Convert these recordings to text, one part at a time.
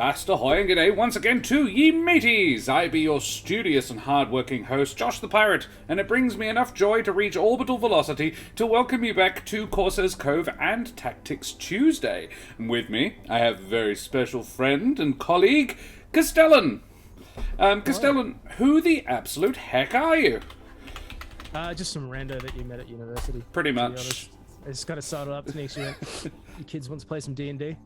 Avast ahoy and g'day once again to ye mateys! I be your studious and hard-working host, Josh the Pirate, and it brings me enough joy to reach orbital velocity to welcome you back to Corsair's Cove and Tactics Tuesday. And with me, I have a very special friend and colleague, Castellan. Castellan, who the absolute heck are you? Just some rando that you met at university. Pretty much. I just got to start it up to next year. You kids want to play some D&D?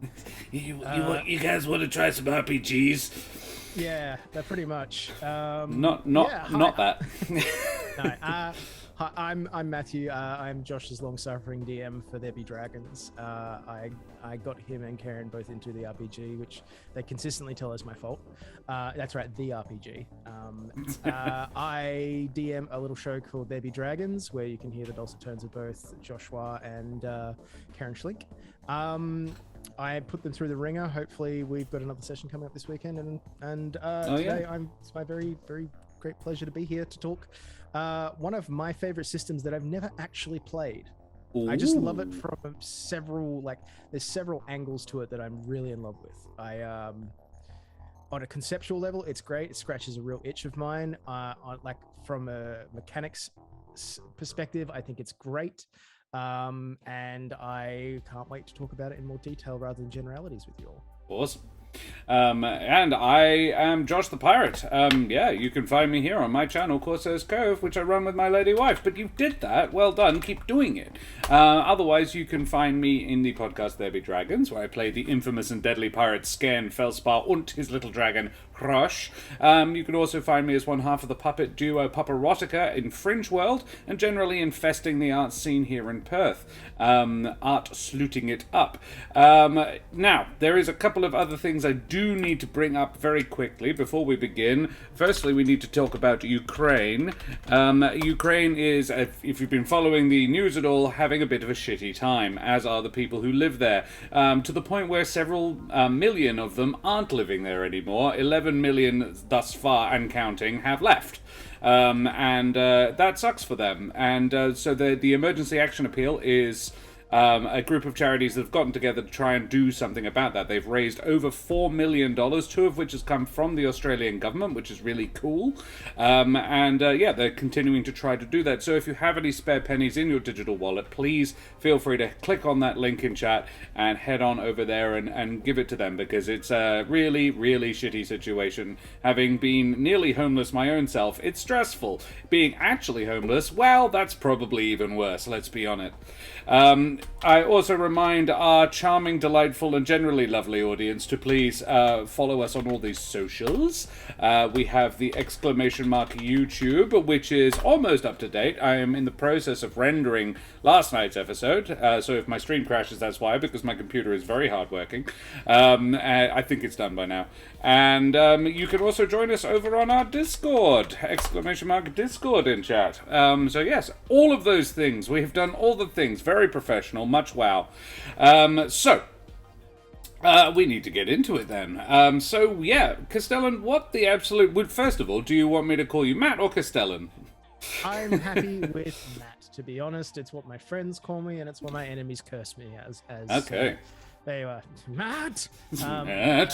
You guys want to try some RPGs? Yeah, that pretty much. Not that. No, hi, I'm Matthew. I'm Josh's long-suffering DM for There Be Dragons. I got him and Karen both into the RPG, which they consistently tell is my fault. That's right, the RPG. I DM a little show called There Be Dragons, where you can hear the dulcet tones of both Joshua and Karen Schlink. I put them through the ringer. Hopefully, we've got another session coming up this weekend, and today it's my very, very great pleasure to be here to talk one of my favorite systems that I've never actually played. Ooh. I just love it from there's several angles to it that I'm really in love with. On a conceptual level, it's great. It scratches a real itch of mine. From a mechanics perspective, I think it's great. And I can't wait to talk about it in more detail rather than generalities with you all. Awesome. And I am Josh the Pirate. You can find me here on my channel, Corsair's Cove, which I run with my lady wife. But you did that. Well done. Keep doing it. Otherwise, you can find me in the podcast There Be Dragons, where I play the infamous and deadly pirate Skern Felspar und his little dragon, Hrosh. You can also find me as one half of the puppet duo Pararomantic in Fringe World, and generally infesting the art scene here in Perth. Art slooting it up. Now, there is a couple of other things I do need to bring up very quickly before we begin. Firstly, we need to talk about Ukraine. Ukraine is, if you've been following the news at all, having a bit of a shitty time, as are the people who live there, to the point where several million of them aren't living there anymore. 11 million thus far and counting have left. And that sucks for them. And so the emergency action appeal is a group of charities that have gotten together to try and do something about that. They've raised over $4 million, two of which has come from the Australian government, which is really cool. They're continuing to try to do that. So if you have any spare pennies in your digital wallet, please feel free to click on that link in chat and head on over there and give it to them, because it's a really, really shitty situation. Having been nearly homeless my own self, it's stressful. Being actually homeless, well, that's probably even worse, let's be on it. I also remind our charming, delightful, and generally lovely audience to please follow us on all these socials. We have the ! YouTube, which is almost up to date. I am in the process of rendering last night's episode, so if my stream crashes, that's why, because my computer is very hardworking. I think it's done by now. And you can also join us over on our Discord! Discord in chat. So yes, all of those things. We have done all the things. Very professional, much wow. We need to get into it then. Castellan, what the absolute... First of all, do you want me to call you Matt or Castellan? I'm happy with Matt, to be honest. It's what my friends call me, and it's what my enemies curse me as. Okay. There you are. Matt! Matt.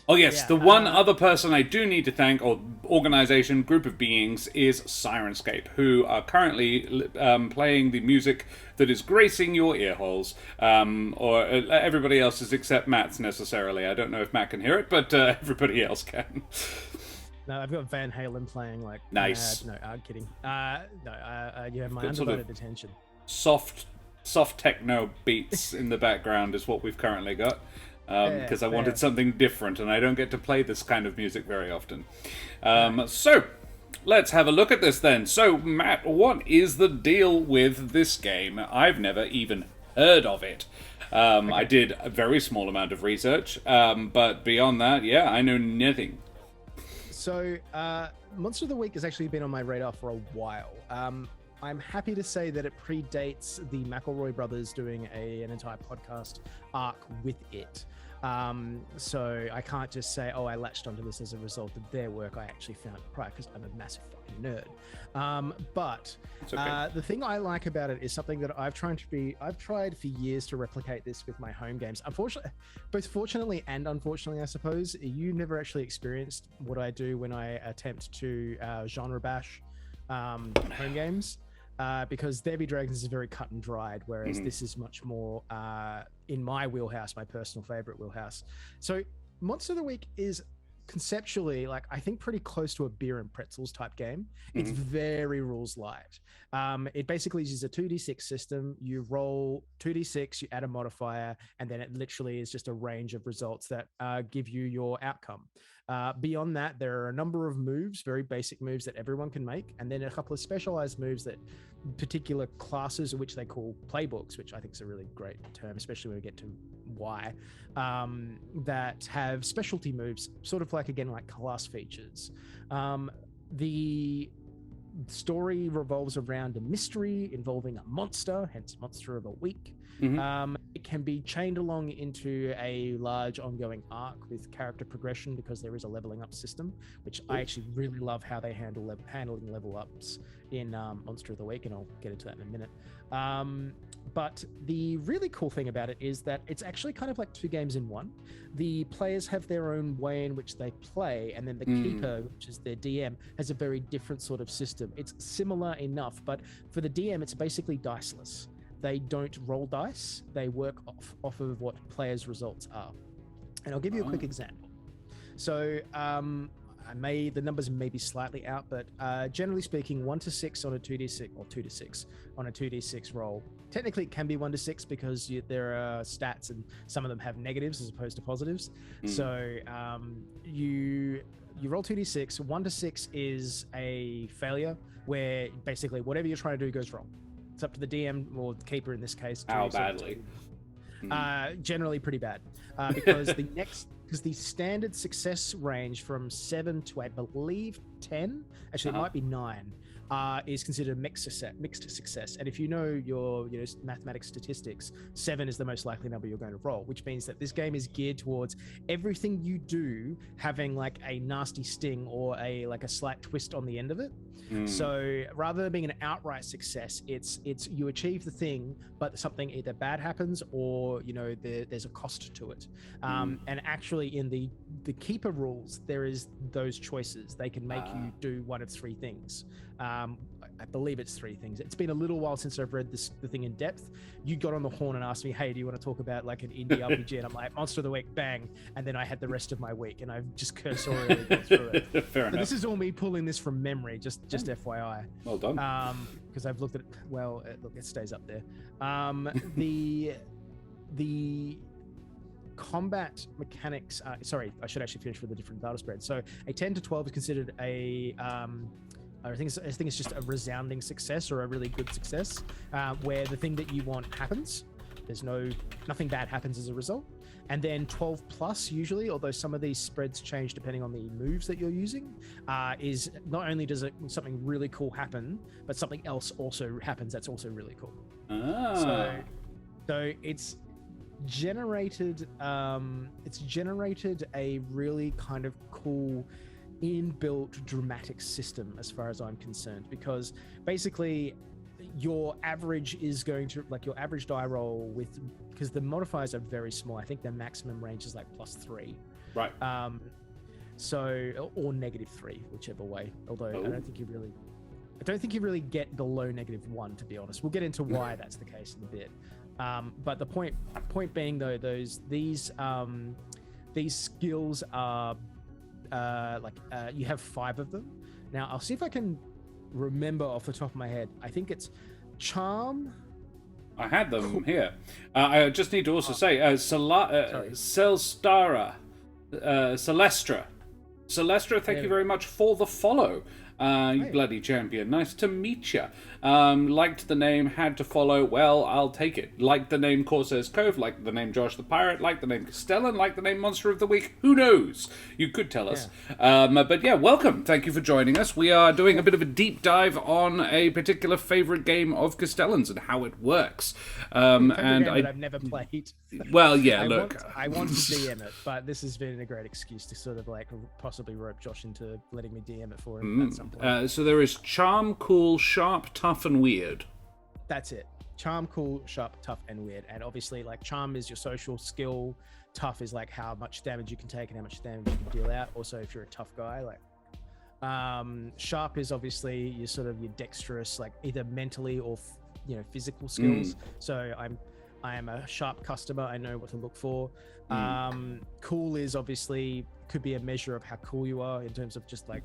The one other person I do need to thank, or organization, group of beings, is Sirenscape, who are currently playing the music that is gracing your ear holes. Or everybody else's except Matt's, necessarily. I don't know if Matt can hear it, but everybody else can. No, I've got Van Halen playing like... Nice. No, I'm kidding. You have my undivided attention. Soft techno beats in the background is what we've currently got, because I wanted something different, and I don't get to play this kind of music very often. So, let's have a look at this then. So, Matt, what is the deal with this game? I've never even heard of it. I did a very small amount of research, but beyond that, I know nothing. So, Monster of the Week has actually been on my radar for a while. I'm happy to say that it predates the McElroy brothers doing an entire podcast arc with it. So I can't just say, oh, I latched onto this as a result of their work. I actually found it prior because I'm a massive fucking nerd. But okay. the thing I like about it is something that I've tried for years to replicate this with my home games. Unfortunately, both fortunately and unfortunately, I suppose, you never actually experienced what I do when I attempt to genre bash home games. Because Debbie Dragons is very cut and dried, whereas this is much more in my wheelhouse, my personal favorite wheelhouse. So Monster of the Week is conceptually, like, I think pretty close to a beer and pretzels type game. It's very rules light. It basically uses a 2d6 system. You roll 2d6, you add a modifier, and then it literally is just a range of results that give you your outcome. Beyond that, there are a number of moves, very basic moves that everyone can make, and then a couple of specialized moves that particular classes, which they call playbooks, which I think is a really great term, especially when we get to why, that have specialty moves, sort of like, again, like class features. The story revolves around a mystery involving a monster, hence Monster of the Week. It can be chained along into a large ongoing arc with character progression because there is a leveling up system, which I actually really love how they handling level ups in Monster of the Week, and I'll get into that in a minute. But the really cool thing about it is that it's actually kind of like two games in one. The players have their own way in which they play, and then the keeper, which is their DM, has a very different sort of system. It's similar enough, but for the DM, it's basically diceless. They don't roll dice. They work off of what players' results are. And I'll give you a quick example. So the numbers may be slightly out, but generally speaking, 1 to 6 on a 2d6 or 2 to 6 on a 2d6 roll. Technically, it can be 1 to 6 because there are stats and some of them have negatives as opposed to positives. So you roll 2d6. 1 to 6 is a failure where basically whatever you're trying to do goes wrong. It's up to the DM or the keeper in this case. How badly? Generally pretty bad, because the standard success range from 7 to, I believe, 10, actually it might be 9, is considered mixed success. And if you know your mathematics statistics, 7 is the most likely number you're going to roll, which means that this game is geared towards everything you do having like a nasty sting or a slight twist on the end of it. So rather than being an outright success, it's you achieve the thing, but something either bad happens or there's a cost to it. And actually, in the keeper rules, there is those choices. They can make you do one of 3 things. I believe it's 3 things. It's been a little while since I've read the thing in depth. You got on the horn and asked me, hey, do you want to talk about like an indie RPG? And I'm like, Monster of the Week, bang. And then I had the rest of my week, and I've just cursorily gone through it. Fair enough. This is all me pulling this from memory, just FYI. Well done. Because I've looked at it. Well, look, it stays up there. The combat mechanics. Sorry, I should actually finish with a different data spread. So a 10 to 12 is considered I think it's just a resounding success or a really good success, where the thing that you want happens. There's nothing bad happens as a result. And then 12 plus usually, although some of these spreads change depending on the moves that you're using, is not only does something really cool happen, but something else also happens that's also really cool. So it's generated a really kind of cool inbuilt dramatic system as far as I'm concerned, because basically your average is going to, like, your average die roll because the modifiers are very small. I think their maximum range is like +3, right? So, or -3, whichever way, although I don't think you really get below -1, to be honest. We'll get into why that's the case in a bit. But the point being though, these skills are you have 5 of them. Now I'll see if I can remember off the top of my head. I think it's Charm. I had them here. I just need to also say Celestra. Celestra, thank you very much for the follow. You bloody champion. Nice to meet you. Liked the name, had to follow. Well, I'll take it. Liked the name Corsair's Cove, liked the name Josh the Pirate, liked the name Castellan, liked the name Monster of the Week. Who knows? You could tell us. But yeah, welcome. Thank you for joining us. We are doing a bit of a deep dive on a particular favourite game of Castellan's and how it works. And I've never played. Well, yeah, look. I want to DM it, but this has been a great excuse to sort of like possibly rope Josh into letting me DM it for him at some point. So there is charm, cool, sharp, tough, and weird. That's it. Charm, cool, sharp, tough, and weird. And obviously, like, charm is your social skill. Tough is like how much damage you can take and how much damage you can deal out. Also, if you're a tough guy, like, sharp is obviously your sort of your dexterous, like either mentally or physical skills. So I am a sharp customer. I know what to look for. Cool is obviously could be a measure of how cool you are in terms of just like,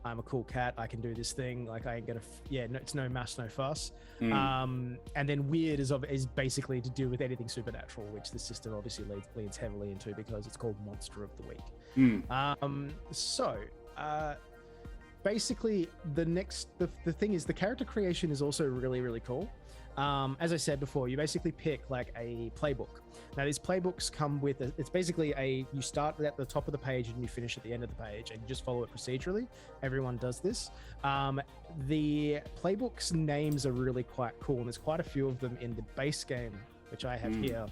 I'm a cool cat. I can do this thing. Like I ain't gonna, it's no mass, no fuss. And then weird is basically to do with anything supernatural, which the system obviously leans heavily into because it's called Monster of the Week. Basically the thing is the character creation is also really, really cool. As I said before, you basically pick like a playbook. Now these playbooks come with it's basically you start at the top of the page and you finish at the end of the page and you just follow it procedurally. Everyone does this. The playbooks names are really quite cool, and there's quite a few of them in the base game, which I have here.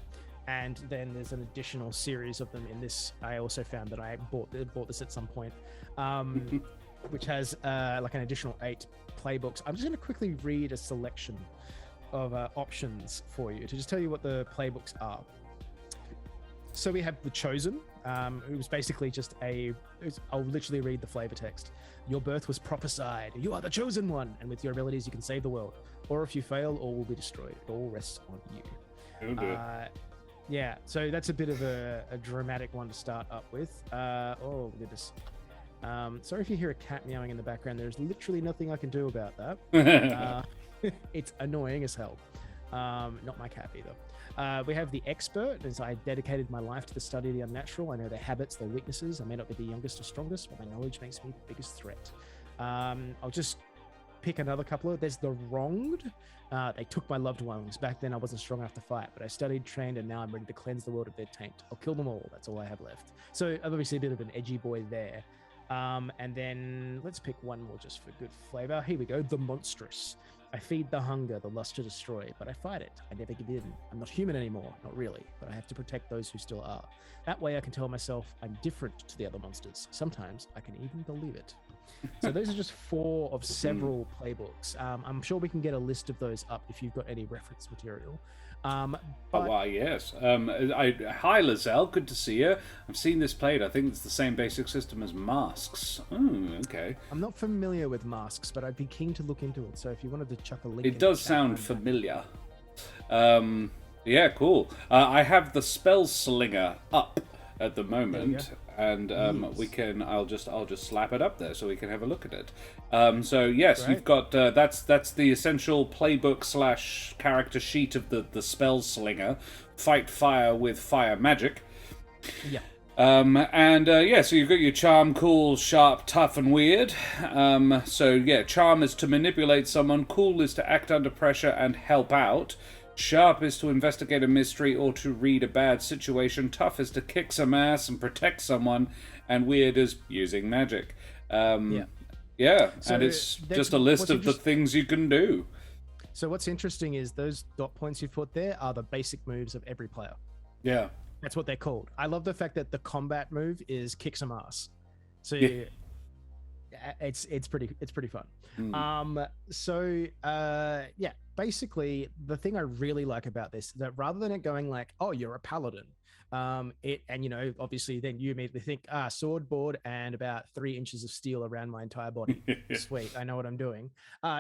And then there's an additional series of them in this. I also found that I bought this at some point, which has like an additional 8 playbooks. I'm just going to quickly read a selection of options for you to just tell you what the playbooks are. So we have The Chosen, who was basically just I'll literally read the flavor text. Your birth was prophesied. You are the chosen one, and with your abilities you can save the world. Or if you fail, all will be destroyed. It all rests on you. Yeah, so that's a bit of a dramatic one to start up with. Oh goodness. Sorry if you hear a cat meowing in the background. There's literally nothing I can do about that. It's annoying as hell. Not my cat either. We have The Expert, as I dedicated my life to the study of the unnatural. I know their habits, their weaknesses. I may not be the youngest or strongest, but my knowledge makes me the biggest threat. I'll just pick another couple of. There's The Wronged. They took my loved ones. Back then I wasn't strong enough to fight, but I studied, trained, and now I'm ready to cleanse the world of their taint. I'll kill them all. That's all I have left. So obviously a bit of an edgy boy there. And then let's pick one more just for good flavor. Here we go. The Monstrous. I feed the hunger, the lust to destroy, but I fight it. I never give in. I'm not human anymore, not really, but I have to protect those who still are. That way I can tell myself I'm different to the other monsters. Sometimes I can even believe it. So those are just 4 of several playbooks. I'm sure we can get a list of those up if you've got any reference material. Yes. Hi, Lizelle. Good to see you. I've seen this played. I think it's the same basic system as Masks. Okay. I'm not familiar with Masks, but I'd be keen to look into it. So if you wanted to chuck a link, it does sound familiar. Yeah, cool. I have the Spellslinger up at the moment, and I'll just slap it up there so we can have a look at it. So yes, right. You've got that's the essential playbook / character sheet of the Spellslinger. Fight fire with fire magic. Yeah. So you've got your charm, cool, sharp, tough, and weird. Charm is to manipulate someone, cool is to act under pressure and help out. Sharp is to investigate a mystery or to read a bad situation. Tough is to kick some ass and protect someone. And weird is using magic. So and it's just a list of the things you can do. So what's interesting is those dot points you've put there are the basic moves of every player. Yeah. That's what they're called. I love the fact that the combat move is kick some ass. So it's pretty fun. Basically the thing I really like about this is that rather than it going like, oh, you're a paladin, obviously then you immediately think, sword, board, and about 3 inches of steel around my entire body. Sweet, I know what I'm doing.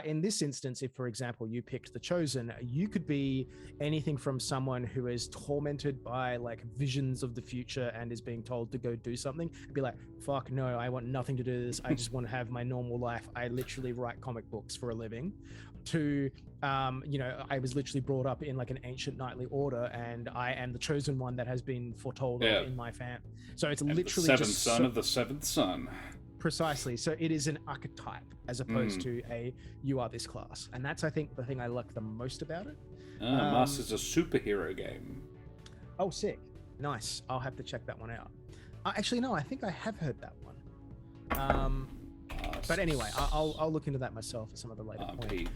In this instance, if, for example, you picked the Chosen, you could be anything from someone who is tormented by like visions of the future and is being told to go do something. Be like, fuck no, I want nothing to do with this. I just want to have my normal life. I literally write comic books for a living. To I was literally brought up in like an ancient knightly order, and I am the chosen one that has been foretold of in my fam. So it's literally the 7th son of the 7th son. Precisely. So it is an archetype as opposed to you are this class, and that's I think the thing I like the most about it. Mass is a superhero game. Oh, sick! Nice. I'll have to check that one out. Actually, no, I think I have heard that one. But anyway, I'll look into that myself at some of the later point.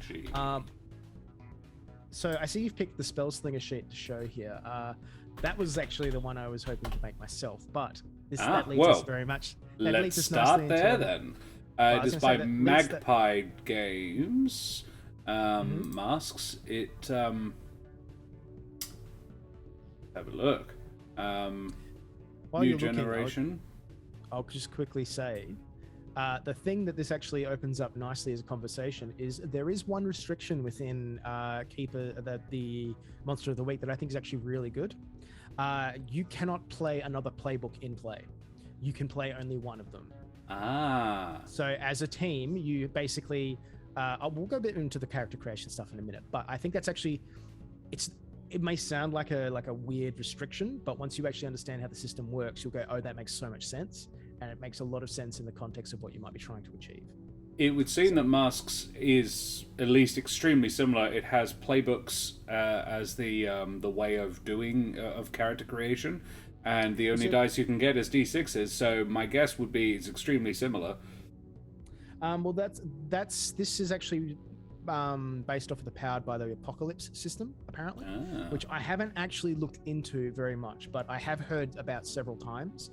So I see you've picked the Spellslinger sheet to show here. That was actually the one I was hoping to make myself, but that leads us very much. Let's start there then. It is by Magpie Games. Masks. It. Have a look. New generation. I'll just quickly say, the thing that this actually opens up nicely as a conversation is there is one restriction within Keeper, the Monster of the Week, that I think is actually really good. You cannot play another playbook in play. You can play only one of them. So as a team, you basically, we'll go a bit into the character creation stuff in a minute, but I think that's actually, it may sound like a weird restriction, but once you actually understand how the system works, you'll go, oh, that makes so much sense. And it makes a lot of sense in the context of what you might be trying to achieve. It would seem that Masks is at least extremely similar. It has playbooks as the way of doing of character creation, and the only dice you can get is D6s. So my guess would be it's extremely similar. Well, this is actually based off of the Powered by the Apocalypse system, apparently, which I haven't actually looked into very much, but I have heard about several times.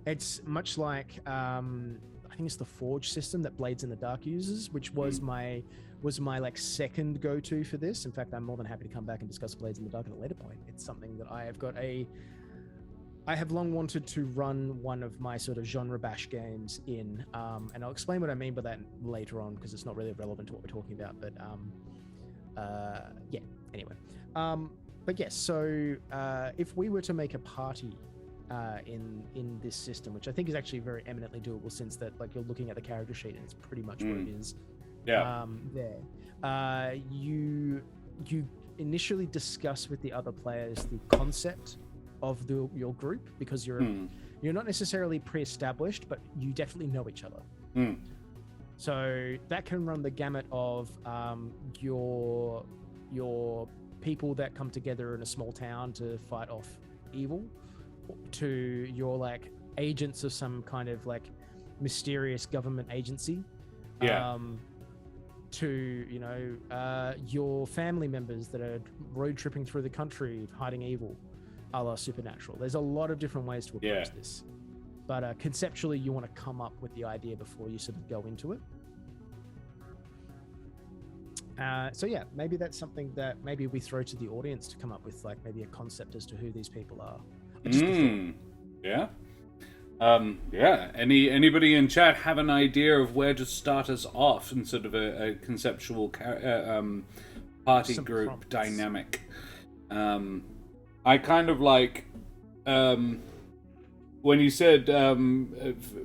It's much like I think it's the Forge system that Blades in the Dark uses, which was my like second go-to for this. In fact, I'm more than happy to come back and discuss Blades in the Dark at a later point. It's something that I have long wanted to run one of my sort of genre bash games in, and I'll explain what I mean by that later on because it's not really relevant to what we're talking about. But yeah, anyway. But yes, so if we were to make a party in this system, which I think is actually very eminently doable, since that like you're looking at the character sheet and it's pretty much what it is. You initially discuss with the other players the concept of your group, because you're not necessarily pre-established, but you definitely know each other. So that can run the gamut of your people that come together in a small town to fight off evil, to your like agents of some kind of like mysterious government agency, to your family members that are road tripping through the country hiding evil, a la Supernatural. There's a lot of different ways to approach this, but conceptually you want to come up with the idea before you sort of go into it. So yeah, maybe that's something that maybe we throw to the audience to come up with, like maybe a concept as to who these people are. Yeah. Anybody in chat have an idea of where to start us off in sort of a conceptual party group prompts. Dynamic? I kind of like when you said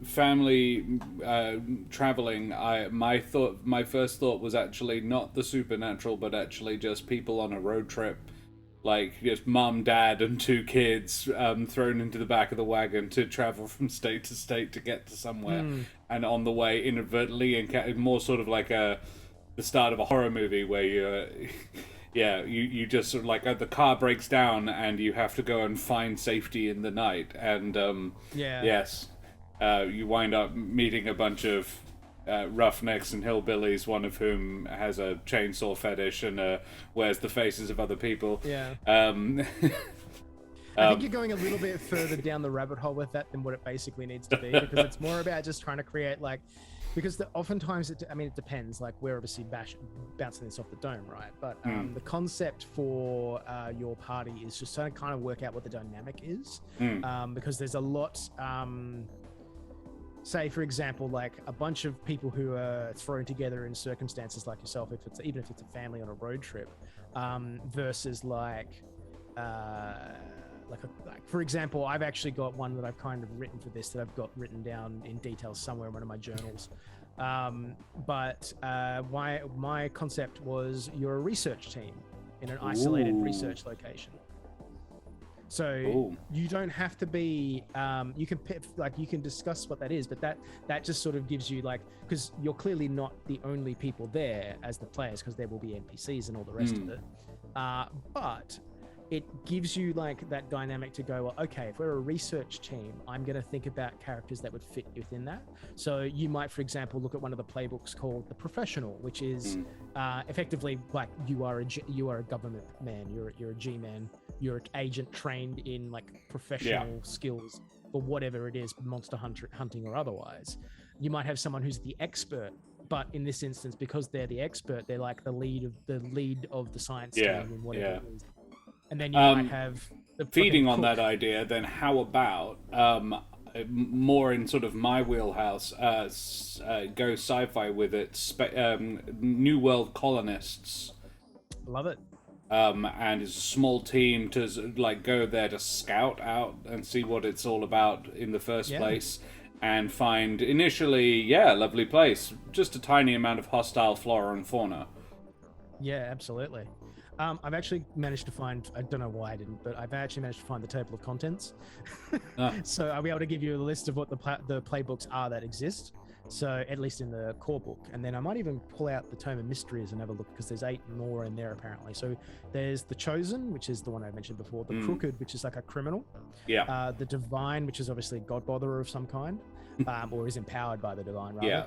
family traveling. My first thought was actually not the supernatural, but actually just people on a road trip, like just mum, dad, and two kids thrown into the back of the wagon to travel from state to state to get to somewhere, and on the way inadvertently more sort of like the start of a horror movie where you just sort of like the car breaks down and you have to go and find safety in the night, and you wind up meeting a bunch of roughnecks and hillbillies, one of whom has a chainsaw fetish and wears the faces of other people. I think you're going a little bit further down the rabbit hole with that than what it basically needs to be, because it's more about just trying to create like, because oftentimes it depends, like we're obviously bouncing this off the dome, right? But the concept for your party is just trying to kind of work out what the dynamic is, because there's a lot, say for example, like a bunch of people who are thrown together in circumstances like yourself, even if it's a family on a road trip, versus like for example, I've actually got one that I've kind of written for this, that I've got written down in detail somewhere in one of my journals. But my concept was you're a research team in an isolated research location. So you don't have to be, you can discuss what that is, but that just sort of gives you like, because you're clearly not the only people there as the players, because there will be NPCs and all the rest of it. But it gives you like that dynamic to go, well, okay, if we're a research team, I'm going to think about characters that would fit within that. So you might, for example, look at one of the playbooks called The Professional, which is effectively like you are a government man, you're a G-man, you're an agent trained in like professional skills for whatever it is, monster hunting or otherwise. You might have someone who's the expert, but in this instance, because they're the expert, they're like the lead of the science team in whatever it is. And then you might have the feeding on that idea. Then how about more in sort of my wheelhouse? Go sci-fi with it. New World colonists. Love it. And it's a small team to like go there to scout out and see what it's all about in the first place, and find initially, lovely place, just a tiny amount of hostile flora and fauna. Yeah, absolutely. I've actually managed to find, I don't know why I didn't, but I've actually managed to find the table of contents. So I'll be able to give you a list of what the playbooks are that exist. So at least in the core book. And then I might even pull out the Tome of Mysteries and have a look, because there's 8 more in there apparently. So there's the Chosen, which is the one I mentioned before, the Crooked, which is like a criminal. Yeah. The Divine, which is obviously a godbotherer of some kind. Or is empowered by the Divine, rather.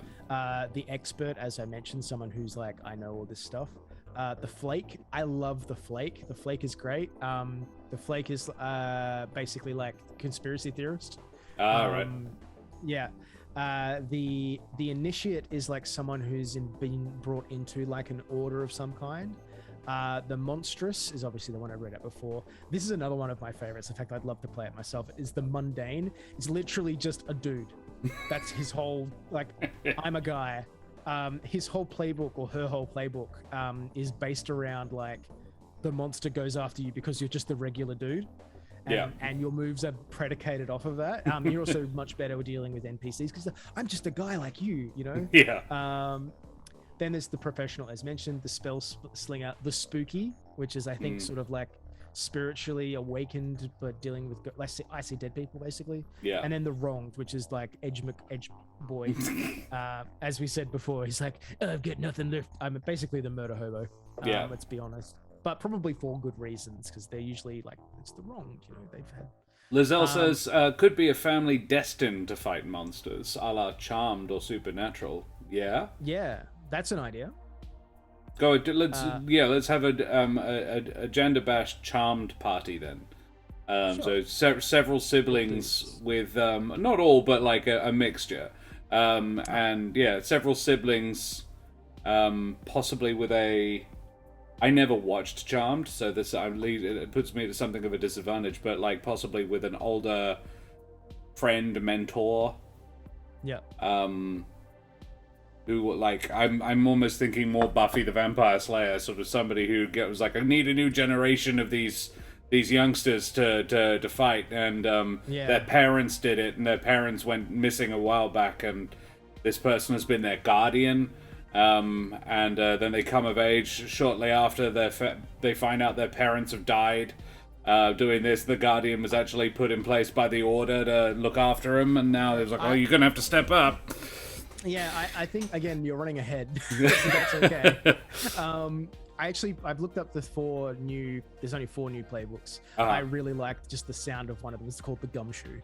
The Expert, as I mentioned, someone who's like, I know all this stuff. The Flake, I love the Flake. The Flake is great. The Flake is basically like conspiracy theorist. Right. Yeah. The Initiate is like someone who's been brought into like an order of some kind. The Monstrous is obviously the one I read out before. This is another one of my favorites. In fact, I'd love to play it myself. Is the Mundane. It's literally just a dude. That's his whole, like, I'm a guy. His whole playbook, or her whole playbook, is based around like the monster goes after you because you're just the regular dude. And your moves are predicated off of that. You're also much better with dealing with NPCs because I'm just a guy like you know? Then there's the Professional, as mentioned, the Spellslinger, the Spooky, which is, I think, sort of like spiritually awakened, but dealing with, I see dead people, basically. And then the Wronged, which is like Edge Boy. As we said before, he's like, I've got nothing left. I'm basically the murder hobo. Let's be honest. But probably for good reasons, because they're usually like, it's the Wronged, you know, they've had... Lizelle says, could be a family destined to fight monsters, a la Charmed or Supernatural. Yeah, that's an idea. Go. Let's have a gender bashed Charmed party then. Sure. So several siblings with not all, but like a mixture. And several siblings, possibly with a. I never watched Charmed, so it puts me at something of a disadvantage. But like possibly with an older friend, mentor. Who, like, I'm almost thinking more Buffy the Vampire Slayer, sort of somebody who was like, I need a new generation of these youngsters to fight, and their parents did it, and their parents went missing a while back, and this person has been their guardian, and then they come of age shortly after they find out their parents have died. Doing this, the guardian was actually put in place by the Order to look after him, and now it's like, you're gonna have to step up. Yeah, I think, again, you're running ahead. That's okay. I've looked up there's only 4 new playbooks. I really liked just the sound of one of them. It's called The Gumshoe.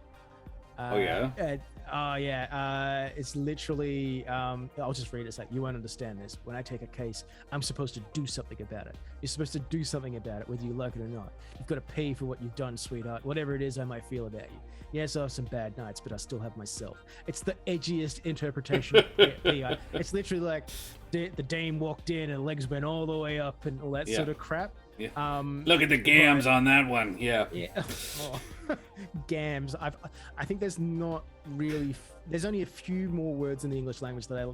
It's literally, I'll just read it. It's like, you won't understand this. When I take a case, I'm supposed to do something about it. You're supposed to do something about it, whether you like it or not. You've got to pay for what you've done, sweetheart. Whatever it is I might feel about you. Yes, I have some bad nights, but I still have myself. It's the edgiest interpretation. It's literally like the dame walked in and legs went all the way up and all that sort of crap. Look at the gams on that one. Gams. I think there's not really. There's only a few more words in the English language that I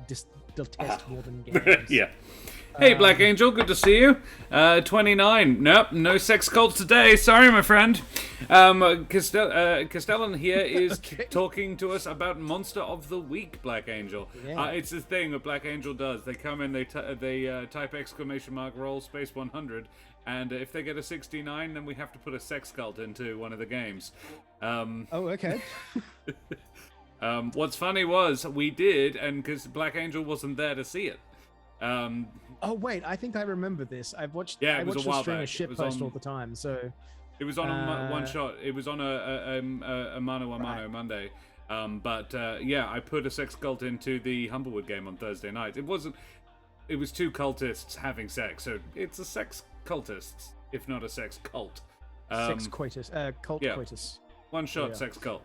detest more than gams. Hey, Black Angel, good to see you. 29. Nope, no sex cults today. Sorry, my friend. Castellan here is talking to us about Monster of the Week, Black Angel. It's the thing that Black Angel does. They come in, they type / roll space 100, and if they get a 69, then we have to put a sex cult into one of the games. Okay. What's funny was we did, and because Black Angel wasn't there to see it. Oh wait, I think I remember this. I watched it was a the while streamer back. shitpost all the time. So It was on a one shot. It was on a mano a mano Monday. Yeah, I put a sex cult into the Humblewood game on Thursday night. It wasn't. It was two cultists having sex, so it's a sex cultists, if not a sex cult. sex coitus, cult coitus. One shot sex cult.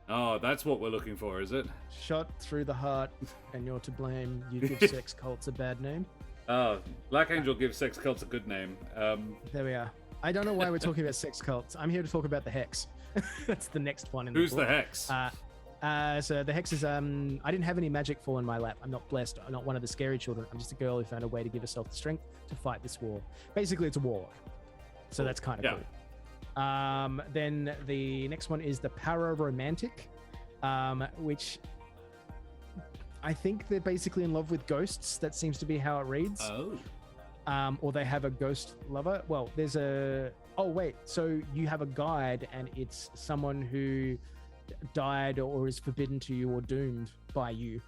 Oh, that's what we're looking for, is it? Shot through the heart, and you're to blame. You give sex cults a bad name. Oh, Black Angel gives sex cults a good name. There we are. I don't know why we're talking about sex cults. I'm here to talk about the Hex. That's the next one in the book. Who's the Hex? So the Hex is I didn't have any magic fall in my lap. I'm not blessed. I'm not one of the scary children. I'm just a girl who found a way to give herself the strength to fight this war. Basically, it's a warlock. So that's kind of cool. Then the next one is the Pararomantic, which I think they're basically in love with ghosts. That seems to be how it reads. Oh. Or they have a ghost lover. Well, there's a... Oh, wait. So you have a guide and it's someone who died or is forbidden to you or doomed by you,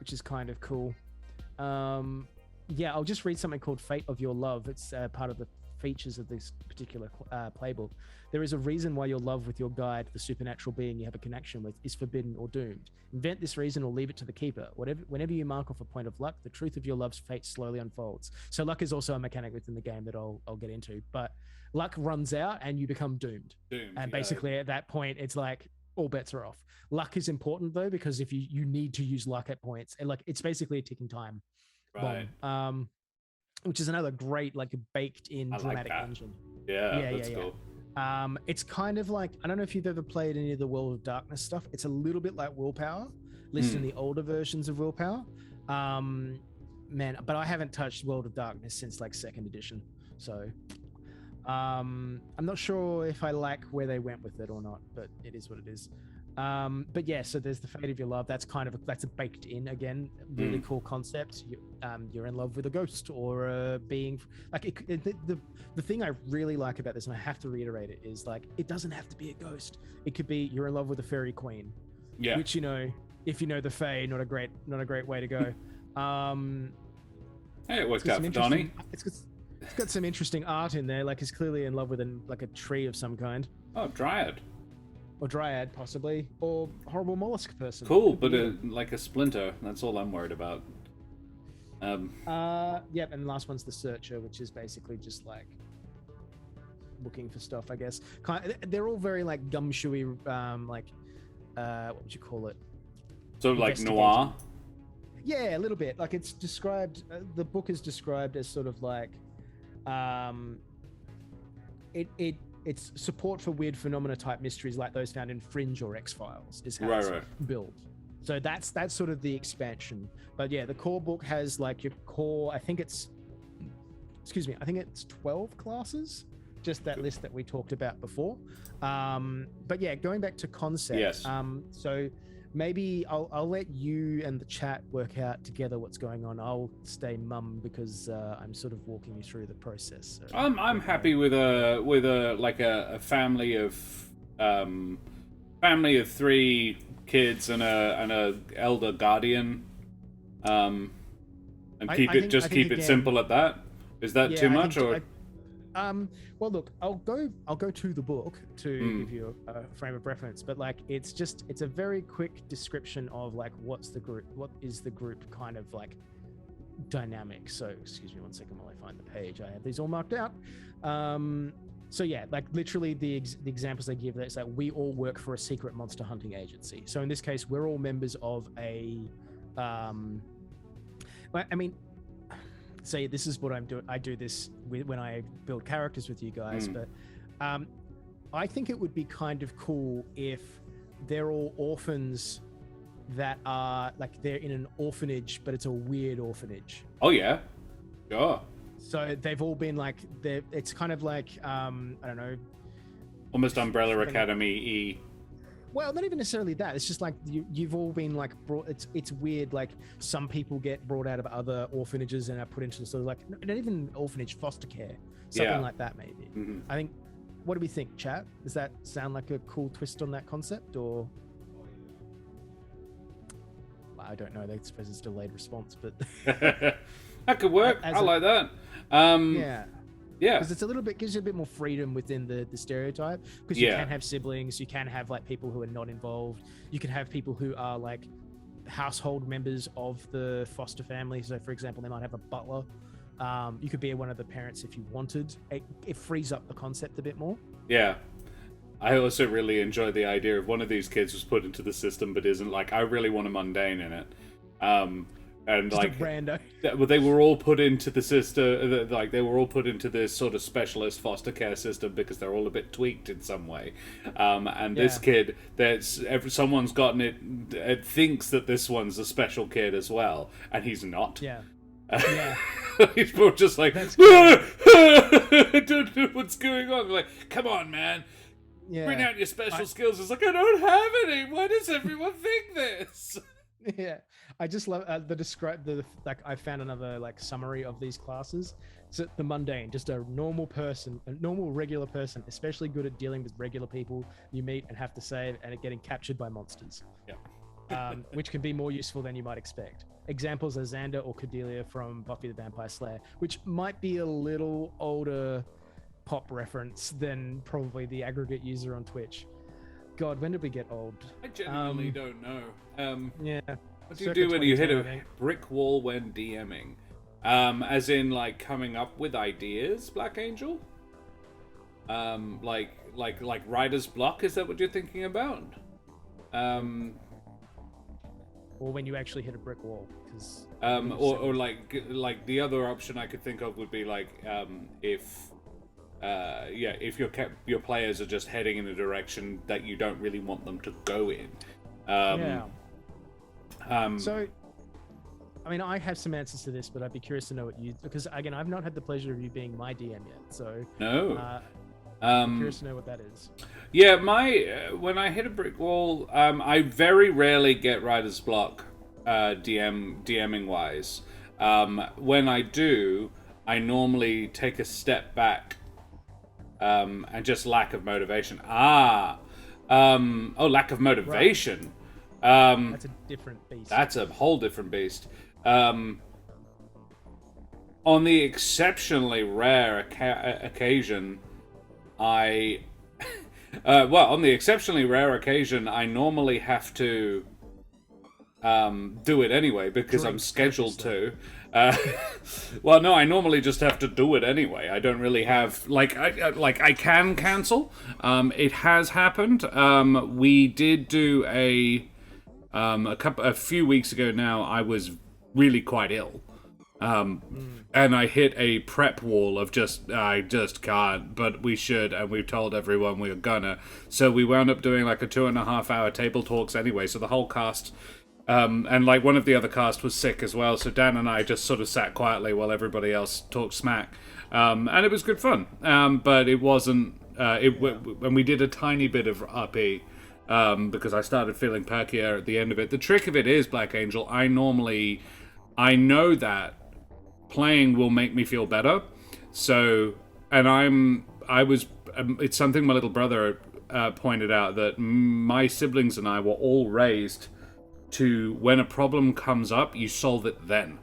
which is kind of cool. I'll just read something called Fate of Your Love. It's part of the features of this particular playbook. There is a reason why your love with your guide, the supernatural being you have a connection with, is forbidden or doomed. Invent this reason or leave it to the keeper. Whenever you mark off a point of luck, the truth of your love's fate slowly unfolds. So luck is also a mechanic within the game that I'll get into. But luck runs out and you become doomed. And basically at that point, it's like all bets are off. Luck is important though, because if you need to use luck at points, and like it's basically a ticking time bomb. Which is another great, like, baked-in dramatic engine. Yeah, that's cool. It's kind of like, I don't know if you've ever played any of the World of Darkness stuff. It's a little bit like Willpower, at least in the older versions of Willpower. But I haven't touched World of Darkness since, like, 2nd edition. So, I'm not sure if I like where they went with it or not, but it is what it is. But yeah, so there's the Fate of Your Love. That's a baked in again, really cool concept. You're in love with a ghost or a being. Like the thing I really like about this, and I have to reiterate it, is like it doesn't have to be a ghost. It could be you're in love with a fairy queen. Yeah. Which if you know the Fae, not a great way to go. Hey, it worked out for Donnie. It's got some interesting art in there. Like he's clearly in love with a tree of some kind. Oh, Dryad. Or Dryad, possibly. Or horrible mollusk person. Cool, but like a splinter. That's all I'm worried about. Yep, and the last one's the Searcher, which is basically just like looking for stuff, I guess. They're all very like gumshoey, what would you call it? Sort of like noir? Yeah, a little bit. Like it's described, the book is described as sort of like, it's support for weird phenomena type mysteries like those found in Fringe or X-Files is how it's built. So that's sort of the expansion. But yeah, the core book has like your core, I think it's 12 classes, just that list that we talked about before. But yeah, going back to concept. Yes. So maybe I'll let you and the chat work out together what's going on. I'll stay mum because I'm sort of walking you through the process. So. I'm happy with a family of 3 kids and a elder guardian, and keep it simple at that. Is that too much or? Well, look, I'll go to the book to give you a frame of reference, but like it's a very quick description of like what is the group kind of like dynamic. So excuse me one second while I find the page. I have these all marked out. So yeah, like literally the examples they give there, it's like we all work for a secret monster hunting agency. So in this case, we're all members of a say this is what I'm doing. I do this when I build characters with you guys, but I think it would be kind of cool if they're all orphans that are like they're in an orphanage, but it's a weird orphanage. Oh yeah, sure. So they've all been like it's kind of like I don't know, almost Umbrella Academy-y. Well, not even necessarily that. It's just like you've all been like brought. It's weird. Like some people get brought out of other orphanages and are put into sort of like not even orphanage, foster care, something like that maybe. Mm-hmm. I think. What do we think, chat? Does that sound like a cool twist on that concept, or? I don't know. I suppose it's delayed response, but that could work. I like that. Yeah. Yeah. Because it's a little bit, gives you a bit more freedom within the stereotype. Because you can have siblings, you can have like people who are not involved. You can have people who are like household members of the foster family. So, for example, they might have a butler. You could be one of the parents if you wanted. It frees up the concept a bit more. Yeah. I also really enjoy the idea of one of these kids was put into the system, but isn't like, I really want a mundane in it. And just like, a rando. They were all put into the system, like they were all put into this sort of specialist foster care system because they're all a bit tweaked in some way. And this kid, someone's gotten it thinks that this one's a special kid as well, and he's not. Yeah. Yeah. He's more just like, I don't know what's going on. Like, come on, man. Yeah. Bring out your special skills. It's like, I don't have any. Why does everyone think this? Yeah, I just love I found another like summary of these classes. So the mundane, just a normal person, a normal regular person, especially good at dealing with regular people you meet and have to save and getting captured by monsters. Yeah. Which can be more useful than you might expect. Examples are Xander or Cordelia from Buffy the Vampire Slayer, which might be a little older pop reference than probably the aggregate user on Twitch. God, when did we get old? I genuinely don't know. Yeah. What do you do when you hit a brick wall when DMing? As in, like, coming up with ideas, Black Angel? Like writer's block, is that what you're thinking about? Or when you actually hit a brick wall, because... or like the other option I could think of would be like, if your players are just heading in a direction that you don't really want them to go in. So, I mean, I have some answers to this, but I'd be curious to know what you... Because, again, I've not had the pleasure of you being my DM yet, so... No. I'm curious to know what that is. Yeah, when I hit a brick wall, I very rarely get writer's block, DMing-wise. When I do, I normally take a step back, and just lack of motivation. Lack of motivation. Right. That's a different beast. That's a whole different beast. On the exceptionally rare occasion, on the exceptionally rare occasion, I normally have to do it anyway because I'm scheduled to. Well, no, I normally just have to do it anyway. I don't really have I can cancel. It has happened. We did do a few weeks ago now. I was really quite ill. And I hit a prep wall of I just can't, but we should, and we've told everyone we're gonna. So we wound up doing like a 2.5 hour table talks anyway, so the whole cast, and like one of the other cast was sick as well, so Dan and I just sort of sat quietly while everybody else talked smack. And it was good fun, but it wasn't, and we did a tiny bit of RP, because I started feeling perkier at the end of it. The trick of it is, Black Angel, I know that playing will make me feel better. So, and it's something my little brother pointed out, that my siblings and I were all raised to, when a problem comes up, you solve it then.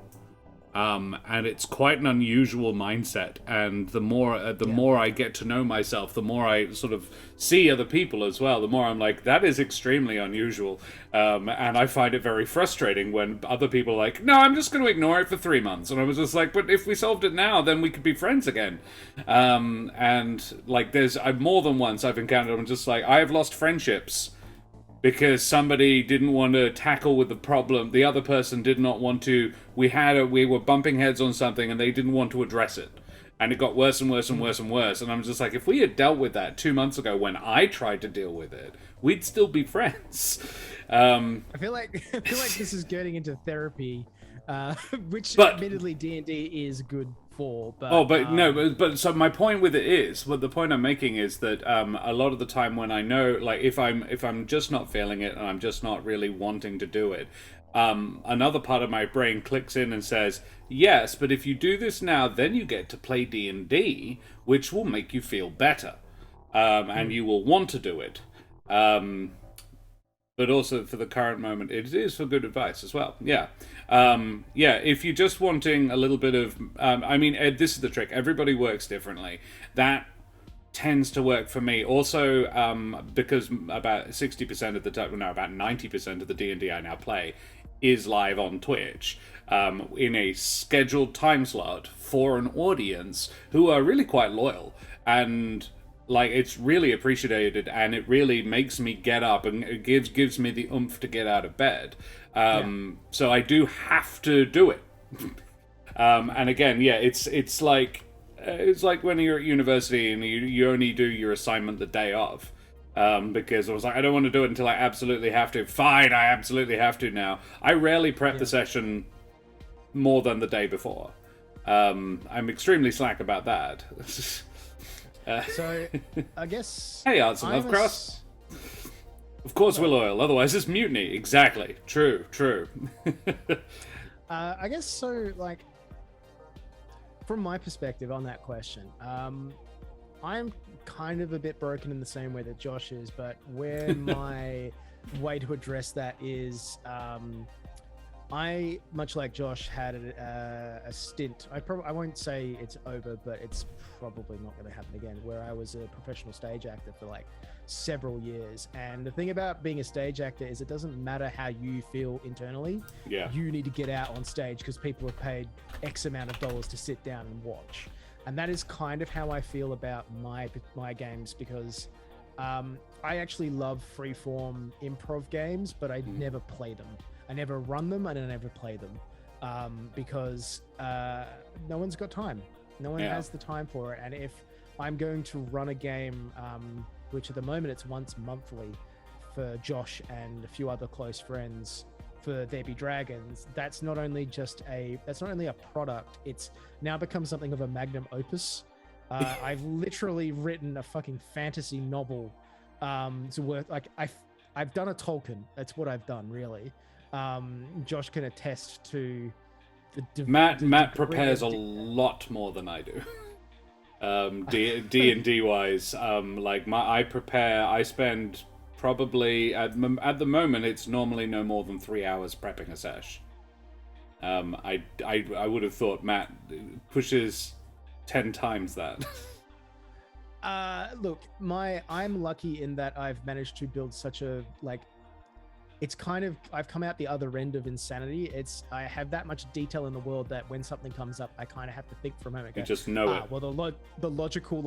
And it's quite an unusual mindset. And the more I get to know myself, the more I sort of see other people as well, the more I'm like, that is extremely unusual. And I find it very frustrating when other people are like, no, I'm just going to ignore it for 3 months. And I was just like, but if we solved it now, then we could be friends again. And like, more than once I've encountered, I'm just like, I have lost friendships because somebody didn't want to tackle with the problem. The other person did not want to. We were bumping heads on something, and they didn't want to address it, and it got worse and worse and worse and worse. And I'm just like, if we had dealt with that 2 months ago when I tried to deal with it, we'd still be friends. I feel like this is getting into therapy, which admittedly D&D is good for. But so my point with it is, the point I'm making is that a lot of the time when I know, like, if I'm just not feeling it and I'm just not really wanting to do it, another part of my brain clicks in and says, yes, but if you do this now, then you get to play D&D, which will make you feel better, and you will want to do it. but also for the current moment, it is for good advice as well. Yeah. If you're just wanting a little bit of... Ed, this is the trick. Everybody works differently. That tends to work for me. Also, because about 60% of the time, no, about 90% of the D&D I now play is live on Twitch, in a scheduled time slot for an audience who are really quite loyal. And... like, it's really appreciated, and it really makes me get up, and it gives me the oomph to get out of bed. So I do have to do it. And again, it's like when you're at university and you only do your assignment the day of. Because I was like, I don't want to do it until I absolutely have to. Fine, I absolutely have to now. I rarely prep the session more than the day before. I'm extremely slack about that. So, I guess... Hey, Arts and Lovecrafts. Of course we're loyal, otherwise it's mutiny. Exactly. True. I guess so, like... from my perspective on that question, I'm kind of a bit broken in the same way that Josh is, but where my way to address that is... I, much like Josh, had a stint. I won't say it's over, but it's probably not going to happen again, where I was a professional stage actor for like several years. And the thing about being a stage actor is it doesn't matter how you feel internally. Yeah. You need to get out on stage because people have paid X amount of dollars to sit down and watch. And that is kind of how I feel about my games, because I actually love freeform improv games, but I never play them. I never run them and I never play them because no one's got time. No one has the time for it. And if I'm going to run a game, which at the moment it's once monthly for Josh and a few other close friends for There Be Dragons, that's not only a product, it's now become something of a magnum opus. I've literally written a fucking fantasy novel to work. Like I've done a Tolkien. That's what I've done, really. Josh can attest to the Matt prepares a lot more than I do. D&D wise, I spend probably at the moment it's normally no more than 3 hours prepping a sesh. I would have thought Matt pushes 10 times that. Look, I'm lucky in that I've managed to build such a I've come out the other end of insanity. I have that much detail in the world that when something comes up, I kind of have to think for a moment. You just know it. Well, the logical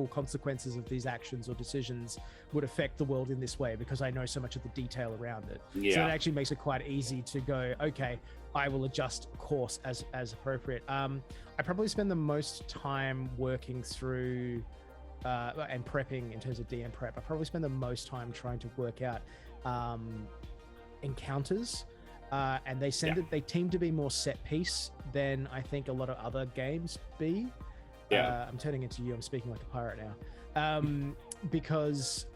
consequences of these actions or decisions would affect the world in this way because I know so much of the detail around it. Yeah. So it actually makes it quite easy to go, okay, I will adjust course as appropriate. I probably spend the most time working through and prepping in terms of DM prep. I probably spend the most time trying to work out encounters, and they seem to be more set piece than I think a lot of other games be. I'm turning into you. I'm speaking like a pirate now, because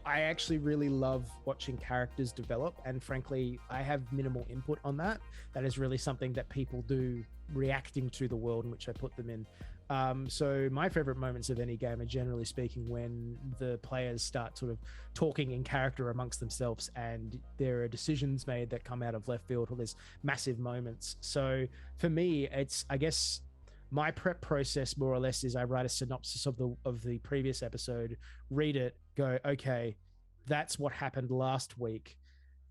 I actually really love watching characters develop, and frankly, I have minimal input on that. That is really something that people do, reacting to the world in which I put them in. So my favorite moments of any game are, generally speaking, when the players start sort of talking in character amongst themselves and there are decisions made that come out of left field, or there's massive moments. So for me, I guess my prep process more or less is I write a synopsis of the previous episode, read it, go, okay, that's what happened last week.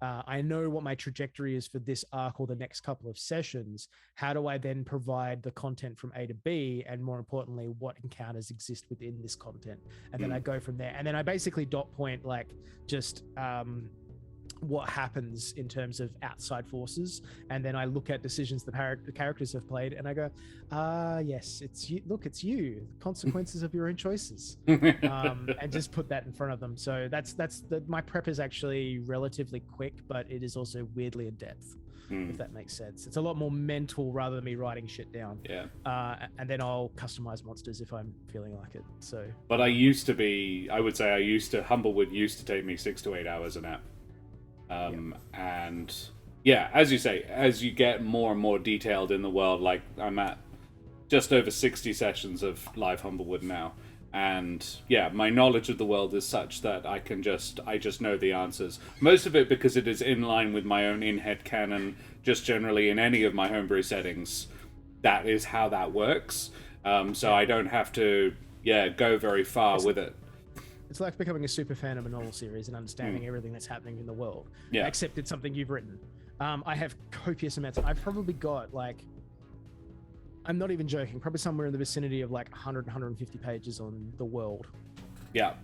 I know what my trajectory is for this arc or the next couple of sessions. How do I then provide the content from A to B? And more importantly, what encounters exist within this content? And then I go from there. And then I basically dot point what happens in terms of outside forces. And then I look at decisions the characters have played and I go, yes, it's you. Look, it's you. Consequences of your own choices. And just put that in front of them. So my prep is actually relatively quick, but it is also weirdly in depth, if that makes sense. It's a lot more mental rather than me writing shit down. Yeah. And then I'll customize monsters if I'm feeling like it. So. But Humblewood used to take me 6 to 8 hours a nap. And yeah, as you say, as you get more and more detailed in the world, like I'm at just over 60 sessions of live Humblewood now, And yeah, my knowledge of the world is such that I just know the answers. Most of it because it is in line with my own in-head canon, just generally in any of my homebrew settings. That is how that works. So I don't have to, go very far with it. It's like becoming a super fan of a novel series and understanding everything that's happening in the world. Yeah. Except it's something you've written. I have copious amounts. I've probably got I'm not even joking, probably somewhere in the vicinity of 100, 150 pages on the world. Yeah.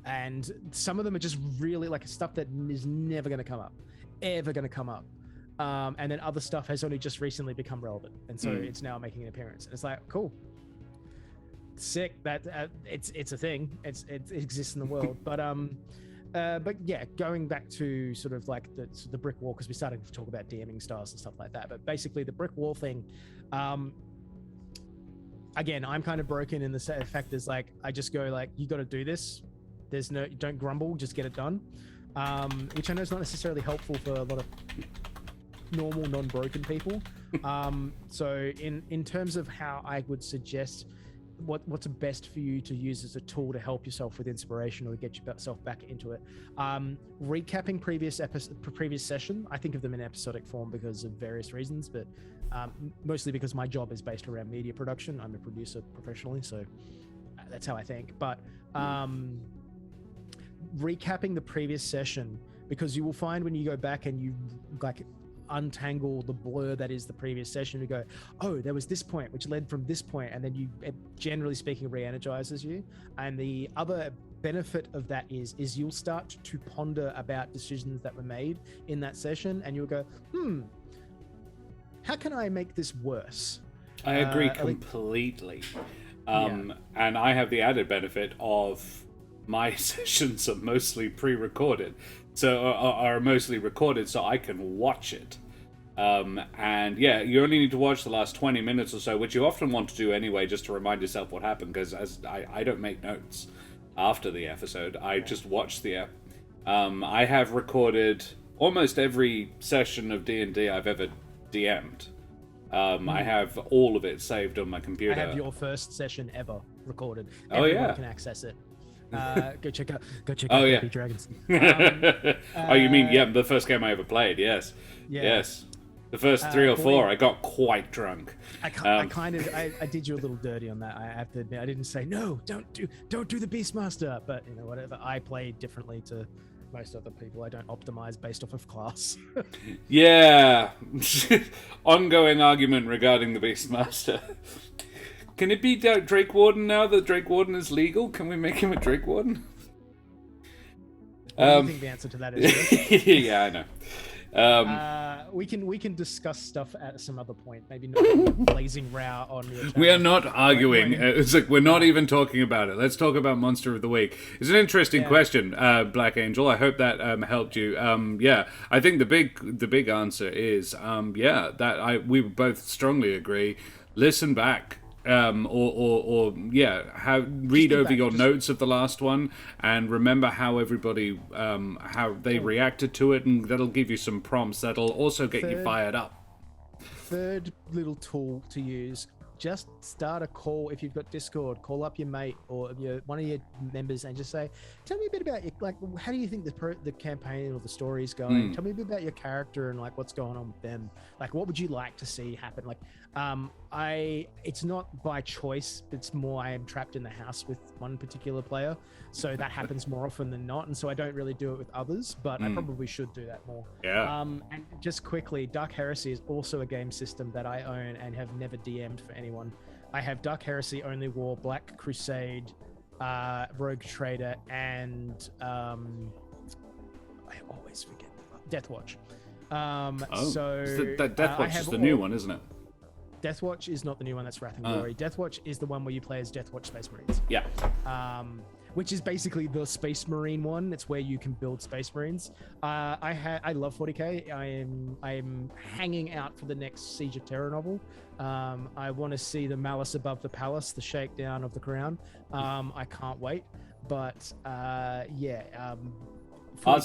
And some of them are just really stuff that is never going to come up, ever going to come up. And then other stuff has only just recently become relevant, and so it's now making an appearance. And it's cool, sick. That it's a thing. It exists in the world. But yeah, going back to sort of the brick wall, because we started to talk about DMing styles and stuff like that. But basically, the brick wall thing. Again, I'm kind of broken in the fact is I just go you got to do this. Don't grumble, just get it done. Which I know is not necessarily helpful for a lot of normal non-broken people. So in terms of how I would suggest what's best for you to use as a tool to help yourself with inspiration or to get yourself back into it, recapping previous session. I think of them in episodic form because of various reasons, but mostly because my job is based around media production. I'm a producer professionally, so that's how I think. But recapping the previous session, because you will find when you go back and you untangle the blur that is the previous session, you go, oh, there was this point which led from this point, and then it generally speaking re-energizes you. And the other benefit of that is you'll start to ponder about decisions that were made in that session, and you'll go, how can I make this worse? I agree completely. And I have the added benefit of my sessions are mostly pre-recorded, so are mostly recorded, so I can watch it. And yeah, you only need to watch the last 20 minutes or so, which you often want to do anyway, just to remind yourself what happened, because I don't make notes after the episode. I just watch the I have recorded almost every session of D&D I've ever DM'd. I have all of it saved on my computer. I have your first session ever recorded. Oh, Everyone can access it. Go check out Baby Dragons. Oh, you mean the first game I ever played? Yes. Yes. The first 3 or 4, I got quite drunk. I did you a little dirty on that. I have to admit, I didn't say no. Don't do the Beastmaster. But whatever. I play differently to most other people. I don't optimize based off of class. Yeah. Ongoing argument regarding the Beastmaster. Can it be Drake Warden now that Drake Warden is legal? Can we make him a Drake Warden? What do you think the answer to that is? Yeah, I know. We can discuss stuff at some other point. Maybe not blazing row on your channel. We are not arguing. It's we're not even talking about it. Let's talk about Monster of the Week. It's an interesting question, Black Angel. I hope that helped you. I think the big answer is we both strongly agree. Listen back. Read over your notes of the last one and remember how everybody how they reacted to it, and that'll give you some prompts that'll also get you fired up. Third little tool to use: just start a call. If you've got Discord, call up your mate or one of your members and just say, tell me a bit about how do you think the campaign or the story is going? Tell me a bit about your character and what's going on with them. What would you like to see happen? It's not by choice. It's more I am trapped in the house with one particular player, so that happens more often than not, and so I don't really do it with others, but I probably should do that more. And just quickly, Dark Heresy is also a game system that I own and have never DM'd for anyone. I have Dark Heresy, Only War, Black Crusade, Rogue Trader, and I always forget Deathwatch. Deathwatch is the new one, isn't it? Deathwatch is not the new one. That's Wrath and Glory. Deathwatch is the one where you play as Deathwatch Space Marines. Yeah. Which is basically the Space Marine one. It's where you can build Space Marines. I love 40k. I am hanging out for the next Siege of Terror novel. I want to see the Malice Above the Palace, the shakedown of the crown. I can't wait. But Arts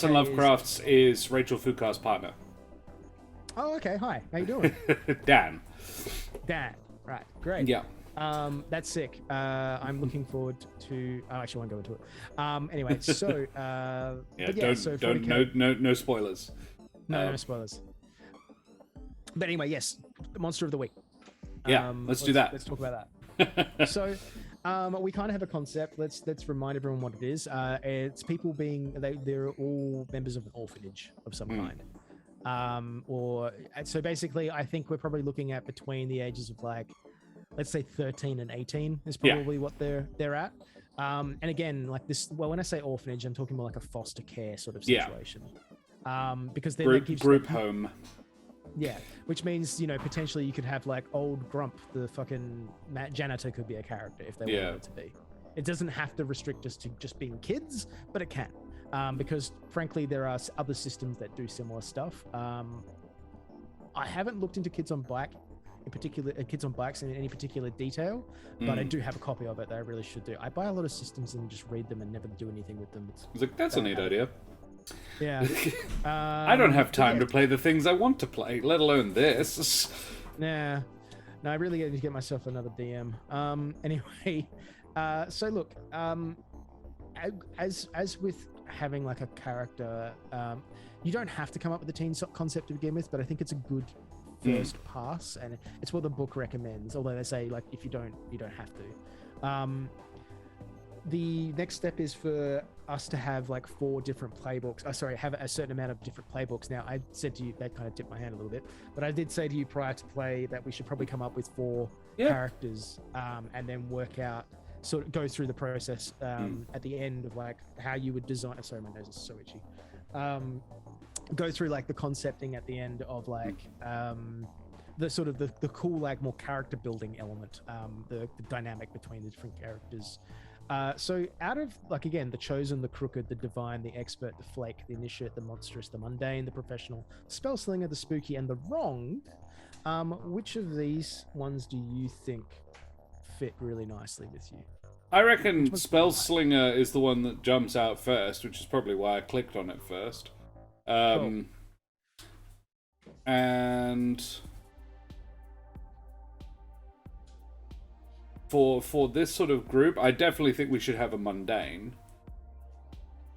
and Lovecrafts is Rachel Foucault's partner. Oh, okay. Hi. How you doing? Dan. Right. Great. Yeah. That's sick. I'm looking forward to. I actually won't go into it. Anyway, so but yeah, so no spoilers. No spoilers. But anyway, yes, the monster of the week. Yeah, let's do that. Let's talk about that. So, we kind of have a concept. Let's remind everyone what it is. It's people being they're all members of an orphanage of some kind. So basically, I think we're probably looking at between the ages of like, let's say 13 and 18 is probably what they're at. And again, like this. Well, when I say orphanage, I'm talking more like a foster care sort of situation. Because then group home. Yeah, which means, potentially you could have like old Grump, the fucking janitor, could be a character if they wanted it to be. It doesn't have to restrict us to just being kids, but it can. Because frankly, there are other systems that do similar stuff. I haven't looked into Kids on Bike, in particular, Kids on Bikes in any particular detail, but I do have a copy of it that I really should do. I buy a lot of systems and just read them and never do anything with them. That's a neat idea. Yeah. I don't have time to play the things I want to play, let alone this. Nah. No, I really need to get myself another DM. Anyway, so look, as with having like a character, you don't have to come up with a teen concept to begin with, but I think it's a good first pass, and it's what the book recommends. Although they say like if you don't have to. The next step is for us to have like 4 different playbooks. Have a certain amount of different playbooks. Now, I said to you, that kind of tipped my hand a little bit, but I did say to you prior to play that we should probably come up with 4 characters, and then work out, sort of go through the process at the end of like how you would design. Sorry, my nose is so itchy. Go through like the concepting at the end of like the sort of the cool, like more character building element, the dynamic between the different characters. So out of, like, again, the chosen, the crooked, the divine, the expert, the flake, the initiate, the monstrous, the mundane, the professional, the spellslinger, the spooky, and the wronged, which of these ones do you think fit really nicely with you? I reckon Spellslinger is the one that jumps out first, which is probably why I clicked on it first. Cool. And for this sort of group, I definitely think we should have a mundane.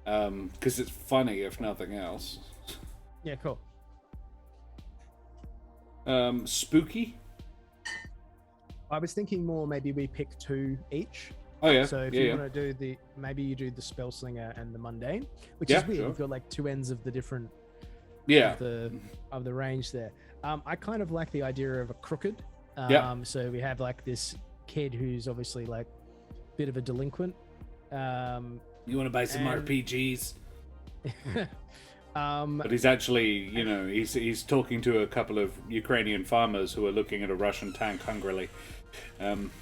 Because it's funny, if nothing else. Yeah, cool. Spooky? I was thinking more maybe we pick 2 each. Oh, yeah. So if you want to do maybe you do the Spellslinger and the mundane, which is weird. Sure. You've got like 2 ends of the different of the range there. I kind of like the idea of a crooked. So we have like this kid who's obviously like a bit of a delinquent. You want to buy some RPGs? But he's actually, he's talking to a couple of Ukrainian farmers who are looking at a Russian tank hungrily.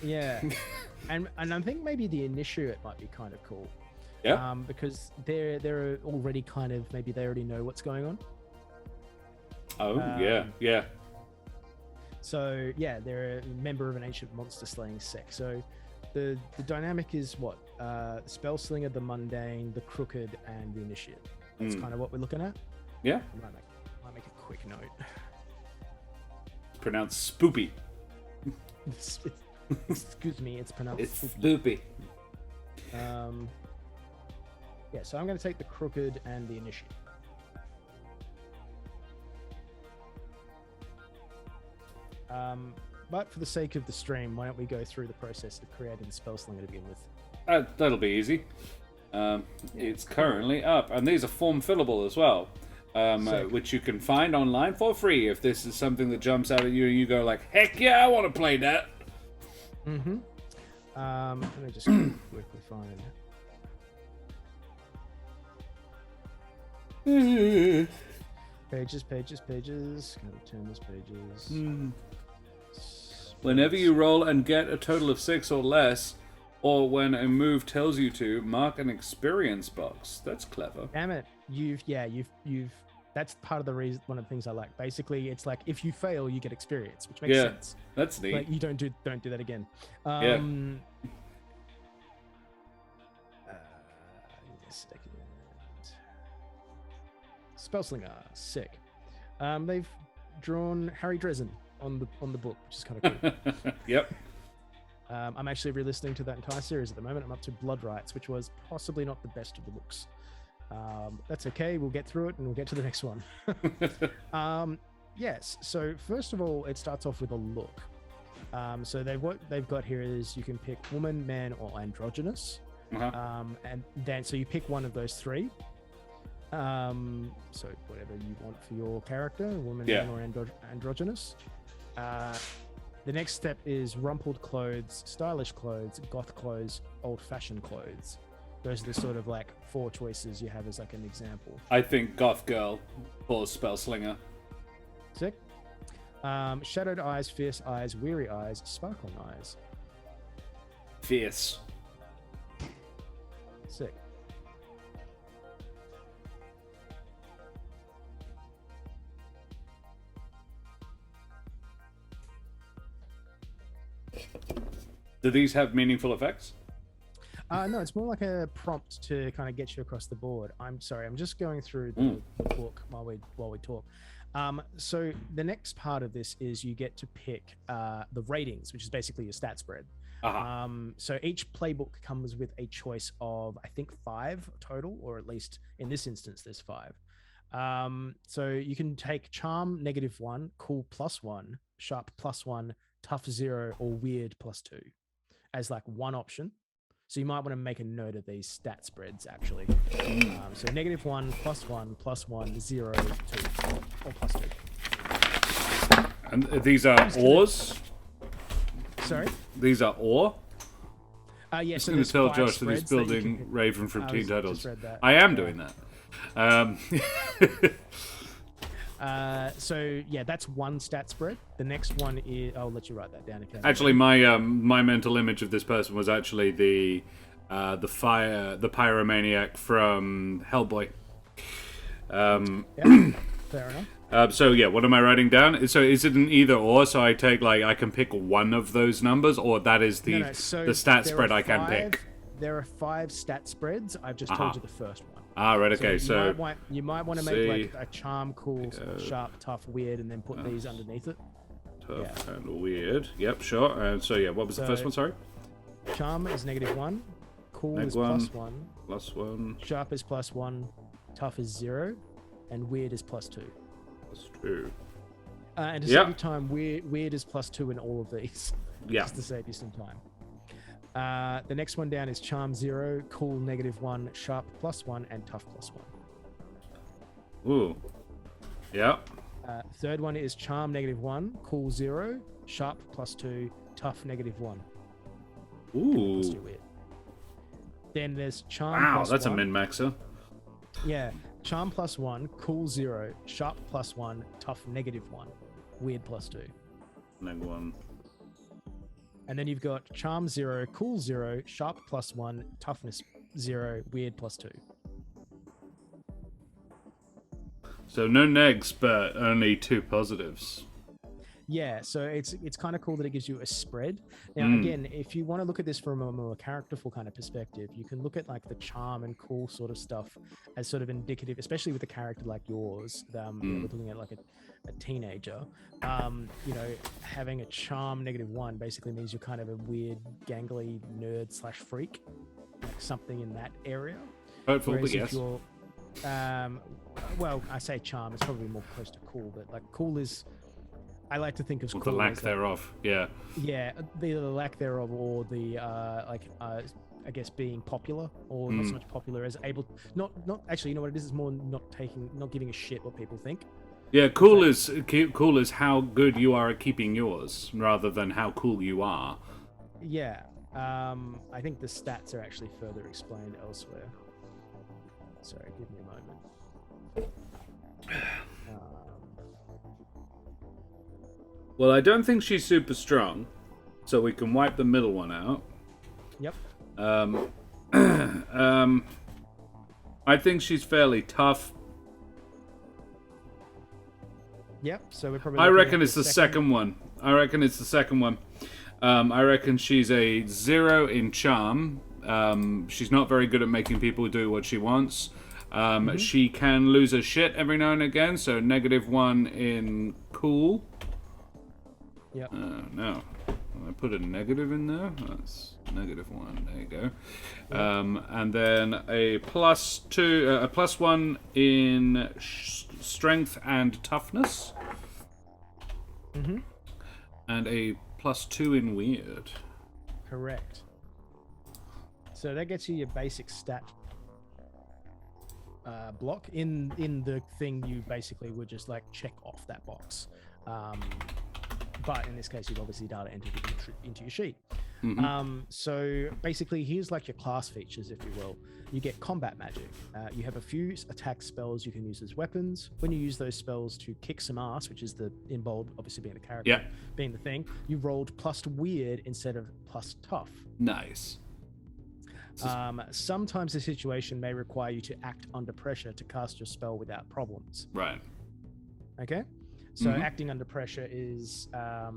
Yeah. And I think maybe the initiate might be kind of cool. Yeah. Because they're already kind of, maybe they already know what's going on. Oh, yeah. So yeah, they're a member of an ancient monster slaying sect. So the dynamic is what? Spellslinger, the mundane, the crooked, and the initiate. That's kind of what we're looking at. Yeah. I might make a quick note. It's pronounced spoopy. Excuse me, it's pronounced spoopy. Yeah, so I'm going to take the crooked and the initiate. But for the sake of the stream, why don't we go through the process of creating the Spellslinger to begin with? That'll be easy. It's currently up, and these are form fillable as well, which you can find online for free if this is something that jumps out at you and you go like, heck yeah, I want to play that. Let me just quickly find pages. Gotta turn this pages. Whenever you roll and get a total of 6 or less, or when a move tells you to, mark an experience box. That's clever. Damn it! You've. That's part of the reason. One of the things I like. Basically, it's like if you fail, you get experience, which makes sense. That's neat. Like you don't do that again. Second. Spellslinger, sick. They've drawn Harry Dresden on the book, which is kind of cool. Yep. I'm actually re-listening to that entire series at the moment. I'm up to Blood Rights, which was possibly not the best of the books. That's okay. We'll get through it and we'll get to the next one. Yes. So first of all, it starts off with a look. So what they've got here is you can pick woman, man, or androgynous. And then so you pick one of those three. So whatever you want for your character, woman, man, or androgynous. The next step is rumpled clothes, stylish clothes, goth clothes, old-fashioned clothes. Those are the sort of like 4 choices you have as like an example. I think goth girl or Spellslinger. Sick. Shadowed eyes, fierce eyes, weary eyes, sparkling eyes. Fierce. Sick. Do these have meaningful effects? No, it's more like a prompt to kind of get you across the board. I'm sorry, I'm just going through the book while we talk. So the next part of this is you get to pick the ratings, which is basically your stat spread. So each playbook comes with a choice of, I think, 5 total, or at least in this instance, there's 5. So you can take charm -1, cool +1, sharp +1, tough 0, or weird +2 as like one option. So you might want to make a note of these stat spreads actually. So -1, +1, +1, 0, 2, or +2. And these are ores? Sorry? These are ore? Yeah, I'm so going to tell Josh that spreads he's building Raven from Teen just Titles. read that. I am doing that. So yeah, that's one stat spread. The next one is, I'll let you write that down if you have. Actually, my mental image of this person was actually the pyromaniac from Hellboy. Yeah, fair enough. So yeah, what am I writing down? So is it an either or? So I take I can pick one of those numbers, or that is the stat spread I can pick. There are 5 stat spreads. I've just told you the first one. Right. Okay. So you might want to make like a charm, cool, sharp, tough, weird, and then put these underneath it. Tough and weird. Yep, sure. And so yeah, what was the first one? Sorry. Charm is -1, cool is +1, +1, sharp is +1, tough is 0, and weird is +2. +2. And to save you time, weird is +2 in all of these. Yeah. Just to save you some time. The next one down is charm 0, cool -1, sharp +1, and tough +1. Ooh. Yeah. Third one is charm -1, cool 0, sharp +2, tough -1. Ooh. Let's do weird. Then there's charm. Wow, that's a min-maxer. Yeah, charm +1, cool 0, sharp +1, tough -1, weird +2. -1. And then you've got charm 0, cool 0, sharp +1, toughness 0, weird +2. So no negs, but only 2 positives. Yeah, so it's kind of cool that it gives you a spread. Now, again, if you want to look at this from a more characterful kind of perspective, you can look at like the charm and cool sort of stuff as sort of indicative, especially with a character like yours. You know, we're looking at like a teenager. You know, having a charm -1 basically means you're kind of a weird, gangly nerd / freak, like something in that area. Hopeful, Whereas but yes. if you're, well, I say charm, it's probably more close to cool, but like cool is, I like to think of Or cool the lack as thereof, yeah. Yeah, the lack thereof, or the I guess being popular, or not so much popular as able. Not actually. You know what it is? It's more not giving a shit what people think. Yeah, cool is how good you are at keeping yours, rather than how cool you are. Yeah, I think the stats are actually further explained elsewhere. Sorry, give me a moment. Well, I don't think she's super strong, so we can wipe the middle one out. Yep. I think she's fairly tough. Yep. So we're probably. I reckon it's the second one. I reckon she's a 0 in charm. She's not very good at making people do what she wants. She can lose her shit every now and again, so -1 in cool. Yep. No. I put a negative in there. That's -1. There you go. And then a +2, a +1 in strength and toughness. Mm-hmm. And a +2 in weird. Correct. So that gets you your basic stat block. In the thing, you basically would just like check off that box. But in this case, you've obviously data entered into your sheet. So basically, here's like your class features, if you will. You get combat magic. You have a few attack spells you can use as weapons. When you use those spells to kick some ass, which is the in bold, obviously being the character, being the thing, you rolled plus weird instead of plus tough. Nice. Sometimes the situation may require you to act under pressure to cast your spell without problems. Right. Okay. So acting under pressure is, I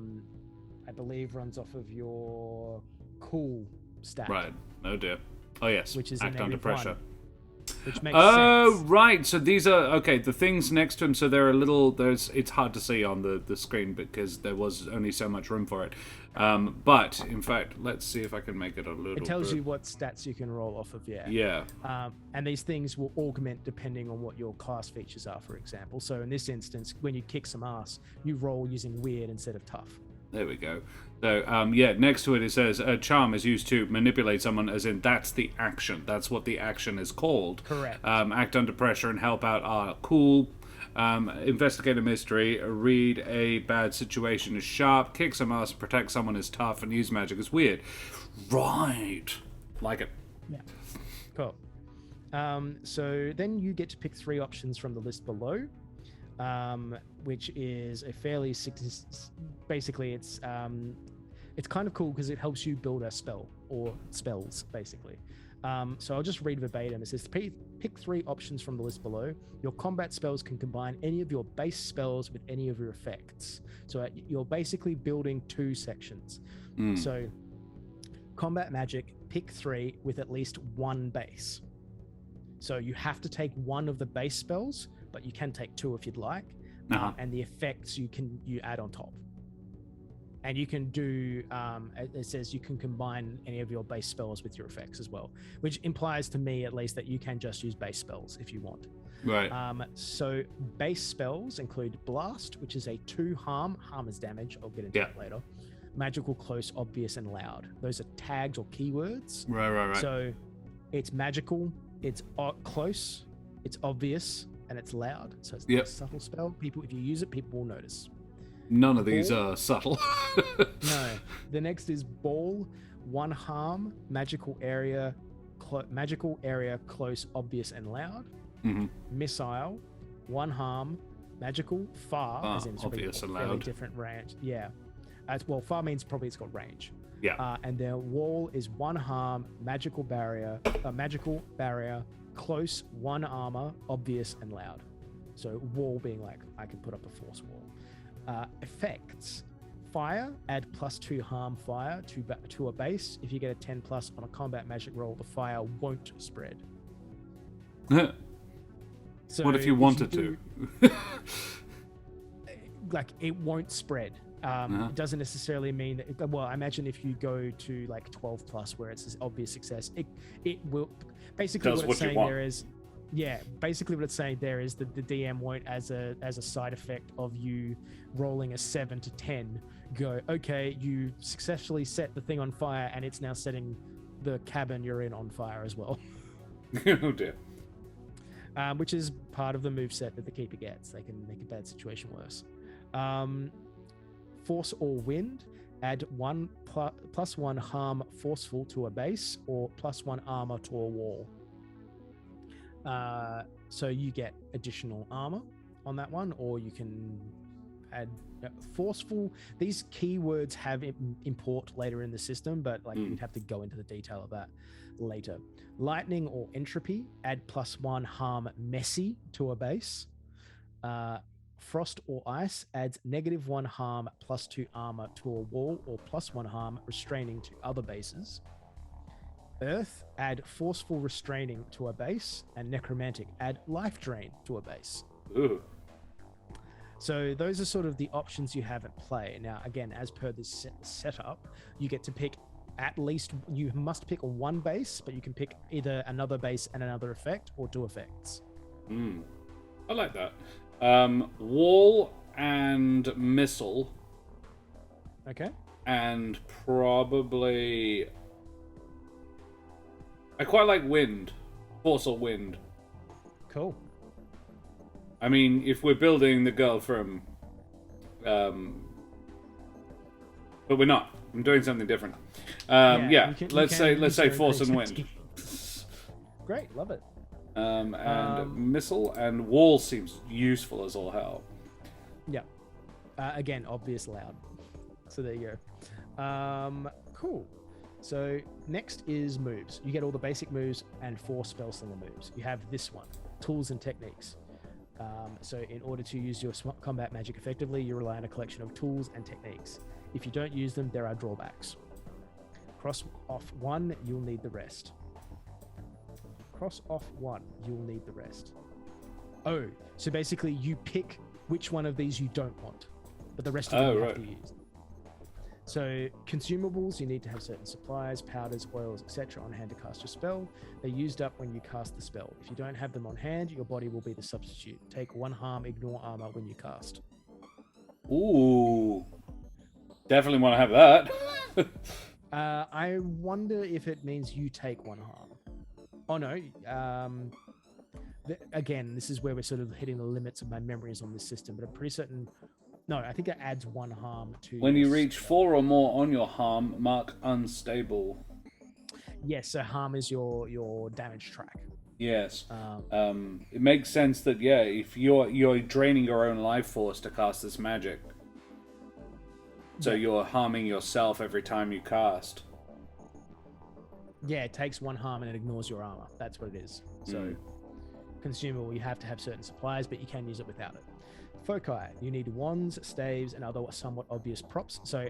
believe, runs off of your cool stat. Right. Oh dear. Oh yes. Which is act under pressure. 1, which makes sense. Oh right. So these are okay. The things next to him. So they're a little. It's hard to see on the screen because there was only so much room for it. But in fact, let's see if I can make it a little. It tells you what stats you can roll off of. Yeah. Yeah. And these things will augment depending on what your class features are. For example, so in this instance, when you kick some ass, you roll using weird instead of tough. There we go. So, next to it says, a charm is used to manipulate someone, as in that's the action. That's what the action is called. Correct. Act under pressure and help out are cool. Investigate a mystery, read a bad situation is sharp, kick some ass, protect someone is tough, and use magic is weird. Right. Like it. Yeah. Cool. So then you get to pick 3 options from the list below. Which is a fairly basically it's kind of cool because it helps you build a spell or spells basically. So I'll just read verbatim. It says pick 3 options from the list below. Your combat spells can combine any of your base spells with any of your effects. So you're basically building 2 sections. So combat magic, pick 3 with at least 1 base. So you have to take 1 of the base spells, but you can take 2 if you'd like, and the effects you add on top. And you can do, it says you can combine any of your base spells with your effects as well, which implies to me at least that you can just use base spells if you want. Right. So base spells include Blast, which is a 2 harm is damage. I'll get into that later. Magical, Close, Obvious, and Loud. Those are tags or keywords. Right. So it's magical, it's close, it's obvious, and it's loud. So it's a subtle spell. If you use it, people will notice. None of these are subtle. No. The next is Ball, 1 harm, magical area, close, obvious, and loud. Missile, 1 harm, magical, far, as in it's obvious and loud. Different range. Yeah. Far means probably it's got range. Yeah. And their wall is 1 harm, magical barrier, close, 1 armor, obvious, and loud. So wall being like I can put up a force wall. Effects: fire, add +2 harm fire to a base. If you get a 10+ on a combat magic roll, the fire won't spread. So what if you wanted to? Like it won't spread. It doesn't necessarily mean that. Well, I imagine if you go to like 12+ where it's an obvious success, it will. Basically, what it's saying there is, basically what it's saying there is that the DM won't, as a side effect of you rolling a 7 to 10, go, okay, you successfully set the thing on fire, and it's now setting the cabin you're in on fire as well. Oh dear. Which is part of the moveset that the keeper gets. They can make a bad situation worse. Force or Wind, add +1 harm forceful to a base, or +1 armor to a wall. So you get additional armor on that one, or you can add forceful. These keywords have import later in the system, but you'd have to go into the detail of that later. Lightning or Entropy, add +1 harm messy to a base. Frost or Ice adds -1 harm +2 armor to a wall, or +1 harm restraining to other bases. Earth, add forceful restraining to a base, and Necromantic, add life drain to a base. Ooh. So those are sort of the options you have at play. Now, again, as per this setup, you get to pick you must pick one base, but you can pick either another base and another effect or 2 effects. I like that. Wall and missile. Okay. And probably... I quite like wind. Force or wind. Cool. I mean, if we're building the girl from... but we're not. I'm doing something different. Let's say force and wind. Great, love it. Missile and wall seems useful as all hell. Yeah. Again, obvious loud. So there you go. Cool. So next is moves. You get all the basic moves and 4 Spellslinger moves. You have this one, tools and techniques. So in order to use your combat magic effectively, you rely on a collection of tools and techniques. If you don't use them, there are drawbacks. Cross off 1, you'll need the rest. Cross off 1, you'll need the rest. Oh, so basically you pick which one of these you don't want, but the rest of them you have to use. So consumables, you need to have certain supplies, powders, oils, etc. on hand to cast your spell. They're used up when you cast the spell. If you don't have them on hand, your body will be the substitute. Take 1 harm, ignore armor when you cast. Ooh. Definitely want to have that. I wonder if it means you take 1 harm. Oh no. Again, this is where we're sort of hitting the limits of my memories on this system, but I'm pretty certain... No, I think it adds 1 harm to... When you reach 4 or more on your harm, mark unstable. Yes, so harm is your damage track. Yes. It makes sense that, if you're draining your own life force to cast this magic. So you're harming yourself every time you cast. Yeah, it takes 1 harm and it ignores your armor. That's what it is. So consumable, you have to have certain supplies, but you can use it without it. Foci, you need wands, staves, and other somewhat obvious props. So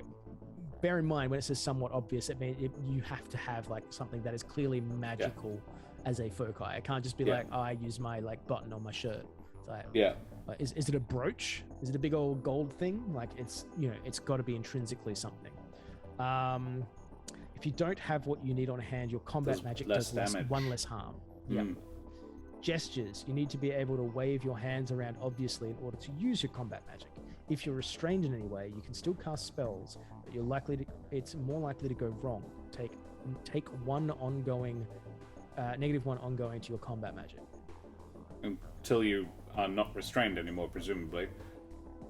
bear in mind, when it says somewhat obvious, it means you have to have like something that is clearly magical as a foci. It can't just be like, oh, I use my like button on my shirt. It's like, is it a brooch? Is it a big old gold thing? Like it's got to be intrinsically something. If you don't have what you need on hand, your combat magic does 1 less harm. Gestures. You need to be able to wave your hands around obviously in order to use your combat magic. If you're restrained in any way, you can still cast spells, but it's more likely to go wrong. Take 1 ongoing, -1 ongoing to your combat magic. Until you are not restrained anymore, presumably.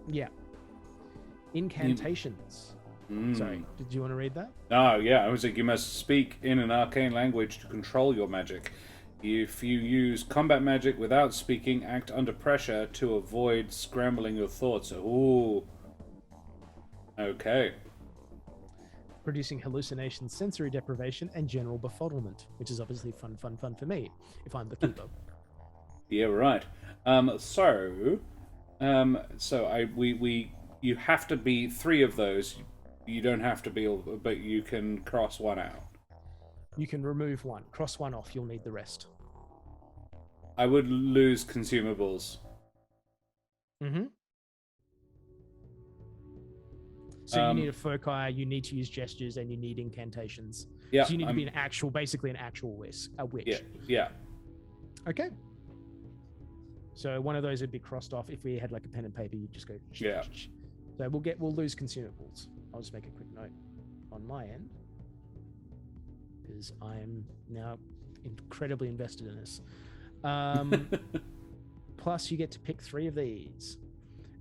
Yeah. Incantations. Sorry, did you want to read that? Oh, yeah. I was like, you must speak in an arcane language to control your magic. If you use combat magic without speaking, act under pressure to avoid scrambling your thoughts. Ooh. Okay. Producing hallucinations, sensory deprivation, and general befuddlement, which is obviously fun for me, if I'm the keeper. Yeah, right. You have to be 3 of those. You don't have to be, but you can cross 1 out. You can remove 1. Cross 1 off, you'll need the rest. I would lose consumables. So you need a foci, you need to use gestures, and you need incantations. Yeah. So you need to be basically an actual witch. Yeah. Okay. So one of those would be crossed off. If we had like a pen and paper, you'd just go. So we'll lose consumables. I'll just make a quick note on my end because I am now incredibly invested in this. Plus, you get to pick 3 of these.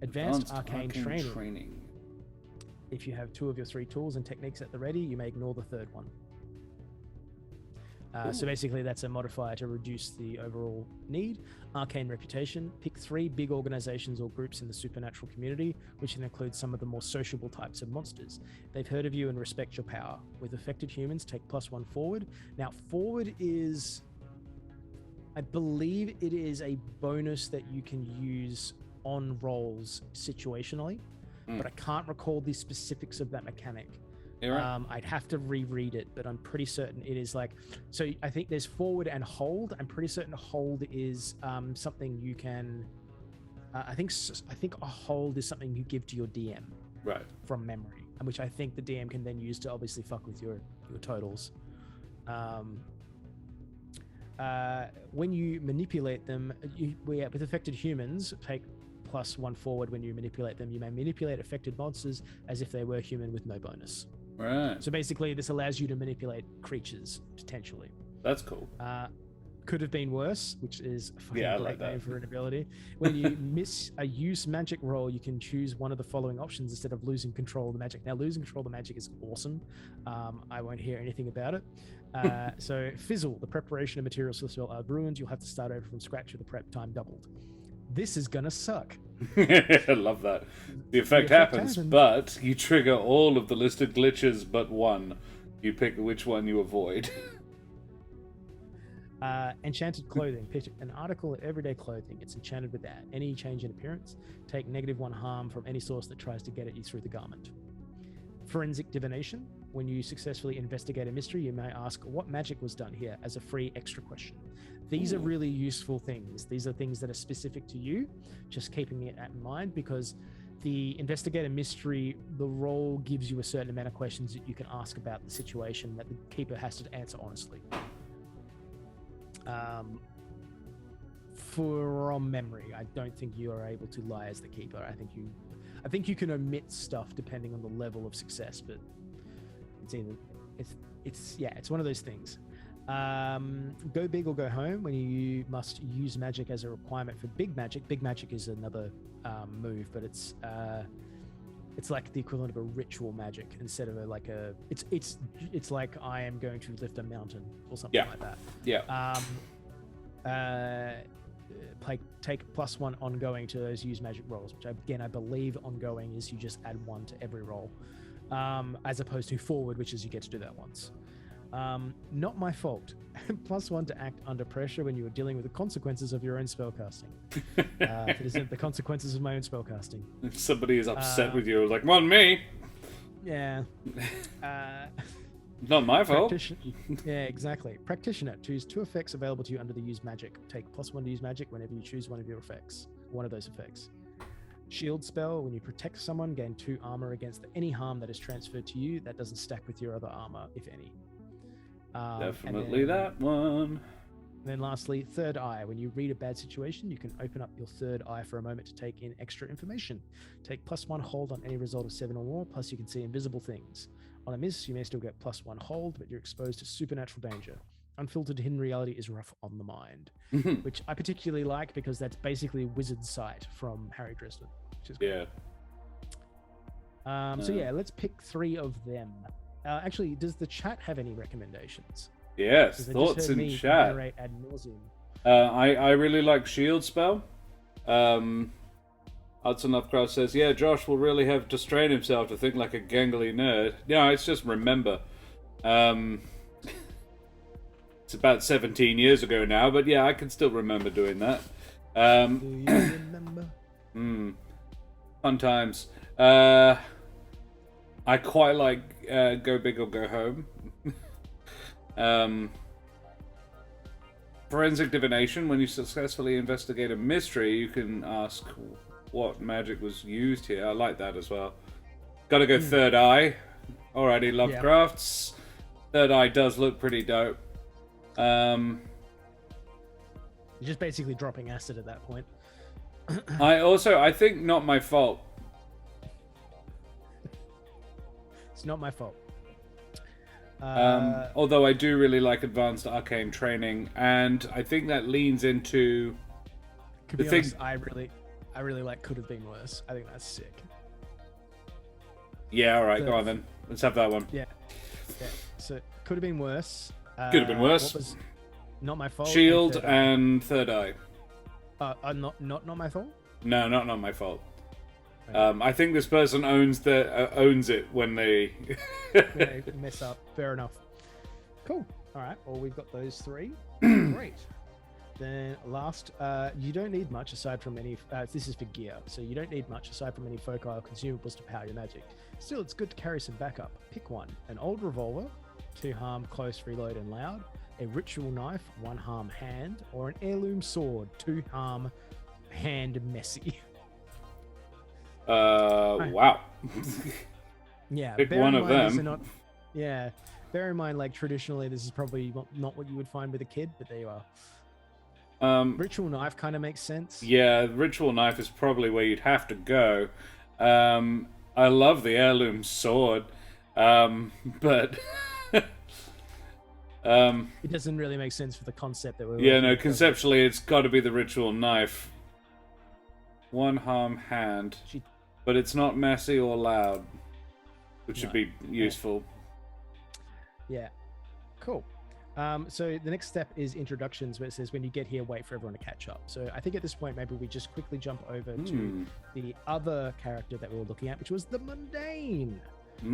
Advanced arcane training. If you have 2 of your 3 tools and techniques at the ready, you may ignore the 3rd one. So basically, that's a modifier to reduce the overall need. Arcane reputation. Pick 3 big organizations or groups in the supernatural community, which can include some of the more sociable types of monsters. They've heard of you and respect your power. With affected humans, take +1 forward. Now, forward is... I believe it is a bonus that you can use on rolls situationally, but I can't recall the specifics of that mechanic. Right. I'd have to reread it, but I'm pretty certain it is like... So I think there's forward and hold. I'm pretty certain hold is something you can I think a hold is something you give to your DM Right. from memory, and which I think the DM can then use to obviously fuck with your totals. When you manipulate them, with affected humans, take +1 forward when you manipulate them. You may manipulate affected monsters as if they were human with no bonus. Right. So basically, this allows you to manipulate creatures, potentially. That's cool. Could have been worse, which is a fucking I great like that. name for an ability. When you miss a use magic roll, you can choose one of the following options instead of losing control of the magic. Now, losing control of the magic is awesome. I won't hear anything about it. So, fizzle, the preparation of materials for the spell are ruined. You'll have to start over from scratch with the prep time doubled. This is gonna suck. I love that. The effect happens, but you trigger all of the listed glitches but one. You pick which one you avoid. Enchanted Clothing. Pick an article of everyday clothing. It's enchanted with that. Any change in appearance, take -1 harm from any source that tries to get at you through the garment. Forensic Divination. When you successfully investigate a mystery, you may ask what magic was done here as a free extra question. These are really useful things. These are things that are specific to you, just keeping it in mind, because the investigator mystery, the role gives you a certain amount of questions that you can ask about the situation that the keeper has to answer honestly. From memory, I don't think you are able to lie as the keeper. I think you can omit stuff depending on the level of success, but it's one of those things. Go big or go home. When you must use magic as a requirement for big magic. Big magic is another move, but it's like the equivalent of a ritual magic instead of it's like I am going to lift a mountain or something like that. Yeah. Take +1 ongoing to those use magic rolls, which I believe ongoing is you just add 1 to every roll, as opposed to forward, which is you get to do that once. Not my fault. +1 to act under pressure when you are dealing with the consequences of your own spellcasting. It isn't the consequences of my own spellcasting. If somebody is upset with you, like, on me. Yeah. Not my fault. Yeah, exactly. Practitioner. Choose 2 effects available to you under the use magic. Take +1 to use magic whenever you choose one of your effects. One of those effects. Shield spell. When you protect someone, gain 2 armor against any harm that is transferred to you. That doesn't stack with your other armor, if any. Definitely that one. And then lastly, third eye. When you read a bad situation, you can open up your third eye for a moment to take in extra information. Take +1 hold on any result of 7 or more, plus you can see invisible things. On a miss, you may still get +1 hold, but you're exposed to supernatural danger. Unfiltered hidden reality is rough on the mind, which I particularly like because that's basically Wizard's Sight from Harry Dresden, which is cool. So yeah, let's pick 3 of them. Actually, does the chat have any recommendations? Yes, thoughts in chat. Ad nauseum. I really like Shield spell. Hudson Lovecraft says, yeah, Josh will really have to strain himself to think like a gangly nerd. No, it's just remember. It's about 17 years ago now, but yeah, I can still remember doing that. Do you remember? Fun times. I quite like Go Big or Go Home. Forensic Divination. When you successfully investigate a mystery, you can ask what magic was used here. I like that as well. Gotta go Third Eye. Alrighty, Lovecrafts. Third Eye does look pretty dope. You're just basically dropping acid at that point. I think Not My Fault. It's not my fault. Although I do really like Advanced Arcane Training, and I think that leans into the thing. Honest, I really like Could Have Been Worse. I think that's sick. Yeah, all right, go on then. Let's have that one. Yeah. So Could Have Been Worse. Could Have Been Worse. What was Not My Fault? Shield and Third Eye. Not My Fault? No, not My Fault. I think this person owns it when they mess up. Fair enough. Cool. All right. Well, we've got those 3. Great. Then last, you don't need much aside from any. This is for gear, so you don't need much aside from any foci or consumables to power your magic. Still, it's good to carry some backup. Pick one: an old revolver, 2 harm, close, reload, and loud; a ritual knife, 1 harm, hand; or an heirloom sword, 2 harm, hand, messy. Wow. Yeah, Pick bear one in of mind these them. are not. Yeah, bear in mind, like traditionally, this is probably not what you would find with a kid, but there you are. Ritual knife kind of makes sense. Yeah, ritual knife is probably where you'd have to go. I love the heirloom sword, but It doesn't really make sense for the concept that we're yeah, working no. with, does it? Conceptually, it's got to be the ritual knife. One harm hand, She- but it's not messy or loud, which would No. be useful. Yeah, cool. So the next step is introductions, where it says when you get here, wait for everyone to catch up. So I think at this point, maybe we just quickly jump over to the other character that we were looking at, which was the mundane. I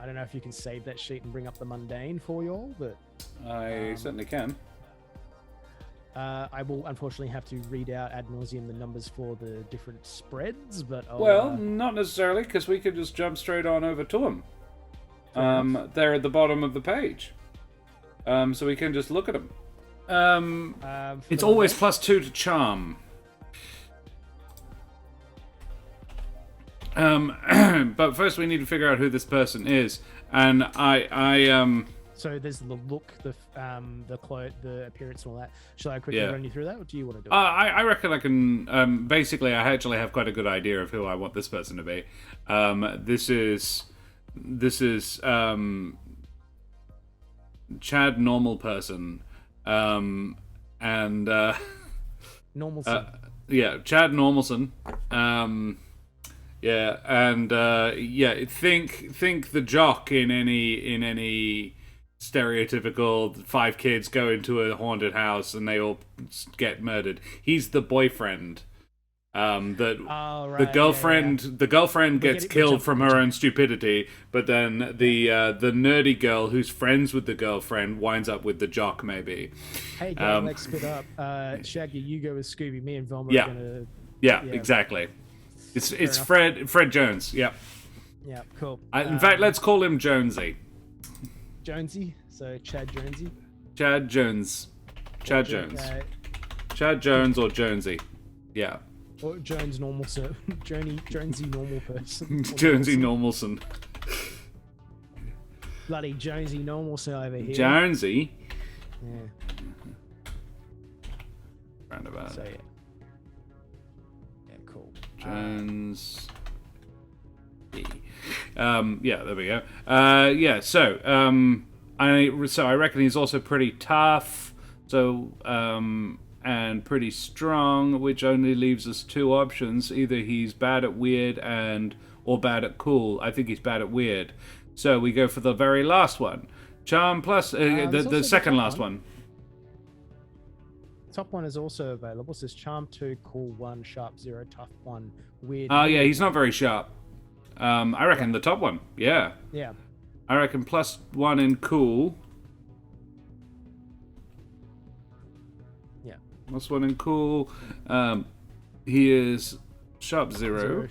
don't know if you can save that sheet and bring up the mundane for you all, but I certainly can. I will unfortunately have to read out ad nauseum the numbers for the different spreads. But Well, not necessarily, because we could just jump straight on over to them. They're at the bottom of the page. So we can just look at them. It's always +2 to charm. But first we need to figure out who this person is. And So there's the look, the appearance, and all that. Shall I quickly Yeah. run you through that, or do you want to do it? I reckon I can. Basically, I actually have quite a good idea of who I want this person to be. This is Chad Normal Person, and Normalson. yeah, Chad Normalson. Yeah, and yeah, think the jock in any stereotypical 5 kids go into a haunted house and they all get murdered. He's the boyfriend. The girlfriend gets killed from her own stupidity, but then the nerdy girl who's friends with the girlfriend winds up with the jock, maybe. Hey, gang, let's split up. Shaggy, you go with Scooby. Me and Velma Yeah. are gonna. Yeah, exactly. It's Fred Jones. Yeah. Yeah, cool. In fact, let's call him Jonesy. Jonesy. So Chad Jonesy. Chad Jones. Chad Jones. Chad Jones or Jonesy. Yeah. Or Jones normal, so Jonesy normal person. Jonesy Normalson. Bloody Jonesy normal over here. Jonesy. Yeah. Roundabout. So yeah. Yeah, cool. Jones. Yeah, there we go. Yeah, so I reckon he's also pretty tough. So and pretty strong, which only leaves us 2 options. Either he's bad at weird or bad at cool. I think he's bad at weird. So we go for the very last one. Charm plus the second last one. Top one is also available. It says Charm 2, Cool 1, Sharp 0, Tough 1, Weird. Oh yeah, he's not very sharp. I reckon the top one. Yeah. Yeah. I reckon +1 in cool. Yeah. +1 in cool. He is sharp 0.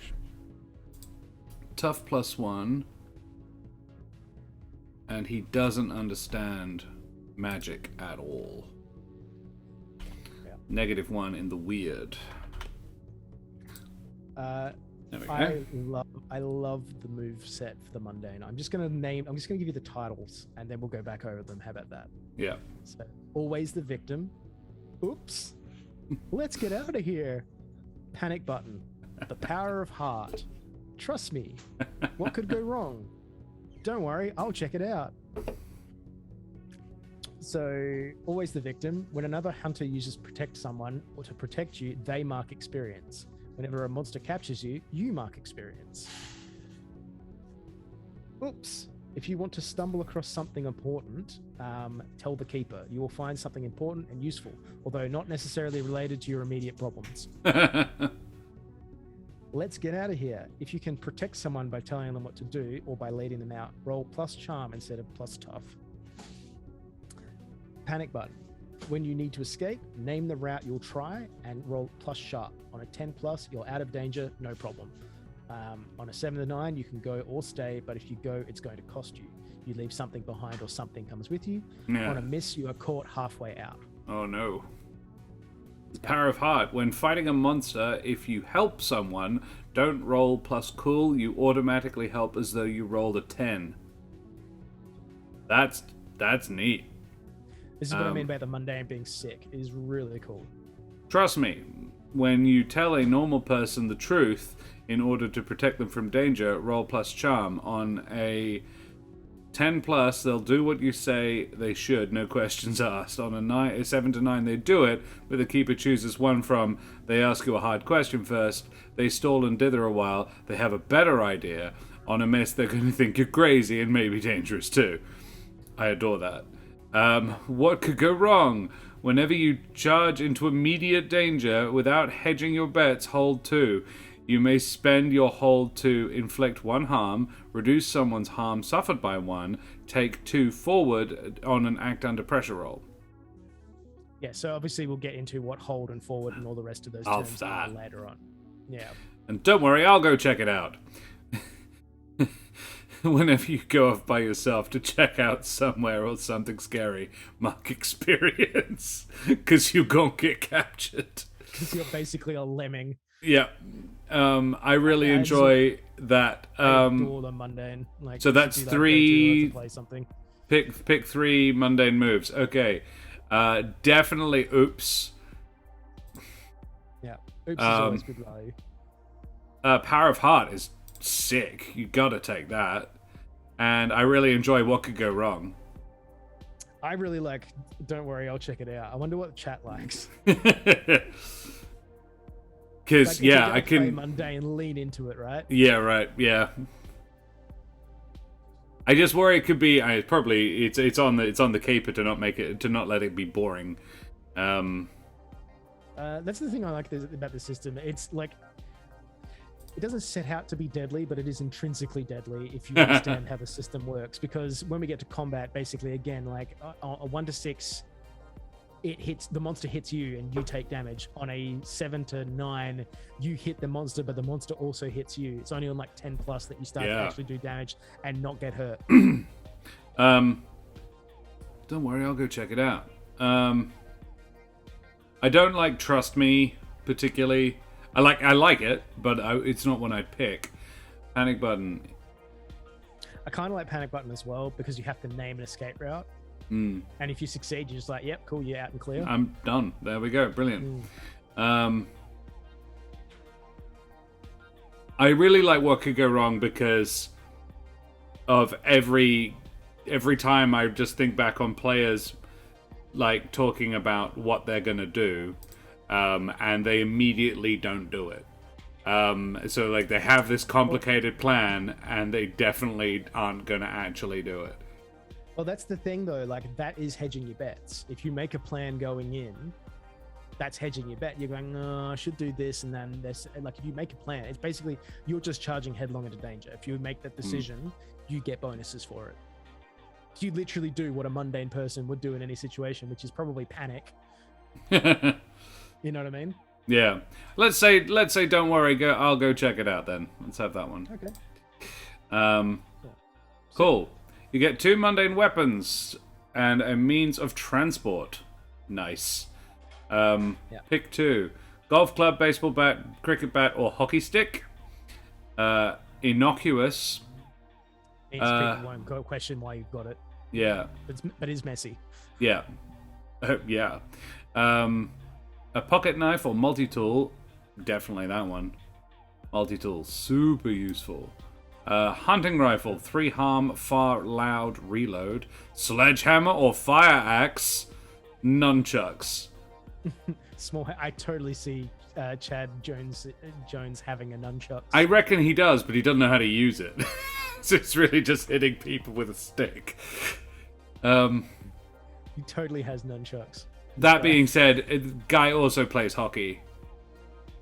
Tough +1. And he doesn't understand magic at all. Yeah. -1 in the weird. There we go. I love the move set for the mundane. I'm just gonna give you the titles and then we'll go back over them. How about that? Yeah. So, always the victim. Oops. Let's get out of here. Panic button. The power of heart. Trust me. What could go wrong? Don't worry, I'll check it out. So, always the victim. When another hunter uses protect someone or to protect you, they mark experience. Whenever a monster captures you, you mark experience. Oops. If you want to stumble across something important, tell the keeper. You will find something important and useful, although not necessarily related to your immediate problems. Let's get out of here. If you can protect someone by telling them what to do or by leading them out, roll +charm instead of +tough. Panic button. When you need to escape, name the route you'll try and roll +sharp. On a 10+, you're out of danger, no problem. On a 7 to 9, you can go or stay, but if you go, it's going to cost you. You leave something behind or something comes with you. Yeah. On a miss, you are caught halfway out. Oh no. Power of Heart. When fighting a monster, if you help someone, don't roll plus cool. You automatically help as though you rolled a 10. That's neat. This is what I mean by the mundane being sick. It is really cool. Trust me, when you tell a normal person the truth in order to protect them from danger, roll plus charm. On a 10 plus, they'll do what you say they should, no questions asked. On a 7 to 9, they do it, but the keeper chooses one from they ask you a hard question first, they stall and dither a while, they have a better idea. On a miss, they're going to think you're crazy and maybe dangerous too. I adore that. What could go wrong? Whenever you charge into immediate danger without hedging your bets, hold 2. You may spend your hold to inflict 1 harm, reduce someone's harm suffered by 1, take 2 forward on an act under pressure roll. Yeah, so obviously we'll get into what hold and forward and all the rest of those terms later on. Yeah. And don't worry, I'll go check it out. Whenever you go off by yourself to check out somewhere or something scary, mark experience, because you gon' get captured. Because you're basically a lemming. Yeah. I really enjoy that. All the mundane. Like, so that's 3. Play something. Pick 3 mundane moves. Okay. Definitely oops. Yeah. Oops is always good value. Power of Heart is sick. You gotta take that. And I really enjoy What Could Go Wrong. I really like Don't Worry, I'll check it out. I wonder what the chat likes. Because I can play mundane, lean into it, right? Yeah, right. Yeah. I just worry it could be. It's on the caper to not let it be boring. That's the thing I like about the system. It's like it doesn't set out to be deadly, but it is intrinsically deadly if you understand how the system works. Because when we get to combat, basically, again, like a 1 to 6. The monster hits you and you take damage. On a 7 to 9, you hit the monster, but the monster also hits you. It's only on like 10 plus that you start to actually do damage and not get hurt. Don't worry, I'll go check it out. I don't like Trust Me particularly. I like it, but it's not one I'd pick. Panic Button. I kind of like Panic Button as well because you have to name an escape route. And if you succeed, you're just like, yep, cool, you're out and clear. I'm done. There we go. Brilliant. I really like What Could Go Wrong because of every time I just think back on players like talking about what they're going to do, and they immediately don't do it. So like they have this complicated plan and they definitely aren't going to actually do it. Well, that's the thing, though. Like, that is hedging your bets. If you make a plan going in, that's hedging your bet. You're going, I should do this and then this. Like, if you make a plan, it's basically you're just charging headlong into danger. If you make that decision, you get bonuses for it. You literally do what a mundane person would do in any situation, which is probably panic. You know what I mean? Yeah. Let's say, don't worry. I'll go check it out then. Let's have that one. Okay. Cool. You get 2 mundane weapons and a means of transport. Nice. Pick 2. Golf club, baseball bat, cricket bat, or hockey stick. Innocuous. Means people won't question why you've got it. Yeah. But it's messy. Yeah. Yeah. A pocket knife or multi-tool. Definitely that one. Multi-tool. Super useful. Hunting rifle, 3 harm, far loud reload. Sledgehammer or fire axe. Nunchucks. I totally see Chad Jones having a nunchuck. I reckon he does, but he doesn't know how to use it. So it's really just hitting people with a stick. He totally has nunchucks. That being said, guy also plays hockey.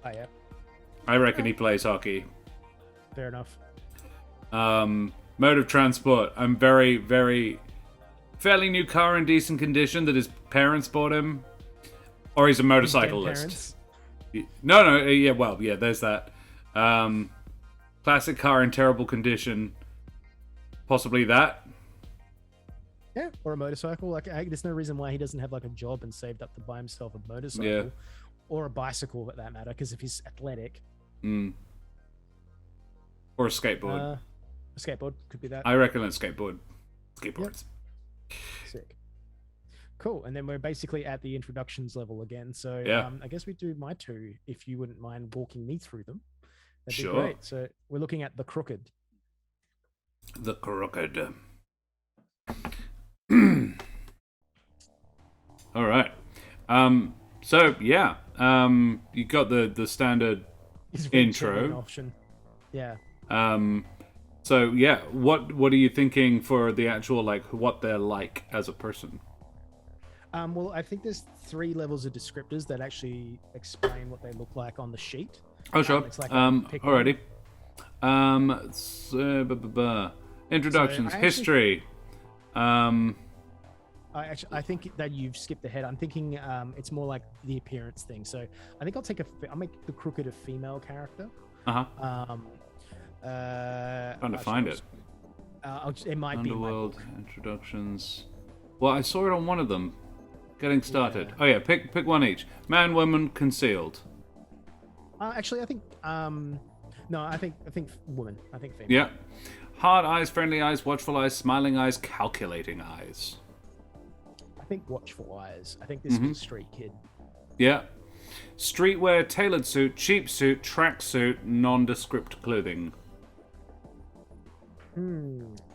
Oh yeah. I reckon he plays hockey. Fair enough. Mode of transport. I'm fairly new car in decent condition that his parents bought him. Or he's a motorcyclist. Yeah, there's that. Classic car in terrible condition. Possibly that. Yeah, or a motorcycle. Like, there's no reason why he doesn't have like a job and saved up to buy himself a motorcycle. Yeah. or a bicycle for that matter, because if he's athletic. Or a skateboard. A skateboard could be that. I reckon a skateboard. Skateboards. Yep. Sick. Cool. And then we're basically at the introductions level again. So I guess we do my two, if you wouldn't mind walking me through them. That'd be great. So we're looking at the Crooked. The Crooked. All right. So yeah, you got the standard intro option. Yeah. So yeah, what are you thinking for the actual, like, what they're like as a person? Well, I think there's 3 levels of descriptors that actually explain what they look like on the sheet. Oh sure. It's like alrighty. Introductions, history. I think that you've skipped ahead. I'm thinking it's more like the appearance thing. So I think I'll make the Crooked a female character. Trying to find it. It might Underworld introductions. Well, I saw it on one of them. Getting started. Yeah. Oh yeah, pick one each. Man, woman, concealed. Actually, I think no, I think woman. I think female. Yeah. Hard eyes, friendly eyes, watchful eyes, smiling eyes, calculating eyes. I think watchful eyes. I think this is a street kid. Yeah. Streetwear, tailored suit, cheap suit, tracksuit, nondescript clothing.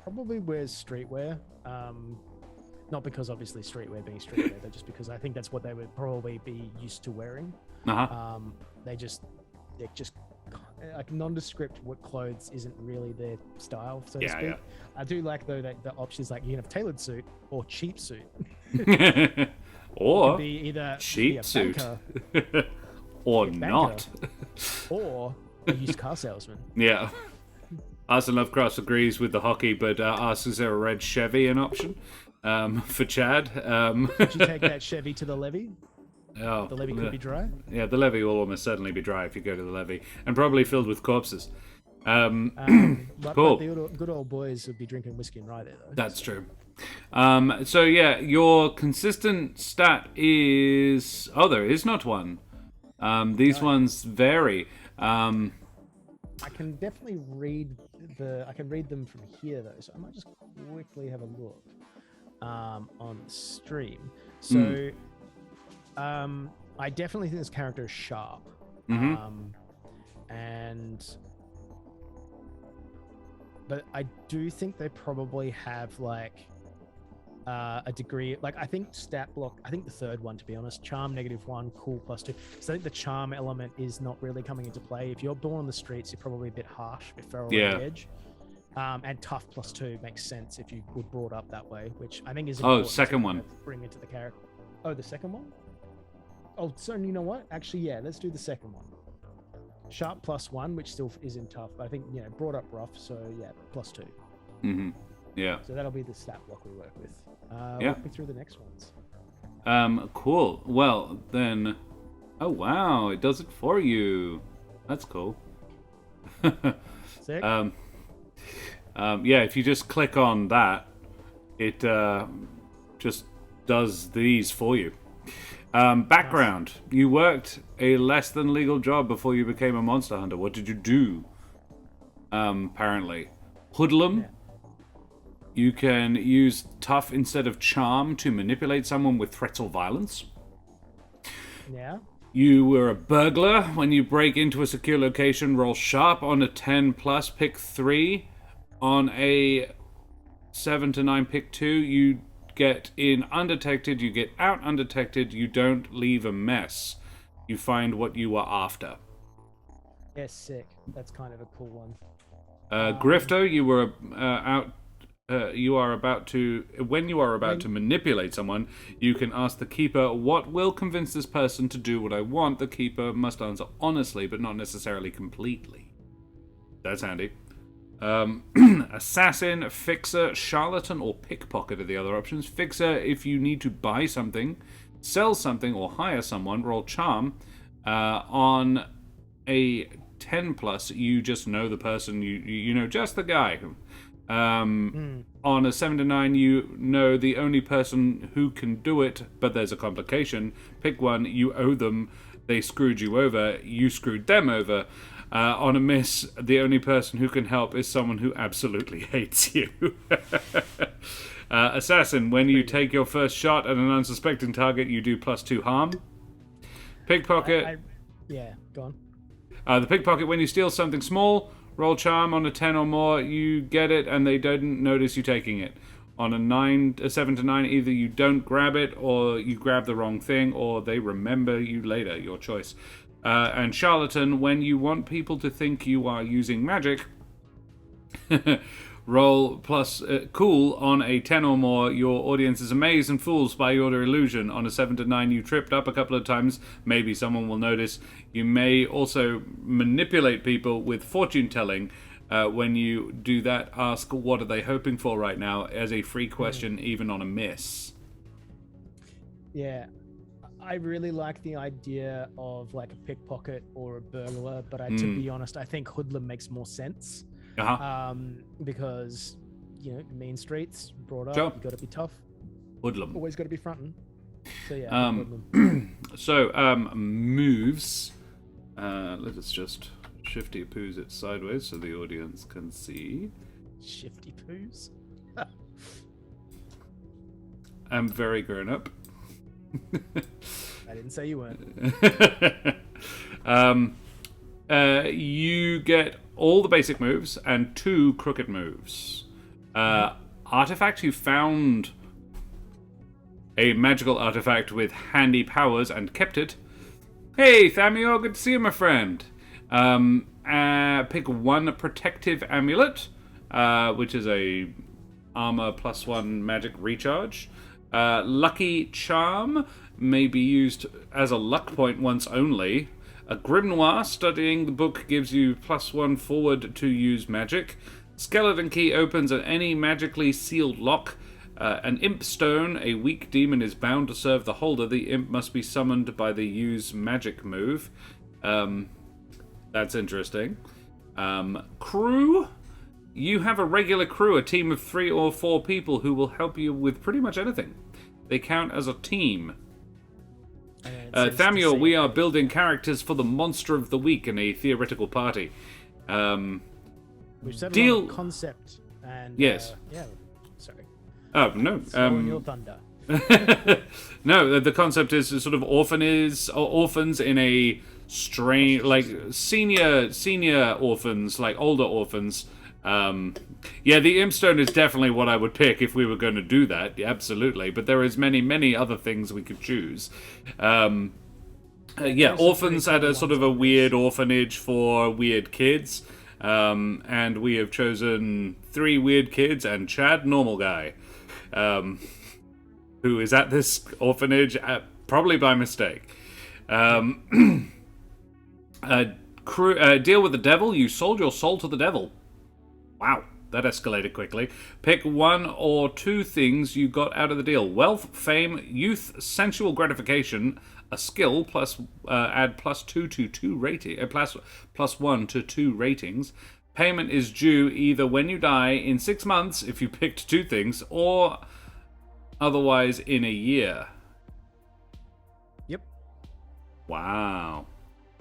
Probably wears streetwear. Not because obviously streetwear being streetwear, but just because I think that's what they would probably be used to wearing. They're just like nondescript clothes isn't really their style, so to speak. Yeah. I do like though that the options, like you can have tailored suit or cheap suit. Or be either cheap suit. Or not. Or a used car salesman. Yeah. Arson Lovecraft agrees with the hockey, but asks, is there a red Chevy an option for Chad? Would you take that Chevy to the levee? Oh, the levee could be dry? Yeah, the levee will almost certainly be dry if you go to the levee. And probably filled with corpses. Cool. But the good old boys would be drinking whiskey and rye there, though. That's true. So yeah, your consistent stat is... Oh, there is not one. These ones vary. I can definitely read them from here, though, so I might just quickly have a look on the stream. So... I definitely think this character is sharp. But I do think they probably have like a degree, like I think stat block, I think the third one, to be honest, charm -1, cool +2. So I think the charm element is not really coming into play. If you're born on the streets, you're probably a bit harsh, a bit feral on the edge. And tough +2 makes sense if you were brought up that way, which I think is important. Second one. Bring into the character. Oh, the second one? Oh, so you know what? Actually, yeah, let's do the second one. Sharp +1, which still isn't tough, but I think, brought up rough, so yeah, +2. Yeah. So that'll be the stat block we work with. Walk me through the next ones. Cool. Well, then... Oh, wow, it does it for you. That's cool. Sick. Yeah, if you just click on that, it just does these for you. Background. Nice. You worked a less than legal job before you became a monster hunter. What did you do? Apparently. Hoodlum. Yeah. You can use tough instead of charm to manipulate someone with threats or violence. Yeah. You were a burglar. When you break into a secure location, roll sharp on a 10+, pick 3. On a 7 to 9, pick 2. You get in undetected, you get out undetected, you don't leave a mess. You find what you were after. Yeah, sick. That's kind of a cool one. Grifter, you were you are about to... When you are about to manipulate someone, you can ask the Keeper, what will convince this person to do what I want? The Keeper must answer honestly, but not necessarily completely. That's handy. Assassin, Fixer, Charlatan, or Pickpocket are the other options. Fixer, if you need to buy something, sell something, or hire someone, roll Charm. On a 10+, you just know the person, you know just the guy. On a 7 to 9, you know the only person who can do it, but there's a complication. Pick one, you owe them they screwed you over, you screwed them over. On a miss, the only person who can help is someone who absolutely hates you. Assassin, when you take your first shot at an unsuspecting target, you do +2 harm. Pickpocket. Yeah, go on. The pickpocket, when you steal something small, roll charm on a 10 or more, you get it and they don't notice you taking it. On a 7 to 9, either you don't grab it or you grab the wrong thing or they remember you later, your choice. And charlatan, when you want people to think you are using magic, roll plus cool on a 10 or more. Your audience is amazed and fooled by your illusion. On a 7 to 9, you tripped up a couple of times. Maybe someone will notice. You may also manipulate people with fortune telling. When you do that, ask what are they hoping for right now as a free question, even on a miss. Yeah. I really like the idea of like a pickpocket or a burglar, but to be honest, I think hoodlum makes more sense. Because, mean streets, brought up, you got to be tough. Hoodlum. Always got to be fronting. So yeah. Moves. Let's just shifty poos it sideways so the audience can see. Shifty poos? I'm very grown up. I didn't say you weren't. You get all the basic moves and 2 crooked moves. Artifact, you found a magical artifact with handy powers and kept it. Hey, Thamior, good to see you, my friend. Pick 1 protective amulet, which is a armor +1 magic recharge. Lucky charm may be used as a luck point once only. A grimoire, studying the book gives you +1 forward to use magic. Skeleton key opens any magically sealed lock. An imp stone, a weak demon is bound to serve the holder. The imp must be summoned by the use magic move. That's interesting. Crew. You have a regular crew, a team of 3 or 4 people who will help you with pretty much anything. They count as a team. Thamior, we are building characters for the monster of the week in a theoretical party. We've settled on the concept. And, yes. Sorry. Oh, no. Slowing your thunder. No, the concept is sort of orphans in a strange, like senior orphans, like older orphans. Yeah, the Impstone is definitely what I would pick if we were going to do that. Yeah, absolutely. But there is many other things we could choose. Orphans at a sort of a weird orphanage for weird kids. And we have chosen 3 weird kids and Chad, normal guy, who is at this orphanage probably by mistake. Deal with the devil. You sold your soul to the devil. Wow, that escalated quickly. Pick 1 or 2 things you got out of the deal. Wealth, fame, youth, sensual gratification, a skill, plus add +2 to 2 rating, +1 to 2 ratings. Payment is due either when you die in 6 months, if you picked 2 things, or otherwise in a year. Yep. Wow.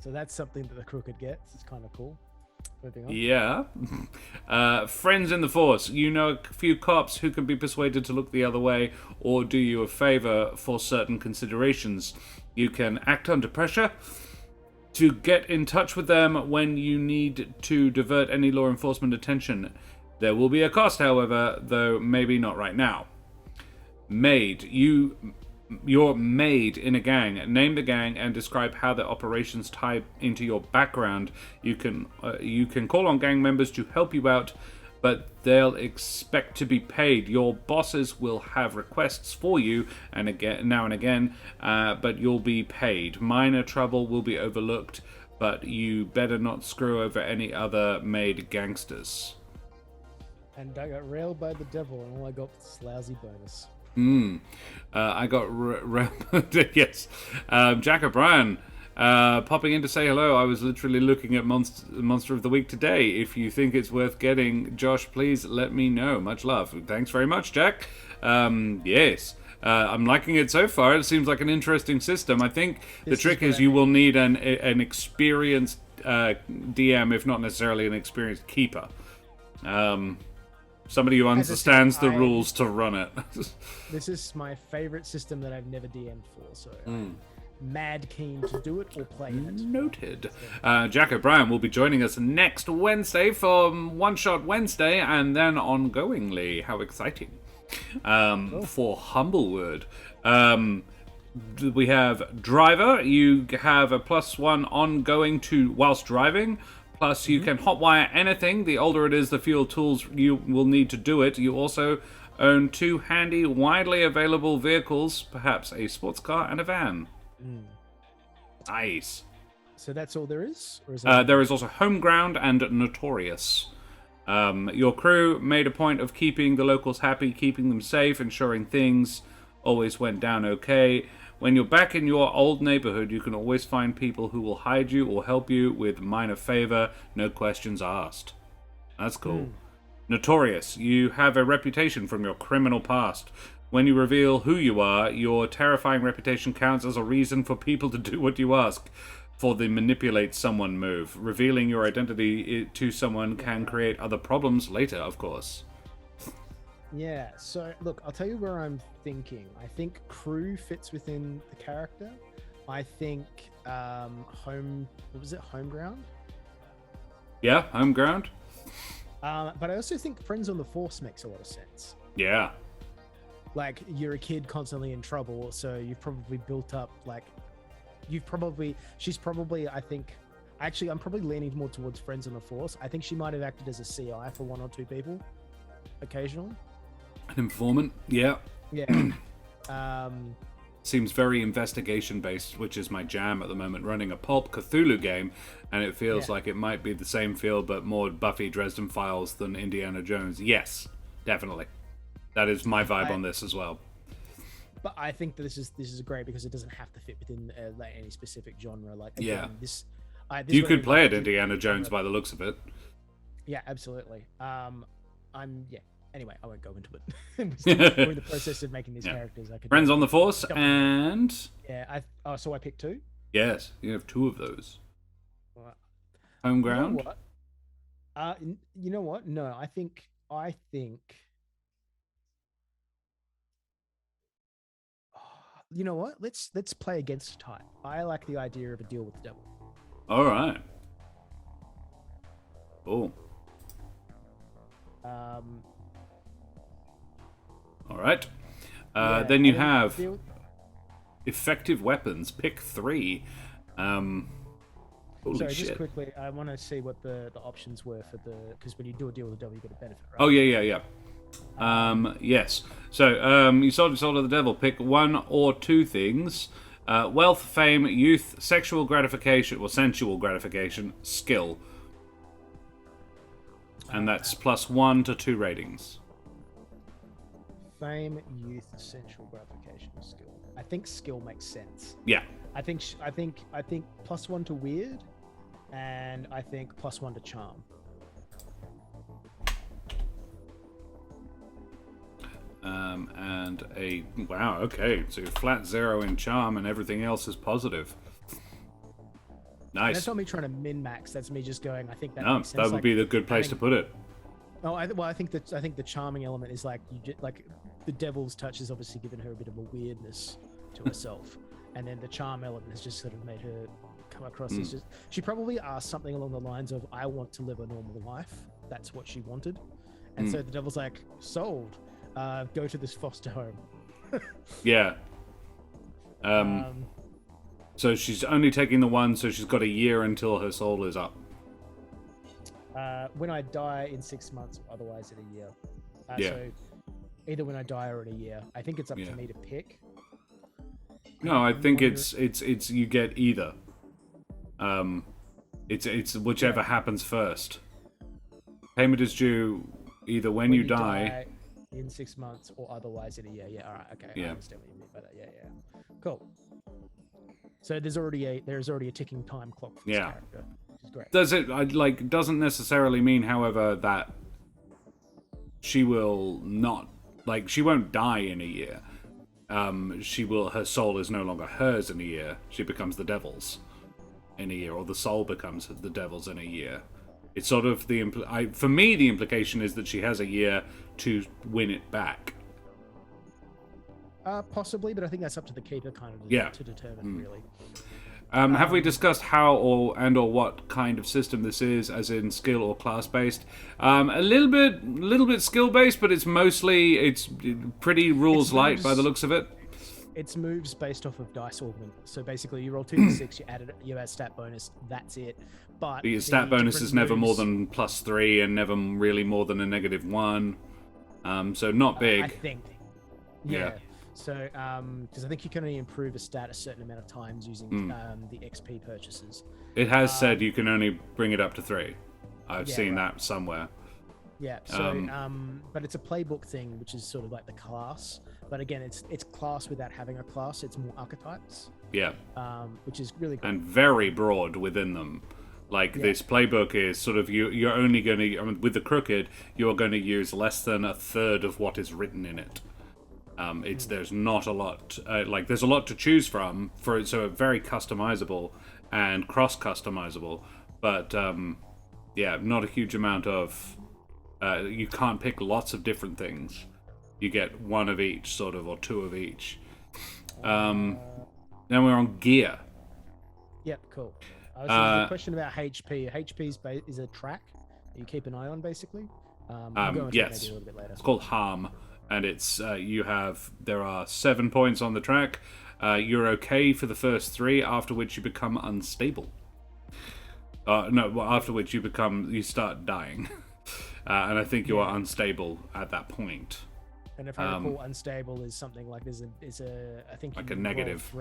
So that's something that the crooked gets. It's kind of cool. Yeah. Friends in the force. You know a few cops who can be persuaded to look the other way or do you a favor for certain considerations. You can act under pressure to get in touch with them when you need to divert any law enforcement attention. There will be a cost, however, though maybe not right now. Maid. You're maid in a gang. Name the gang and describe how the operations tie into your background. You can call on gang members to help you out, but they'll expect to be paid. Your bosses will have requests for you now and again, but you'll be paid. Minor trouble will be overlooked, but you better not screw over any other maid gangsters. And I got railed by the devil, and all I got was this lousy bonus. I got yes. Jack O'Brien popping in to say hello. I was literally looking at Monster of the Week today. If you think it's worth getting, Josh, please let me know. Much love. Thanks very much, Jack. Yes. I'm liking it so far. It seems like an interesting system. I think the trick is what I you mean. will need an experienced DM, if not necessarily an experienced keeper. Somebody who As I understands said, the rules to run it. This is my favorite system that I've never DM'd for, so I'm mad keen to do it or play in it. Noted. Jack O'Brien will be joining us next Wednesday for One Shot Wednesday, and then ongoingly. How exciting. For Humblewood. We have Driver. You have a +1 ongoing to whilst driving. Plus, you can hotwire anything. The older it is, the fewer tools you will need to do it. You also own 2 handy, widely available vehicles, perhaps a sports car and a van. Nice. So that's all there is? Or is There is also Homeground and Notorious. Your crew made a point of keeping the locals happy, keeping them safe, ensuring things always went down okay. When you're back in your old neighborhood, you can always find people who will hide you or help you with minor favor, no questions asked. That's cool. Notorious. You have a reputation from your criminal past. When you reveal who you are, your terrifying reputation counts as a reason for people to do what you ask. For the manipulate someone move. Revealing your identity to someone can create other problems later, of course. Yeah, so look, I'll tell you where I'm thinking. I think crew fits within the character. I think Homeground? Yeah, Homeground? But I also think Friends on the Force makes a lot of sense. Yeah. Like, you're a kid constantly in trouble, so you've probably built up, like, she's probably, I think, actually, I'm probably leaning more towards Friends on the Force. I think she might have acted as a CI for 1 or 2 people, occasionally. An informant? Yeah. Yeah. Seems very investigation-based, which is my jam at the moment, running a Pulp Cthulhu game, and it feels like it might be the same feel, but more Buffy Dresden Files than Indiana Jones. Yes, definitely. That is my vibe on this as well. But I think that this is great because it doesn't have to fit within like any specific genre. Like, again, Yeah. this You what could I play it do- Indiana Jones by the looks of it. Yeah, absolutely. Anyway, I won't go into it. We're in the process of making these characters. I could Friends on the Force, and... Yeah, so I picked 2? Yes, you have 2 of those. Well, Homeground? You know what? You know what? No, I think you know what? Let's play against type. I like the idea of a deal with the devil. All right. Cool. All right. Then you have effective weapons. Pick 3. Holy So shit. just quickly, I want to see what the options were for because when you do a deal with the devil, you get a benefit, right? Oh, yeah. Yes. So, you sold your soul to the devil. Pick 1 or 2 things. Wealth, fame, youth, sexual gratification, or sensual gratification, skill. And that's +1 to 2 ratings. Fame, youth, sensual gratification, skill. I think skill makes sense. Yeah. I think +1 to weird, and I think +1 to charm. And wow, okay, so flat 0 in charm and everything else is positive. Nice. That's not me trying to min-max. That's me just going, I think that No, makes sense. that would be the good place to put it. Oh, I think the charming element is like like the devil's touch has obviously given her a bit of a weirdness to herself, and then the charm element has just sort of made her come across as just. She probably asked something along the lines of, "I want to live a normal life." That's what she wanted, and so the devil's like, "Sold. Go to this foster home." Yeah. So she's only taking the 1, so she's got a year until her soul is up. When I die in 6 months, otherwise in a year. Yeah. So either when I die or in a year. I think it's up to me to pick. No, I think it's you get either. It's whichever happens first. Payment is due either when you die in 6 months or otherwise in a year. Yeah, all right, okay. Yeah. I understand what you mean by that. Yeah. Cool. So there's already a ticking time clock for this character, which is great. Does it doesn't necessarily mean, however, that she will not she won't die in a year. her soul is no longer hers in a year. She becomes the devil's in a year, or the soul becomes the devil's in a year. It's sort of for me, the implication is that she has a year to win it back. Possibly, but I think that's up to the keeper kind of to determine, really. Have we discussed how or what kind of system this is, as in skill or class based? A little bit skill based, but it's pretty rules light by the looks of it. It's moves based off of dice augment. So basically, you roll 2d6, you add stat bonus. That's it. But the stat bonus is never more than +3 and never really more than a -1. So not big. I think. Yeah. So, because I think you can only improve a stat a certain amount of times using the XP purchases. It has said you can only bring it up to 3. I've seen that somewhere. Yeah. So, but it's a playbook thing, which is sort of like the class. But again, it's class without having a class. It's more archetypes. Yeah. Which is really cool. And very broad within them. Like this playbook is sort of you're only going to with the crooked, you're going to use less than a third of what is written in it. There's not a lot. There's a lot to choose from so it's very customizable and cross-customizable. But not a huge amount of. You can't pick lots of different things. You get one of each, sort of, or two of each. Then we're on gear. Yep, cool. The question about HP. HP is a track that you keep an eye on, basically. Yes. A little bit later. It's called harm, and it's there are 7 points on the track. You're okay for the first 3, after which you become unstable. After which you start dying. And I think you are unstable at that point. And if I recall, unstable is something like I think like a negative.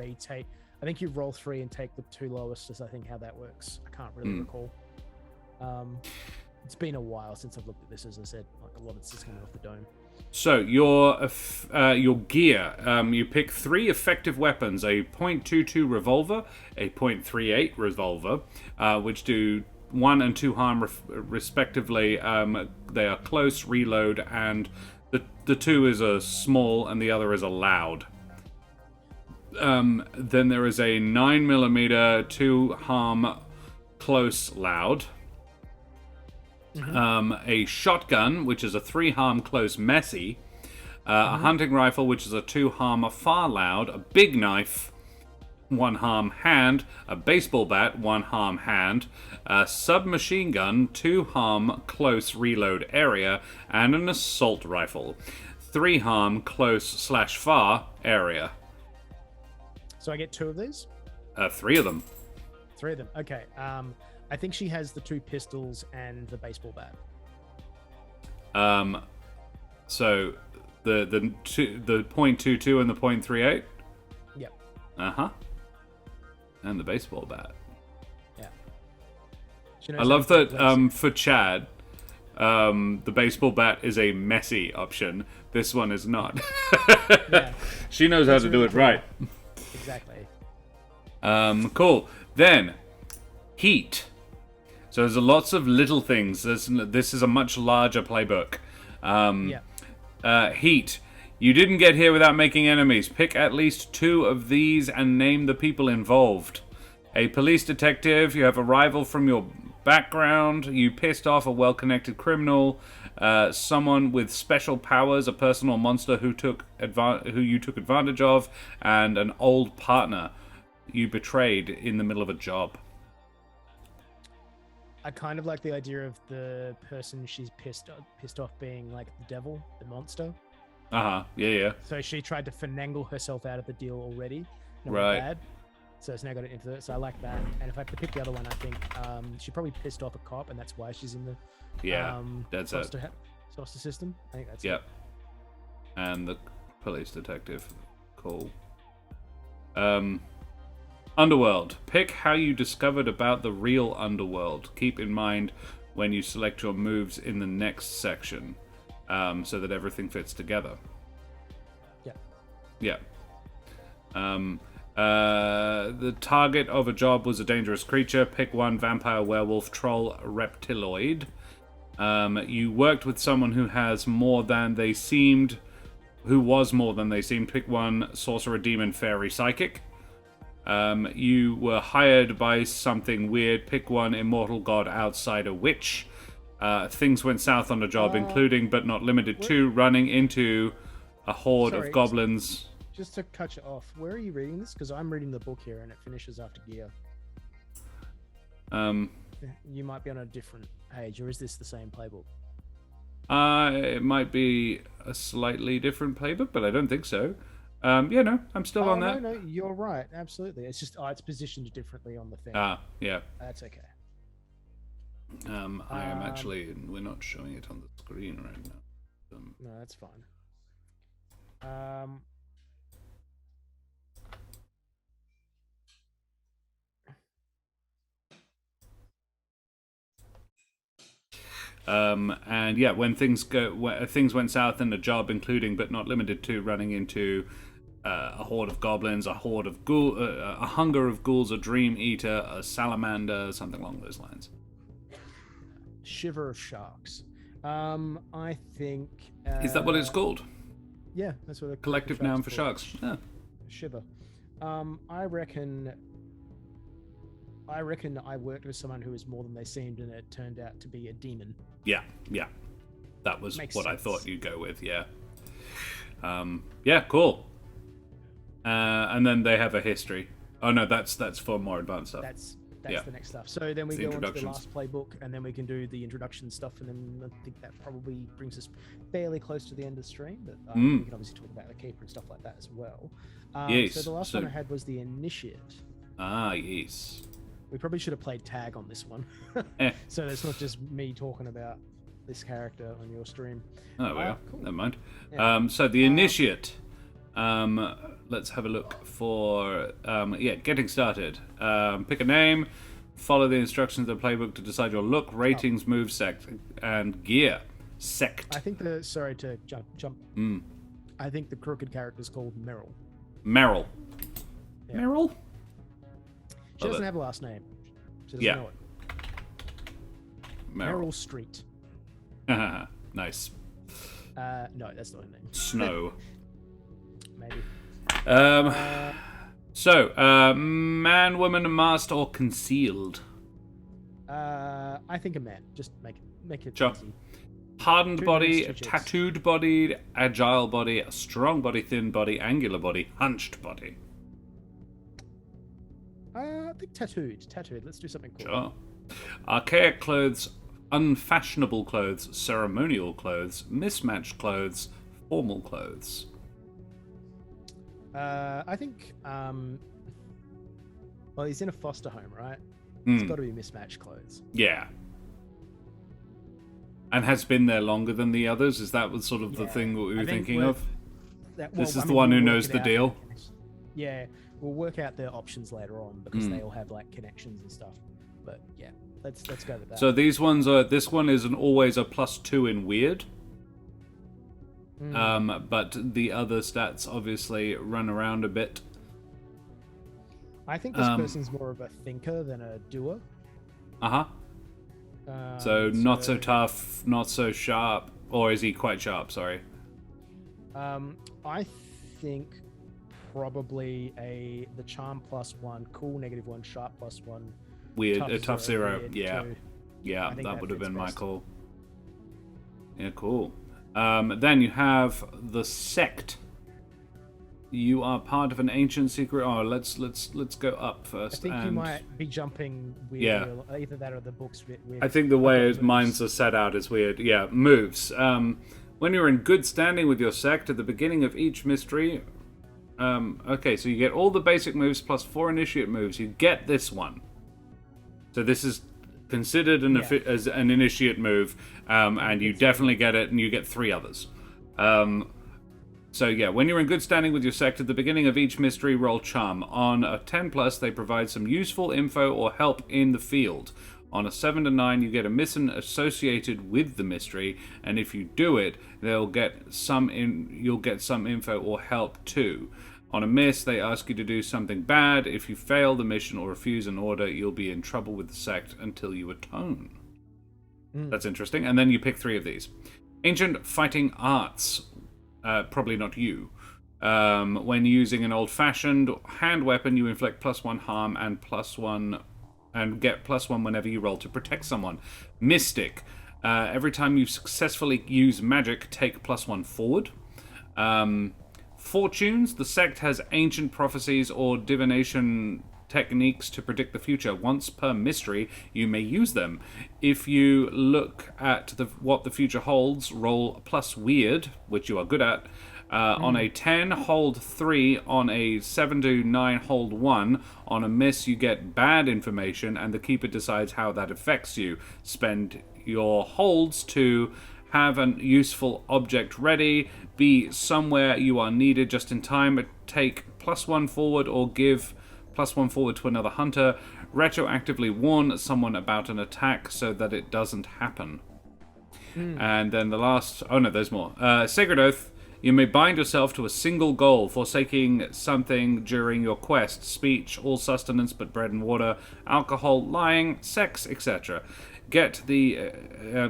I think you roll 3 and take the 2 lowest. Is I think how that works. I can't really recall. It's been a while since I've looked at this. As I said, like a lot of it's just coming off the dome. So your gear, you pick 3 effective weapons: a .22 revolver, a .38 revolver, which do 1 and 2 harm respectively. They are close, reload, and the 2 is a small and the other is a loud. Then there is a 9mm 2 harm close loud. A shotgun, which is a 3 harm close messy. A hunting rifle, which is a 2 harm far loud. A big knife, 1 harm hand. A baseball bat, 1 harm hand. A submachine gun, 2 harm close reload area. And an assault rifle, 3 harm close/far area. So I get 2 of these? 3 of them. 3 of them. Okay. I think she has the 2 pistols and the baseball bat. So the .22 and the .38. Yep. And the baseball bat. Yeah. I love that. For Chad, the baseball bat is a messy option. This one is not. Yeah. She knows how to do it right. Exactly. Cool. Then, heat. So there's lots of little things. This is a much larger playbook. Heat. You didn't get here without making enemies. Pick at least 2 of these and name the people involved. A police detective. You have a rival from your background. You pissed off a well-connected criminal. Someone with special powers, a person or monster who you took advantage of, and an old partner you betrayed in the middle of a job. I kind of like the idea of the person she's pissed off being like the devil, the monster. Yeah. So she tried to finagle herself out of the deal already. Right. Bad. So it's now got into it. So I like that. And if I pick the other one, I think she probably pissed off a cop, and that's why she's in the that's foster system. I think that's it. And the police detective. Cool. Underworld. Pick how you discovered about the real underworld. Keep in mind when you select your moves in the next section, so that everything fits together. Yeah. The target of a job was a dangerous creature. Pick 1: vampire, werewolf, troll, reptiloid. You worked with someone who has more than they seemed who was more than they seemed. Pick one: sorcerer, demon, fairy, psychic. You were hired by something weird. Pick one: immortal, god, outsider, witch. Things went south on the job, including but not limited to running into a horde of goblins. Just to cut you off, where are you reading this? Because I'm reading the book here, and it finishes after gear. You might be on a different page, or is this the same playbook? It might be a slightly different playbook, but I don't think so. No, I'm still on that. No, you're right. Absolutely. It's just it's positioned differently on the thing. Yeah. That's okay. I am actually. We're not showing it on the screen right now. No, that's fine. And yeah, when things went south in the job, including but not limited to running into a horde of goblins, a horde of a hunger of ghouls, a dream eater, a salamander, something along those lines. Shiver of sharks. I think. Is that what it's called? Yeah, that's what a collective noun for sharks. Yeah. Shiver. I reckon I worked with someone who was more than they seemed, and it turned out to be a demon. Yeah. That was Makes what sense. I thought you'd go with. Yeah. Cool. And then they have a history. Oh no, that's for more advanced stuff. That's the next stuff. So then we go on to the last playbook, and then we can do the introduction stuff, and then I think that probably brings us fairly close to the end of the stream. But we can obviously talk about the keeper and stuff like that as well. Yes. So the last one I had was the initiate. Yes. We probably should have played tag on this one, so it's not just me talking about this character on your stream. Oh well, cool. Never mind. Yeah. So the initiate. Let's have a look for getting started. Pick a name, follow the instructions of the playbook to decide your look, ratings, move, sect, and gear. Sect. I think sorry to jump. I think the crooked character is called Meryl. Meryl. Yeah. Meryl? She doesn't have a last name. She doesn't know it. Meryl Street. Nice. No, that's not her name. Snow. Maybe. Man, woman, masked, or concealed? I think a man. Just make it sure. easy. Hardened Two body, dudes, two tattooed body, agile body, strong body, thin body, angular body, hunched body. I think tattooed. Let's do something cool. Sure. Archaic clothes, unfashionable clothes, ceremonial clothes, mismatched clothes, formal clothes. I think. Well, he's in a foster home, right? It's got to be mismatched clothes. Yeah. And has been there longer than the others? Is that was sort of the thing that we were thinking of? This is the one who knows the deal? Yeah, we'll work out their options later on because they all have like connections and stuff. But yeah, let's go with that. So these ones are. This one is always a +2 in weird. But the other stats obviously run around a bit. I think this person's more of a thinker than a doer. So not so tough, not so sharp, or is he quite sharp? Sorry. I think probably the charm +1, cool -1, sharp +1, weird, a tough 0. Weird Yeah, 2. yeah, that would have been my best. call. Yeah, cool. Then you have the sect. You are part of an ancient secret. Oh, let's go up first. I think you might be jumping weird. Yeah. Either that or the book's weird. I think the way mines are set out is weird. Yeah, moves. When you're in good standing with your sect at the beginning of each mystery. Okay, so you get all the basic moves plus 4 initiate moves. You get this one. So this is considered as an initiate move, and you definitely get it, and you get 3 others. So yeah, when you're in good standing with your sect at the beginning of each mystery, roll charm. On a 10+, they provide some useful info or help in the field. On a 7 to 9, you get a mission associated with the mystery, and if you do it, you'll get some info or help too. On a miss, they ask you to do something bad. If you fail the mission or refuse an order, you'll be in trouble with the sect until you atone. That's interesting. And then you pick 3 of these. Ancient fighting arts. probably not you. When using an old-fashioned hand weapon, you inflict +1 harm and +1 and get +1 whenever you roll to protect someone. Mystic. Every time you successfully use magic, take +1 forward. Fortunes. The sect has ancient prophecies or divination techniques to predict the future. Once per mystery, you may use them. If you look at what the future holds, roll +weird, which you are good at. On a 10, hold 3. On a 7 to 9, hold 1. On a miss, you get bad information, and the keeper decides how that affects you. Spend your holds to have a useful object ready, be somewhere you are needed just in time, take +1 forward or give +1 forward to another hunter, retroactively warn someone about an attack so that it doesn't happen. And then the last... Oh no, there's more. Sacred Oath. You may bind yourself to a single goal, forsaking something during your quest. Speech, all sustenance but bread and water, alcohol, lying, sex, etc. Get the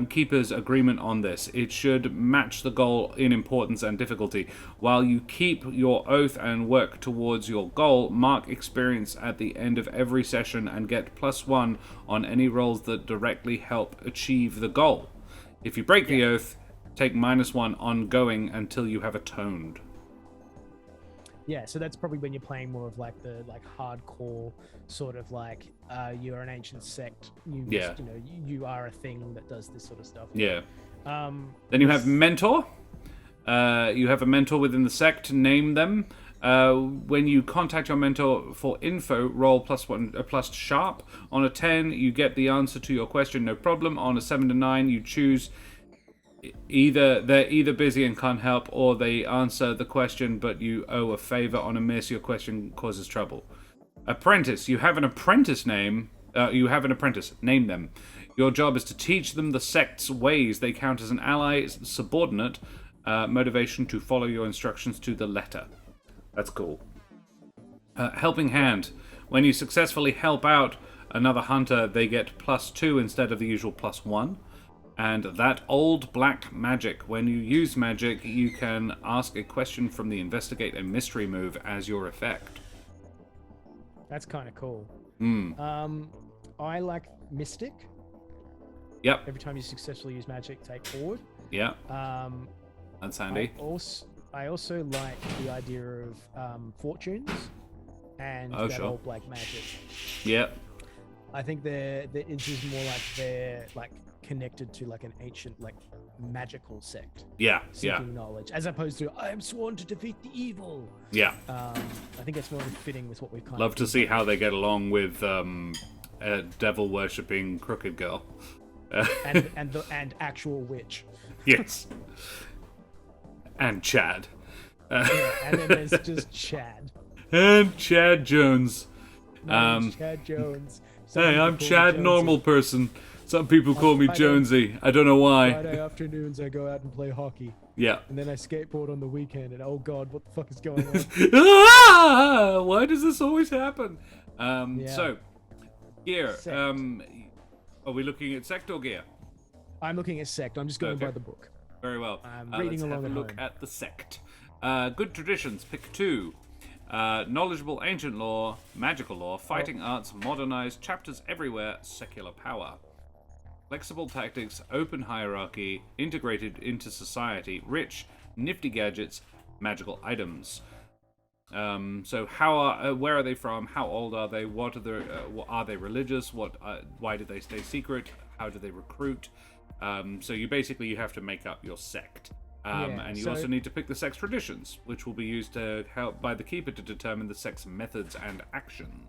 keeper's agreement on this. It should match the goal in importance and difficulty. While you keep your oath and work towards your goal, mark experience at the end of every session and get +1 on any rolls that directly help achieve the goal. If you break the oath, take -1 ongoing until you have atoned. Yeah, so that's probably when you're playing more of like the hardcore sort of like you're an ancient sect. You are a thing that does this sort of stuff. Yeah. Then you have mentor. You have a mentor within the sect. Name them. When you contact your mentor for info, roll +1 plus sharp. On a 10, you get the answer to your question, no problem. On a 7 to 9, you choose. They're either busy and can't help, or they answer the question but you owe a favor. On a miss, your question causes trouble. Apprentice. You have an apprentice name. Name them. Your job is to teach them the sect's ways. They count as an ally, subordinate, motivation to follow your instructions to the letter. That's cool. Helping hand. When you successfully help out another hunter, they get +2 instead of the usual +1. And that old black magic. When you use magic, you can ask a question from the investigate a mystery move as your effect. That's kind of cool. I like Mystic. Yep. Every time you successfully use magic, take forward. Yeah. That's handy. I also like the idea of Fortunes and that old black magic. Yep. I think it's just more like they're like connected to like an ancient like magical sect. Seeking knowledge, as opposed to I am sworn to defeat the evil. Yeah. I think it's more fitting with what we've kind Love to see how they get along with a devil worshipping crooked girl. and actual witch. Yes. And Chad. And then there's just Chad. And Chad Jones. Chad Jones. Hey, I'm Chad, normal person. Some people call me Jonesy. I don't know why. Friday afternoons, I go out and play hockey. Yeah. And then I skateboard on the weekend, and oh god, what the fuck is going on? Why does this always happen? So, gear. Are we looking at sect or gear? I'm looking at sect. I'm just going by the book. Very well. I'm reading let's along have a look at the sect. Good traditions. Pick 2. Knowledgeable ancient lore, magical lore, fighting arts, modernized, chapters everywhere, secular power. Flexible tactics, open hierarchy, integrated into society, rich, nifty gadgets, magical items. So where are they from? How old are they? What are they religious? Why do they stay secret? How do they recruit? So you have to make up your sect. And you also need to pick the sect's traditions, which will be used to help by the keeper to determine the sect's methods and actions.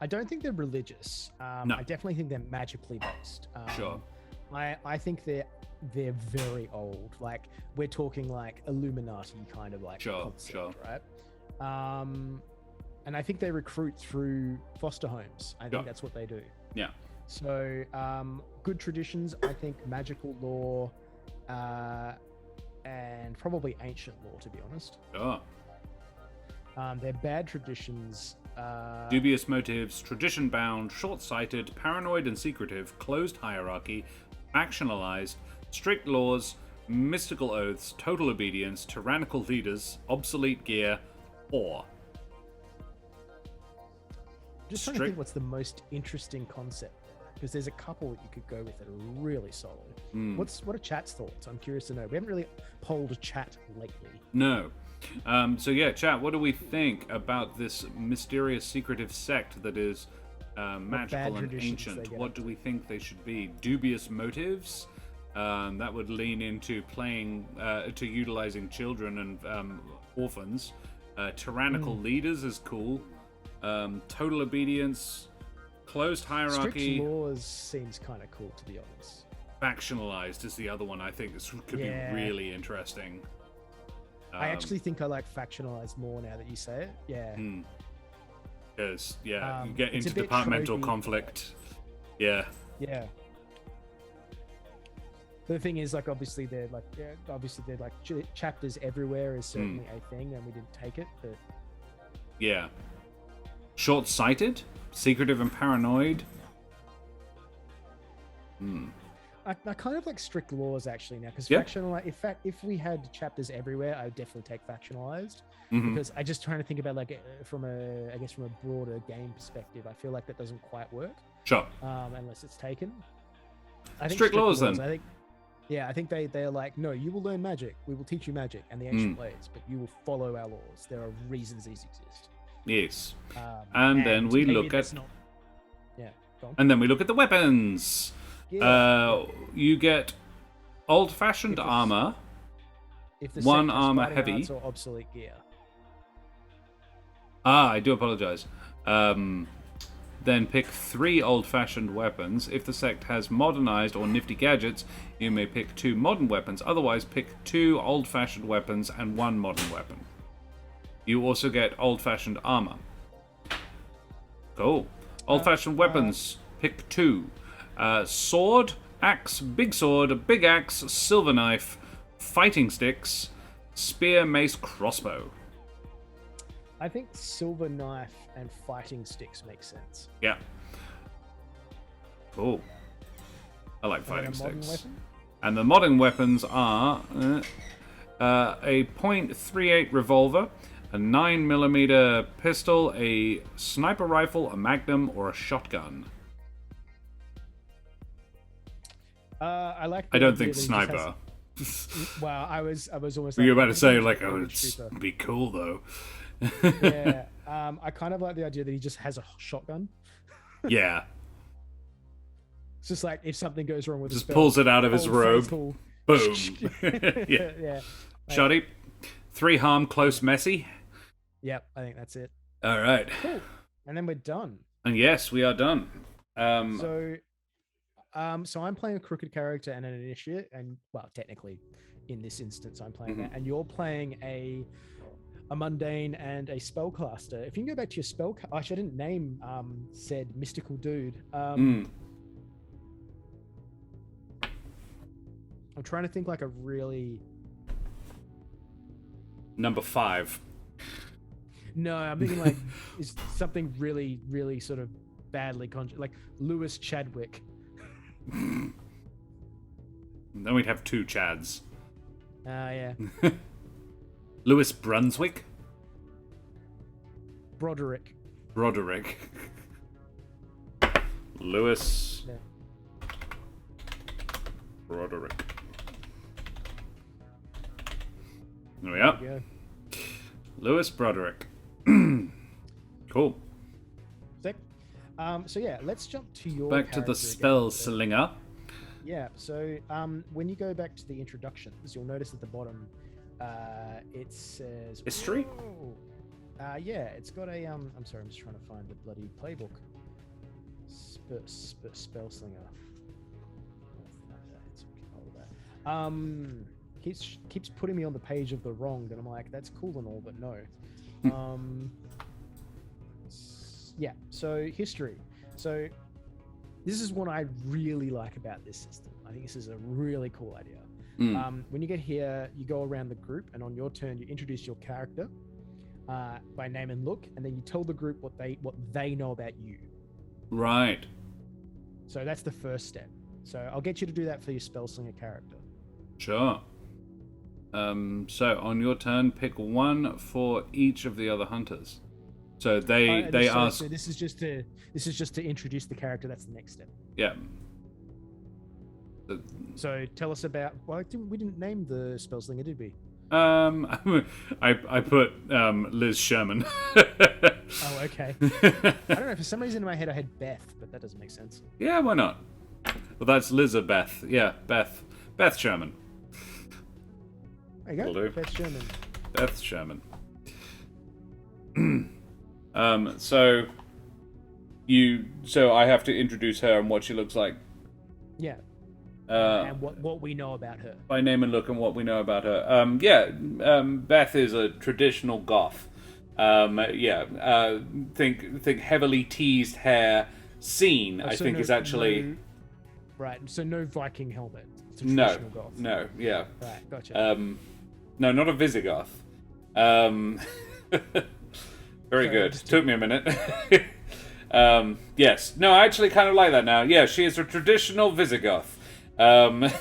I don't think they're religious. No. I definitely think they're magically based. Sure. I think they're very old. Like we're talking like Illuminati kind of like concept, right? And I think they recruit through foster homes. I think that's what they do. Yeah. So good traditions. I think magical lore. And probably ancient lore, to be honest. Sure. They're bad traditions. Dubious motives, tradition-bound, short-sighted, paranoid and secretive, closed hierarchy, factionalized, strict laws, mystical oaths, total obedience, tyrannical leaders, obsolete gear, or. Just trying to think what's the most interesting concept there, because there's a couple that you could go with that are really solid. What are chat's thoughts? I'm curious to know. We haven't really polled a chat lately. No. So yeah, chat, what do we think about this mysterious, secretive sect that is magical and ancient? What do we think they should be? Dubious motives? That would lean into playing, to utilizing children and orphans. Tyrannical leaders is cool. Total obedience, closed hierarchy. Strict laws seems kind of cool, to be honest. Factionalized is the other one I think this could be really interesting. I actually think I like factionalized more now that you say it. Yeah. Because, you get into departmental conflict. Yeah. Yeah. But the thing is, like, obviously they're like chapters everywhere is certainly a thing, and we didn't take it, but. Yeah. Short-sighted? Secretive and paranoid? I kind of like strict laws actually now, because if we had chapters everywhere, I would definitely take factionalized, because I just trying to think about from a broader game perspective. I feel like that doesn't quite work. Sure. Unless it's taken. I think strict laws then. I think they're like, no, you will learn magic. We will teach you magic and the ancient ways, but you will follow our laws. There are reasons these exist. Yes. And then we look at. And then we look at the weapons. Yeah. You get old-fashioned armor, one armor heavy, or obsolete gear. I do apologize. Then pick 3 old-fashioned weapons. If the sect has modernized or nifty gadgets, you may pick 2 modern weapons. Otherwise, pick 2 old-fashioned weapons and 1 modern weapon. You also get old-fashioned armor. Cool. Old-fashioned weapons. Pick 2. Sword, axe, big axe, silver knife, fighting sticks, spear, mace, crossbow. I think silver knife and fighting sticks make sense. Yeah. Cool. I like fighting sticks. And the modern weapons are a .38 revolver, a 9mm pistol, a sniper rifle, a magnum, or a shotgun. I don't think sniper. Well, I was almost. You're about to say it'd be cool though. Yeah. I kind of like the idea that he just has a shotgun. Yeah. It's just like if something goes wrong with the spell, pulls it out of his robe. Boom. Yeah. Shoddy. 3 harm, close, messy. Yep, I think that's it. All right. Cool. And then we're done. And yes, we are done. So I'm playing a crooked character and an initiate, and well, technically, in this instance, I'm playing that, and you're playing a mundane and a spellcaster. If you can go back to your spell, actually, I didn't name said mystical dude. I'm trying to think like a really number 5. No, I'm thinking like is something really, really sort of badly like Lewis Chadwick. Then we'd have 2 Chads. Yeah. Lewis Brunswick? Broderick. Lewis. Yeah. Broderick. There we are. There Lewis Broderick. Cool. Sick. So yeah, let's jump to your back to the Spellslinger. Yeah, so when you go back to the introductions, you'll notice at the bottom it says history. Yeah, it's got a I'm sorry, I'm just trying to find the bloody playbook. Spellslinger. Keeps putting me on the page of the wrong, and I'm like, that's cool and all, but no. Yeah, so history. So this is what I really like about this system. I think this is a really cool idea. When you get here, you go around the group, and on your turn, you introduce your character by name and look, and then you tell the group what they know about you. Right. So that's the first step. So I'll get you to do that for your Spellslinger character. Sure. So on your turn, pick one for each of the other hunters. So they ask. So this is just to introduce the character. That's the next step. Yeah. So tell us about. Well, we didn't name the Spellslinger, did we? I put Liz Sherman. Oh, okay. I don't know. For some reason in my head I had Beth, but that doesn't make sense. Yeah, why not? Well, that's Lizabeth. Yeah, Beth Sherman. There you go. Will do. Beth Sherman. Beth Sherman. So I have to introduce her and what she looks like. Yeah. And what we know about her. By name and look and what we know about her. Beth is a traditional goth. Think heavily teased hair. Scene, I think, is actually... Right, so no Viking helmet. It's a No, traditional goth. no, yeah. Right, gotcha. No, not a Visigoth. Very good. Took me a minute. Yes. No, I actually kind of like that now. Yeah, she is a traditional Visigoth. No,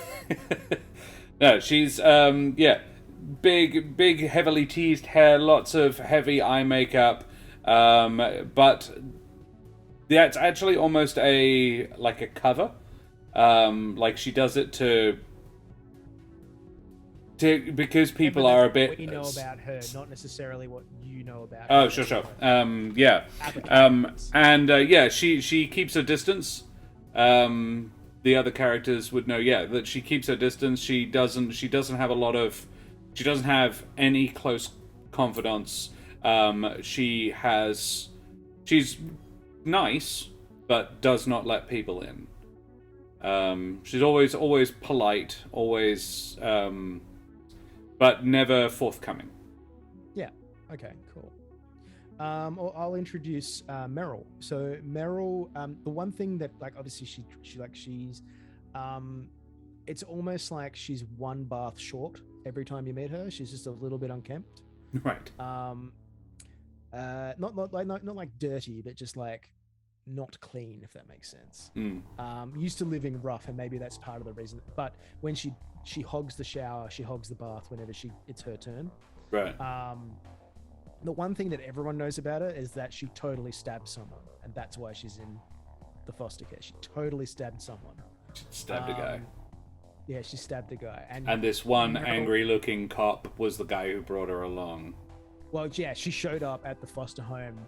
she's, big, heavily teased hair, lots of heavy eye makeup, but that's actually almost a cover. Like she does it to because people are a bit. What you know about her, not necessarily what you know about. Oh, her. sure. She keeps her distance. The other characters would know, that she keeps her distance. She doesn't have any close confidants. She's nice, but does not let people in. She's always polite, always, but never forthcoming. Yeah. Okay. Cool. I'll introduce Meryl. So Meryl, the one thing that obviously she's it's almost like she's one bath short every time you meet her. She's just a little bit unkempt. Right. Not like dirty, but just like not clean, if that makes sense. Used to living rough, and maybe that's part of the reason. But when she hogs the shower, she hogs the bath whenever it's her turn. Right. The one thing that everyone knows about her is that she totally stabbed someone, and that's why she's in the foster care. She totally stabbed someone. She stabbed a guy. Yeah, she stabbed a guy. And this one angry-looking cop was the guy who brought her along. Well, yeah, she showed up at the foster home,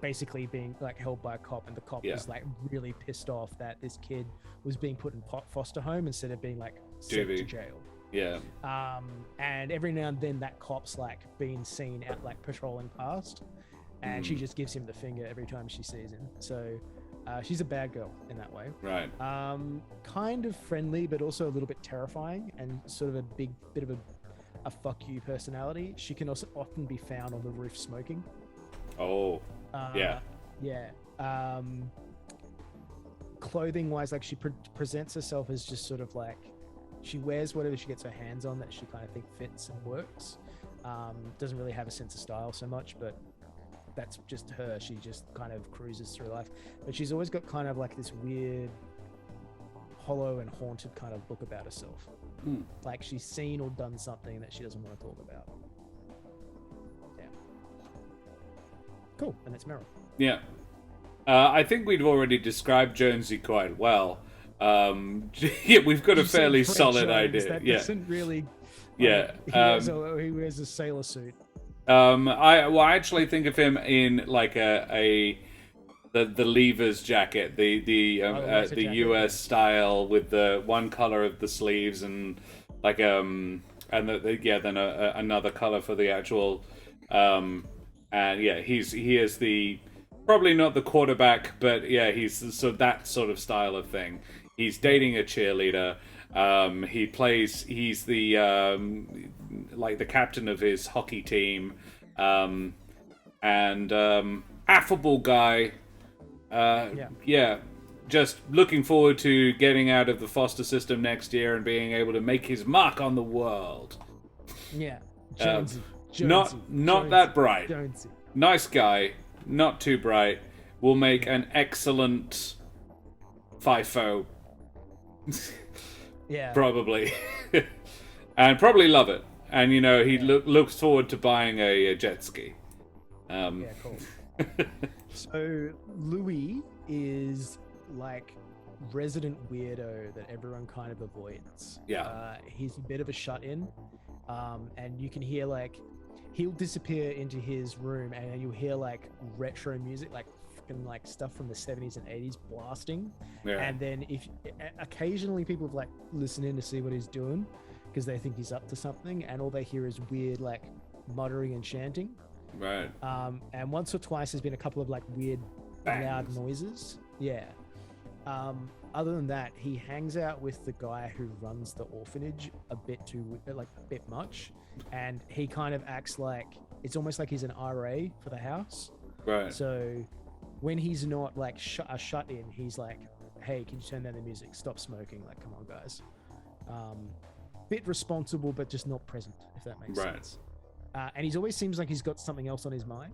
basically being held by a cop, and the cop was really pissed off that this kid was being put in foster home instead of being sent to jail. Yeah. And every now and then that cop's being seen out patrolling past, and she just gives him the finger every time she sees him. So she's a bad girl in that way. Right. Kind of friendly, but also a little bit terrifying, and sort of a bit of a fuck you personality. She can also often be found on the roof smoking. Oh. Yeah. Yeah. Clothing wise, she presents herself as just sort of she wears whatever she gets her hands on that she kind of think fits and works. Doesn't really have a sense of style so much, but that's just her. She just kind of cruises through life. But she's always got kind of this weird, hollow and haunted kind of look about herself. Like she's seen or done something that she doesn't want to talk about. Yeah. Cool. And that's Meryl. Yeah. I think we've already described Jonesy quite well. We've got a fairly solid idea. That doesn't really. Yeah. He wears a sailor suit. I actually think of him in the Leavers jacket, the US style with the one color of the sleeves and another color for the actual he is the probably not the quarterback, but he's that sort of style of thing. He's dating a cheerleader. He's the the captain of his hockey team, and affable guy. Just looking forward to getting out of the foster system next year and being able to make his mark on the world. Yeah, Jonesy. Not that bright. Jonesy. Nice guy, not too bright. Will make an excellent FIFO. Yeah. Probably. And probably love it. and he looks forward to buying a jet ski. Yeah, cool. So Louis is like resident weirdo that everyone kind of avoids. Yeah. He's a bit of a shut-in, and you can hear like he'll disappear into his room, and you'll hear like retro music, like fucking like stuff from the 70s and 80s blasting. Yeah. And then if occasionally people like listen in to see what he's doing because they think he's up to something, and all they hear is weird like muttering and chanting. Right. And once or twice there's been a couple of like weird loud noises. Yeah. Other than that, he hangs out with the guy who runs the orphanage a bit much, and he kind of acts like it's almost like he's an RA for the house. Right. So when he's not like a shut in, he's like, "Hey, can you turn down the music? Stop smoking! Like, come on, guys." Bit responsible, but just not present, if that makes sense. And he always seems like he's got something else on his mind.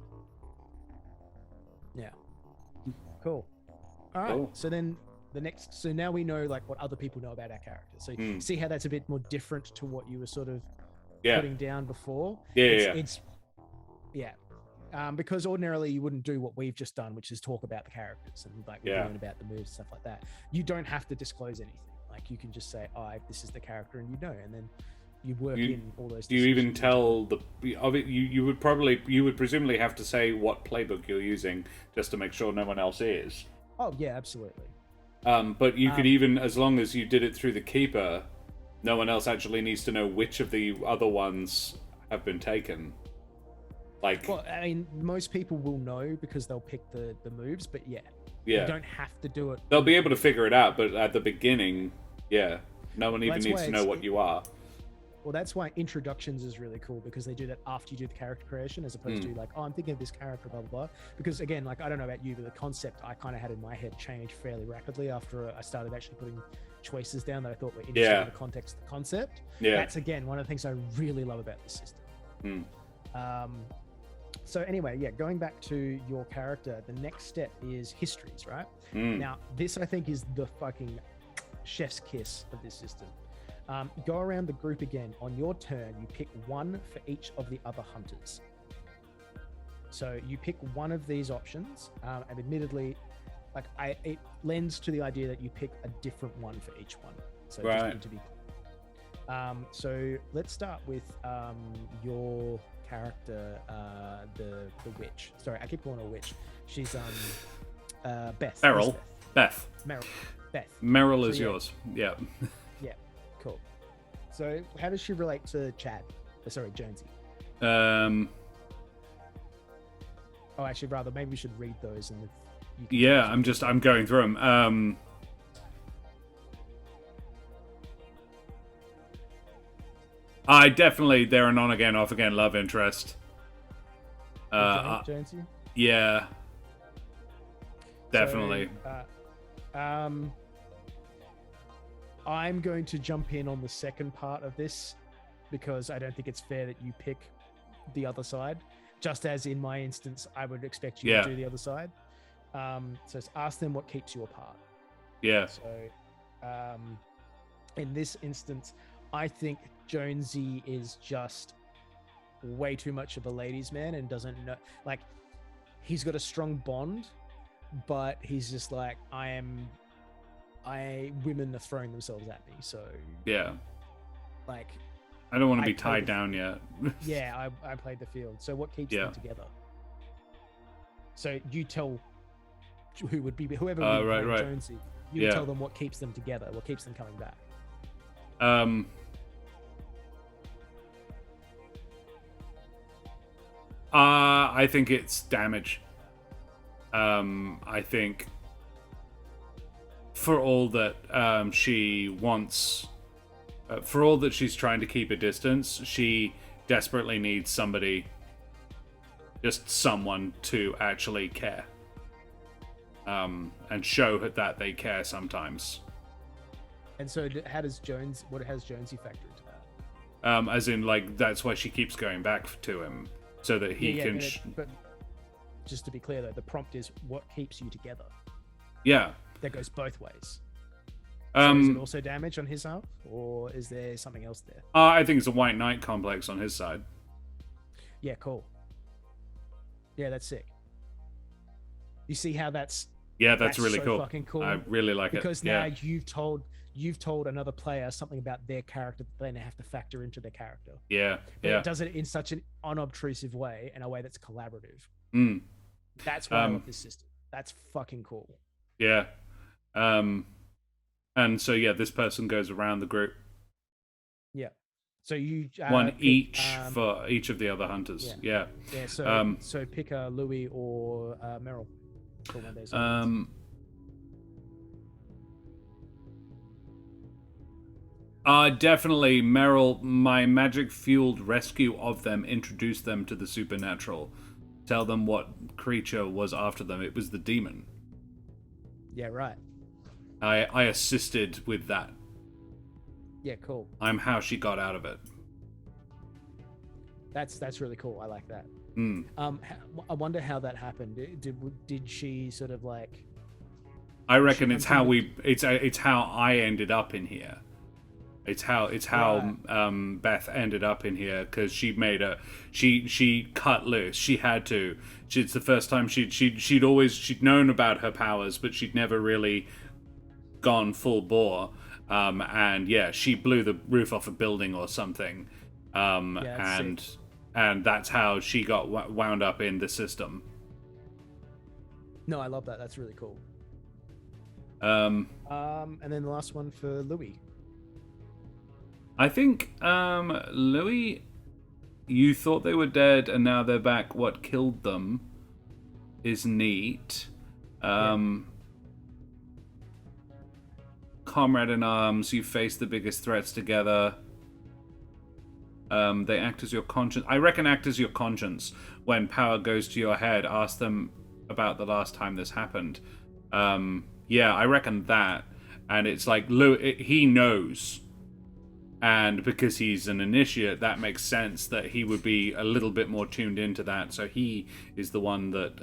Yeah. Cool. All right. Cool. So then so now we know like what other people know about our characters. So see how that's a bit more different to what you were sort of putting down before. It's because ordinarily you wouldn't do what we've just done, which is talk about the characters and like learn about the moves and stuff like that. You don't have to disclose anything. Like you can just say, this is the character, and and then you work in all those. Do you even tell you would presumably have to say what playbook you're using just to make sure no one else is. Oh yeah, absolutely. But you could even, as long as you did it through the keeper, no one else actually needs to know which of the other ones have been taken. Like, well, I mean, most people will know because they'll pick the moves, but you don't have to do it. They'll be able to figure it out, but at the beginning, no one even needs to know what you are. Well, that's why introductions is really cool, because they do that after you do the character creation, as opposed to like, I'm thinking of this character, blah, blah, blah. Because again, like, I don't know about you, but the concept I kind of had in my head changed fairly rapidly after I started actually putting choices down that I thought were interesting in the context of the concept. Yeah. That's, again, one of the things I really love about this system. So anyway, going back to your character, the next step is histories, right? Now, this I think is the fucking chef's kiss of this system. Go around the group again. On your turn, you pick one for each of the other hunters. So you pick one of these options, and admittedly, like it lends to the idea that you pick a different one for each one. So just need to be clear. So let's start with your character, the witch. Sorry, I keep calling her witch. She's Beth. Meryl. Beth. Meryl. Beth. Meryl is yours. Yeah. Yeah. Cool. So how does she relate to Chad? Sorry, Jonesy. Oh, actually, rather, maybe we should read those and. I'm going through them. They're an on-again, off-again love interest. Jonesy? Yeah. Definitely. So, I'm going to jump in on the second part of this, because I don't think it's fair that you pick the other side. Just as in my instance, I would expect you to do the other side. So it's ask them what keeps you apart. Yeah. So in this instance, I think Jonesy is just way too much of a ladies' man and doesn't know, like, he's got a strong bond, but he's just like, women are throwing themselves at me, so like, I don't want to be tied down yet. I played the field. So what keeps them together? So you tell whoever would be Jonesy. You tell them what keeps them together, what keeps them coming back. I think it's damage. I think for all that she wants, for all that she's trying to keep a distance, she desperately needs someone to actually care. And show that they care sometimes. And so what has Jonesy factor into that? As in, like, that's why she keeps going back to him, so that he can... But just to be clear, though, the prompt is what keeps you together. Yeah. That goes both ways. So is it also damage on his half, or is there something else there? I think it's a White Knight complex on his side. Yeah, cool. Yeah, that's sick. You see how that's really so cool. Fucking cool. I really like because it. now you've told another player something about their character that they now have to factor into their character. Yeah, but it does it in such an unobtrusive way, in a way that's collaborative. That's why I love this system. That's fucking cool. Yeah. And so this person goes around the group. Yeah. So you one pick, each for each of the other hunters. Yeah. So pick Louis or Meryl. For one day. Definitely Meryl. My magic-fueled rescue of them introduced them to the supernatural. Tell them what creature was after them. It was the demon. Yeah, right. I assisted with that. Yeah, cool. I'm how she got out of it. That's really cool. I like that. I wonder how that happened. Did she sort of like? I reckon it's how it's how I ended up in here. It's how right. Beth ended up in here because she cut loose. She had to. It's the first time she'd known about her powers, but she'd never really gone full bore. And she blew the roof off a building or something. And that's how she got wound up in the system. No, I love that. That's really cool. And then the last one for Louis. I think Louis, you thought they were dead and now they're back. What killed them is neat. Comrade in arms, you face the biggest threats together. They act as your conscience. I reckon act as your conscience. When power goes to your head, ask them about the last time this happened. I reckon that. And it's like, he knows. And because he's an initiate, that makes sense that he would be a little bit more tuned into that. So he is the one that,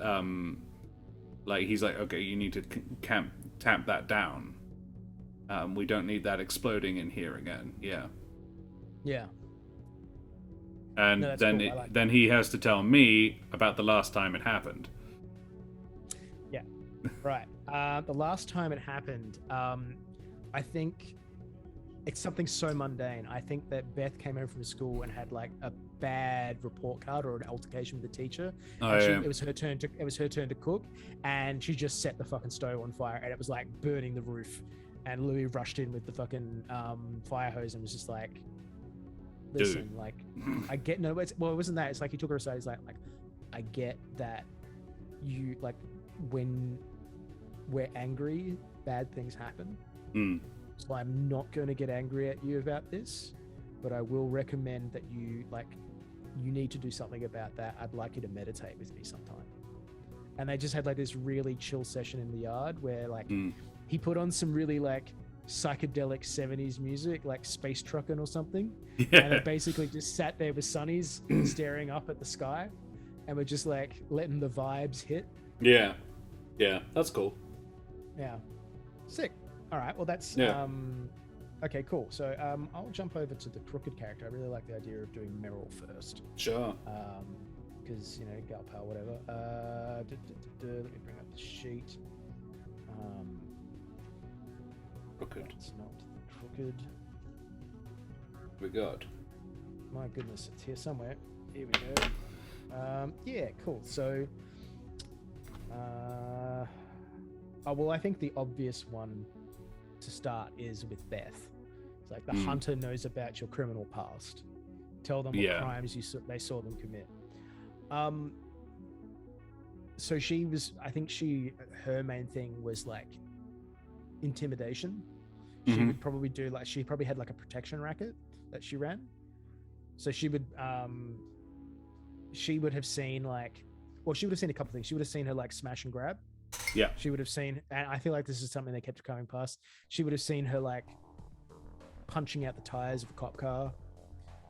he's like, okay, you need to tamp that down. We don't need that exploding in here again. Yeah. Yeah. And then he has to tell me about the last time it happened. Yeah, right. The last time it happened, I think it's something so mundane. I think that Beth came home from school and had like a bad report card or an altercation with the teacher. It was her turn to cook, and she just set the fucking stove on fire, and it was like burning the roof. And Louis rushed in with the fucking fire hose and was just like, listen, dude. Like, I get it wasn't that. It's like he took her aside. He's like, I get that you like when we're angry, bad things happen. So I'm not going to get angry at you about this, but I will recommend that you need to do something about that. I'd like you to meditate with me sometime. And they just had like this really chill session in the yard where he put on some really like psychedelic 70s music, like Space Truckin' or something. Yeah. And they basically just sat there with sunnies staring up at the sky, and we're just like letting the vibes hit. Yeah. Yeah, that's cool. Yeah. Sick. All right. Well, that's okay, cool. So I'll jump over to the crooked character. I really like the idea of doing Meryl first. Sure. Because gal pal, whatever. Let me bring up the sheet. Crooked. It's not crooked. We got. My goodness, it's here somewhere. Here we go. Yeah, cool. So, I think the obvious one to start is with Beth. It's like the hunter knows about your criminal past. Tell them what crimes they saw them commit. So her main thing was like intimidation. She would probably do she probably had like a protection racket that she ran. So she would have seen she would have seen a couple things. She would have seen her like smash and grab. Yeah. She would have seen, and I feel like this is something they kept coming past. She would have seen her like punching out the tires of a cop car.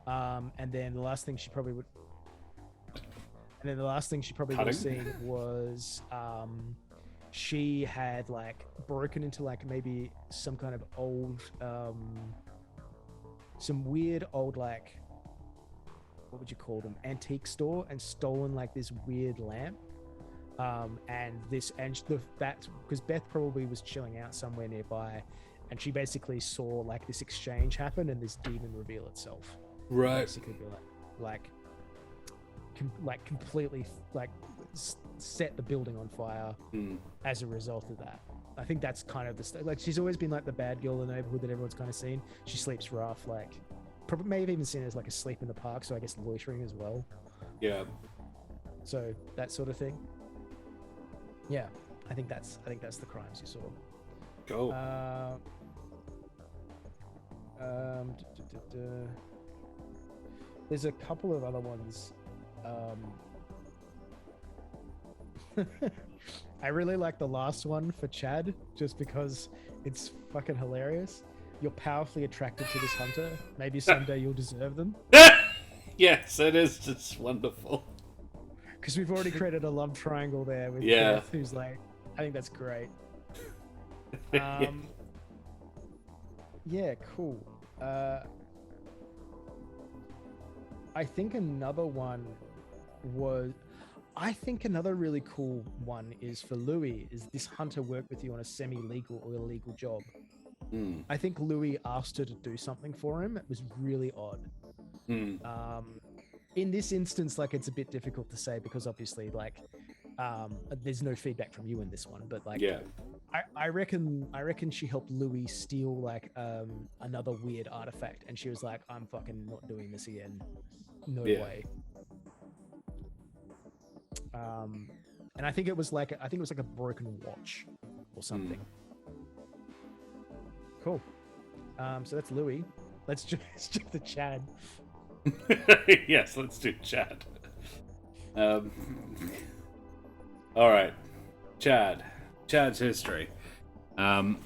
And then the last thing she probably would have seen was she had like broken into like maybe some kind of old, some weird old like, what would you call them, antique store, and stolen like this weird lamp. That because Beth probably was chilling out somewhere nearby, and she basically saw like this exchange happen and this demon reveal itself. Right. Basically, be like completely like set the building on fire as a result of that. I think that's kind of like she's always been like the bad girl in the neighborhood that everyone's kind of seen. She sleeps rough, like probably may have even seen it as like a sleep in the park, so I guess loitering as well. Yeah. So that sort of thing. Yeah, I think that's the crimes you saw. Cool. There's a couple of other ones. I really like the last one for Chad, just because it's fucking hilarious. You're powerfully attracted to this hunter. Maybe someday you'll deserve them. Yes, it is just wonderful. Because we've already created a love triangle there with Yeah. Beth, who's like, I think that's great. Yeah, cool. I think another really cool one is for Louis, is this hunter worked with you on a semi-legal or illegal job. I think Louis asked her to do something for him. It was really odd. In this instance, like, it's a bit difficult to say because obviously, like, there's no feedback from you in this one, but like, Yeah. I reckon she helped Louis steal like another weird artifact, and she was like, I'm fucking not doing this again. No way. And I think it was like a broken watch or something. Cool. So that's Louis. Let's jump to Chad. Yes, let's do Chad. All right, Chad's history. I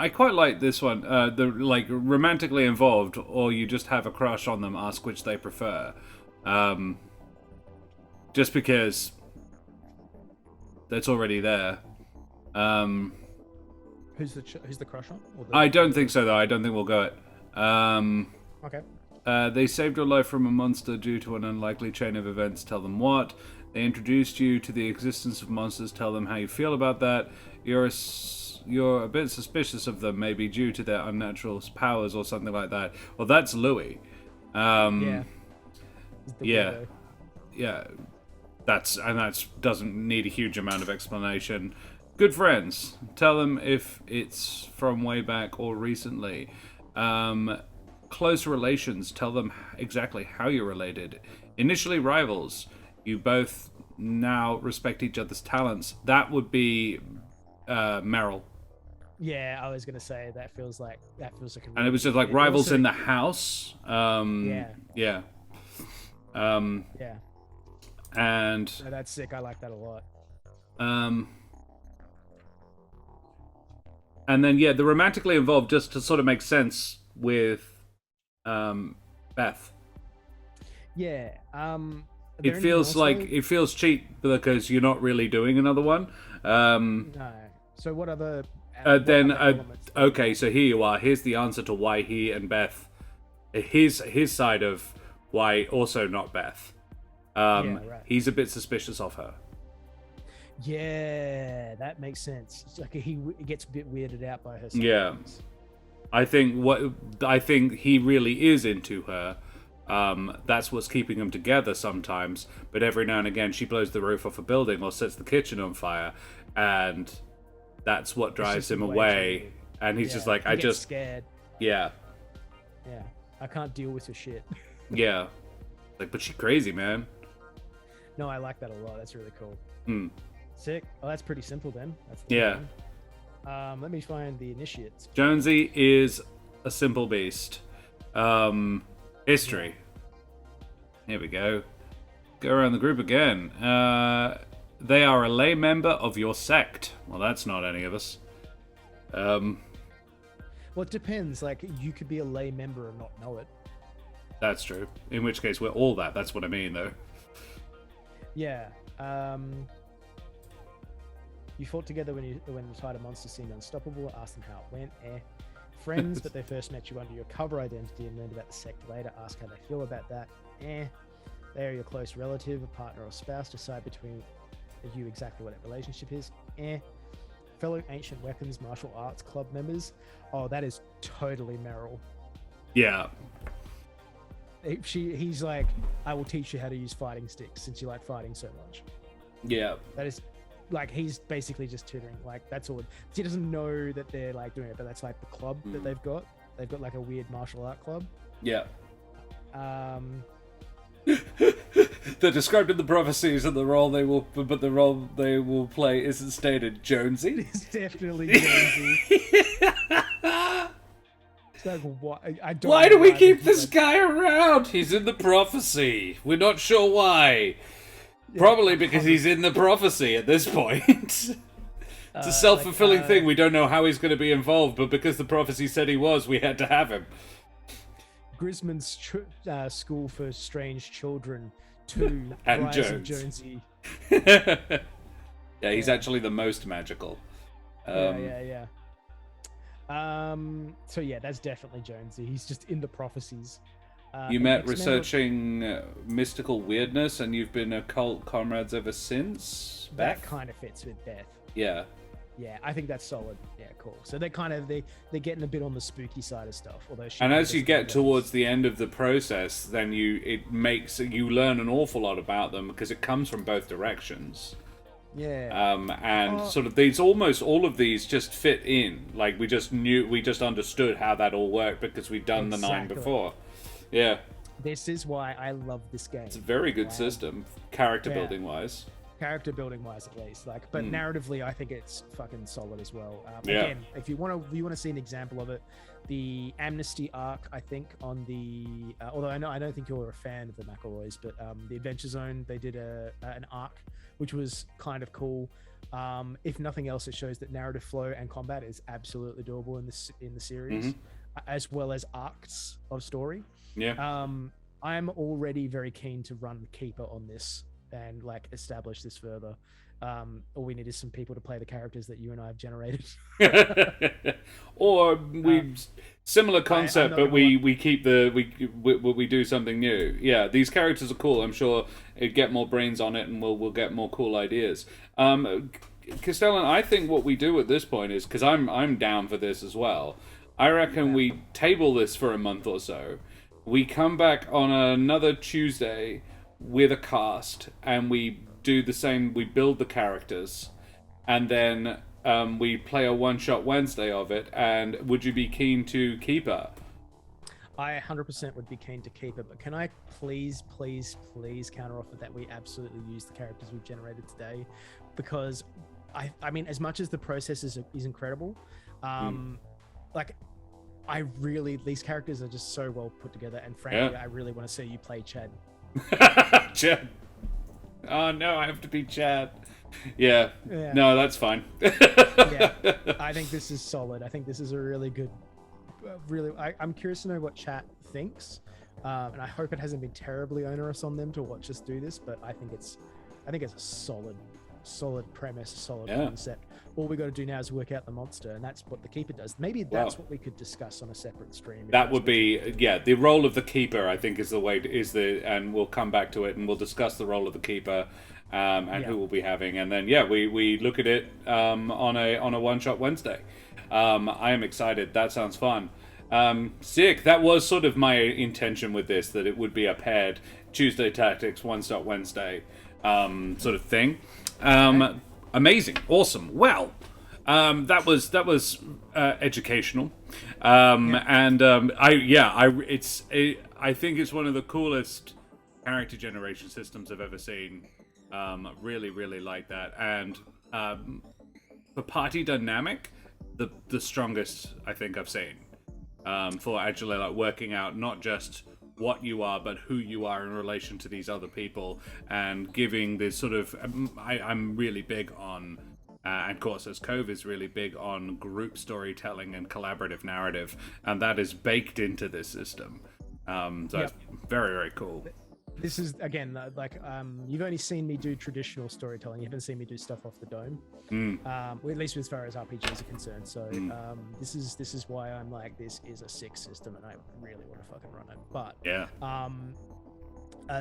quite like this one. The like romantically involved, or you just have a crush on them. Ask which they prefer. Just because that's already there. Who's the crush on? I don't think so, though. I don't think we'll go it. Okay. They saved your life from a monster due to an unlikely chain of events. Tell them what. They introduced you to the existence of monsters. Tell them how you feel about that. You're a bit suspicious of them, maybe due to their unnatural powers or something like that. Well, that's Louis. Yeah. Yeah. Yeah. That doesn't need a huge amount of explanation. Good friends. Tell them if it's from way back or recently. Close relations. Tell them exactly how you're related. Initially rivals. You both now respect each other's talents. That would be Meryl. Yeah, I was gonna say that feels like a and it was just like rivals also in the house. Yeah. Yeah. And no, that's sick. I like that a lot. And then the romantically involved just to sort of make sense with Beth. Yeah. It feels cheap because you're not really doing another one. No. So what other? Okay, so here you are. Here's the answer to why he and Beth, his side of why also not Beth. Right. He's a bit suspicious of her. Yeah, that makes sense. It's like he gets a bit weirded out by her. Yeah, I think he really is into her. That's what's keeping them together sometimes. But every now and again, she blows the roof off a building or sets the kitchen on fire, and that's what drives him away. And he's just like, scared. Yeah. Yeah, I can't deal with your shit. Yeah, like, but she's crazy, man. No, I like that a lot. That's really cool. Sick. Oh, that's pretty simple then. Let me find the initiates. Jonesy is a simple beast. History. Here we go. Go around the group again. They are a lay member of your sect. Well, that's not any of us. Well, it depends. Like, you could be a lay member and not know it. That's true. In which case, we're all that. That's what I mean, though. Yeah. You fought together when the Titan monster seemed unstoppable. Asked them how it went. Friends, but they first met you under your cover identity and learned about the sect later. Ask how they feel about that. They are your close relative, a partner or spouse. Decide between you exactly what that relationship is. Fellow Ancient Weapons Martial Arts Club members. Oh, that is totally Meryl. Yeah. He's like, I will teach you how to use fighting sticks since you like fighting so much. Yeah. That is, like, he's basically just tutoring. Like, that's all. He doesn't know that they're like doing it, but that's like the club that they've got. They've got like a weird martial art club. Yeah. They're described in the prophecies, and the role they will play isn't stated. Jonesy. It's definitely Jonesy. It's like, why do we keep this guy around? He's in the prophecy. We're not sure why. Yeah, probably because he's in the prophecy at this point. It's a self-fulfilling thing. We don't know how he's going to be involved, but because the prophecy said he was, we had to have him. Grisman's School for Strange Children 2 and Rise of Jonesy. Yeah, he's actually the most magical. Yeah. So yeah, that's definitely Jonesy. He's just in the prophecies. You met researching mystical weirdness, and you've been occult comrades ever since. That kind of fits with Beth. Yeah. Yeah, I think that's solid. Yeah, cool. So they're getting a bit on the spooky side of stuff. Although, and as you get towards the end of the process, then you learn an awful lot about them because it comes from both directions. Yeah. And sort of these, almost all of these just fit in. Like we just understood how that all worked because we'd done the 9 before. Yeah. This is why I love this game. It's a very good system, character building wise. Character building wise, at least. Like, but narratively, I think it's fucking solid as well. Yeah. Again, if you want to see an example of it, the Amnesty arc, I think, on the although I don't think you're a fan of the McElroys, but the Adventure Zone, they did an arc which was kind of cool. If nothing else, it shows that narrative flow and combat is absolutely doable in the series, as well as arcs of story. Yeah. I'm already very keen to run Keeper on this and like establish this further. All we need is some people to play the characters that you and I have generated. Or similar concept, but we keep we do something new. Yeah, these characters are cool. I'm sure it'd get more brains on it, and we'll get more cool ideas. Castellan, I think what we do at this point is, because I'm down for this as well. I reckon we table this for a month or so. We come back on another Tuesday with a cast, and we do the same. We build the characters, and then we play a one-shot Wednesday of it. And would you be keen to keep her? I 100% would be keen to keep it, but can I please counteroffer that we absolutely use the characters we've generated today? Because I mean, as much as the process is incredible, like, these characters are just so well put together, and frankly, I really want to see you play Chad. Chad. Oh no, I have to be Chad. Yeah. No, that's fine. Yeah, I think this is solid. I think this is a really good. I'm curious to know what chat thinks, and I hope it hasn't been terribly onerous on them to watch us do this. But I think it's a solid premise, solid concept. All we got to do now is work out the monster, and that's what the Keeper does. Maybe that's what we could discuss on a separate stream. That would be the role of the Keeper. I think is and we'll come back to it, and we'll discuss the role of the Keeper, and who we'll be having, and then we look at it on a one shot Wednesday. I am excited. That sounds fun. Sick. That was sort of my intention with this, that it would be a paired Tuesday Tactics one shot Wednesday sort of thing. Amazing, awesome. Well, that was educational, and I think it's one of the coolest character generation systems I've ever seen. Really, really like that, and for party dynamic, the strongest I think I've seen for actually like working out not just what you are, but who you are in relation to these other people, and giving this sort of I'm really big on And of course, as Cove is really big on group storytelling and collaborative narrative, and that is baked into this system. It's very, very cool. This is, again, like, you've only seen me do traditional storytelling. You haven't seen me do stuff off the dome, at least as far as RPGs are concerned. So this is why I'm like, this is a sick system, and I really want to fucking run it. But yeah.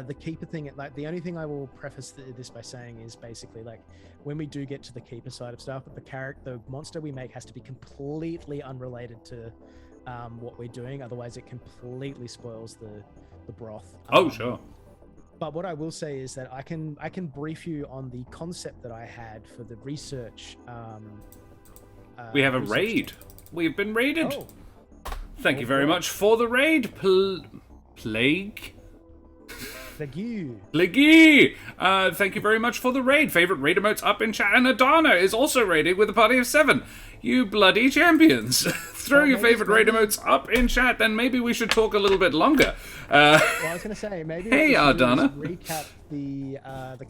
The keeper thing, like, the only thing I will preface this by saying is basically, like, when we do get to the keeper side of stuff, the monster we make has to be completely unrelated to what we're doing. Otherwise, it completely spoils the broth. Sure. But what I will say is that I can brief you on the concept that I had for the research. We have a raid. We've been raided. Oh. Thank you very much for the raid, Plague. Leggy! Thank you very much for the raid. Favorite raid emotes up in chat, and Adana is also raided with a party of 7. You bloody champions. Throw your favorite raid emotes up in chat, then maybe we should talk a little bit longer. Well, I was going to say, maybe hey, Adana. Recap the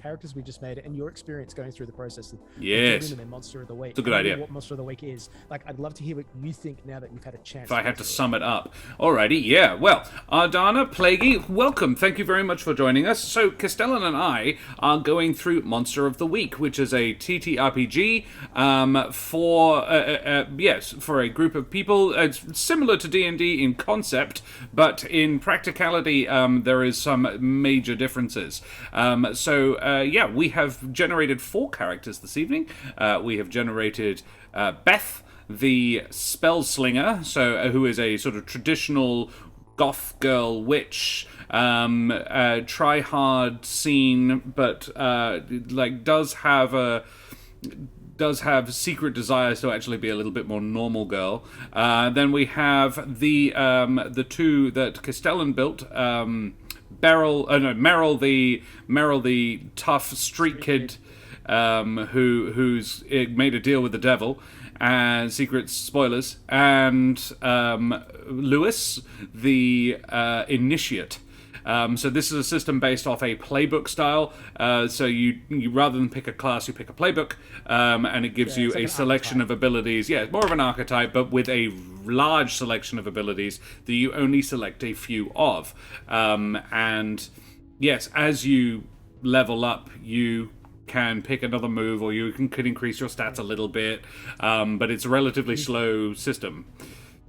characters we just made and your experience going through the process of yes. them in Monster of the Week. It's a good idea. What Monster of the Week is. Like, I'd love to hear what you think now that you've had a chance. If I had to sum it up. Alrighty, yeah. Well, Ardana, Plaguey, welcome. Thank you very much for joining us. So, Castellan and I are going through Monster of the Week, which is a TTRPG for a group of people. It's similar to D&D in concept, but in practicality, there is some major differences. We have generated 4 characters this evening. We have generated Beth, the Spellslinger, who is a sort of traditional goth girl witch, try hard scene, but does have secret desires to actually be a little bit more normal girl. Then we have the 2 that Castellan built. Meryl the tough street kid, who's made a deal with the devil, and secret spoilers, and Lewis the initiate. So this is a system based off a playbook style. So you rather than pick a class, you pick a playbook, and it gives you a selection of abilities. Yeah, more of an archetype, but with a large selection of abilities that you only select a few of. And yes, as you level up, you can pick another move, or you can increase your stats a little bit, but it's a relatively slow system.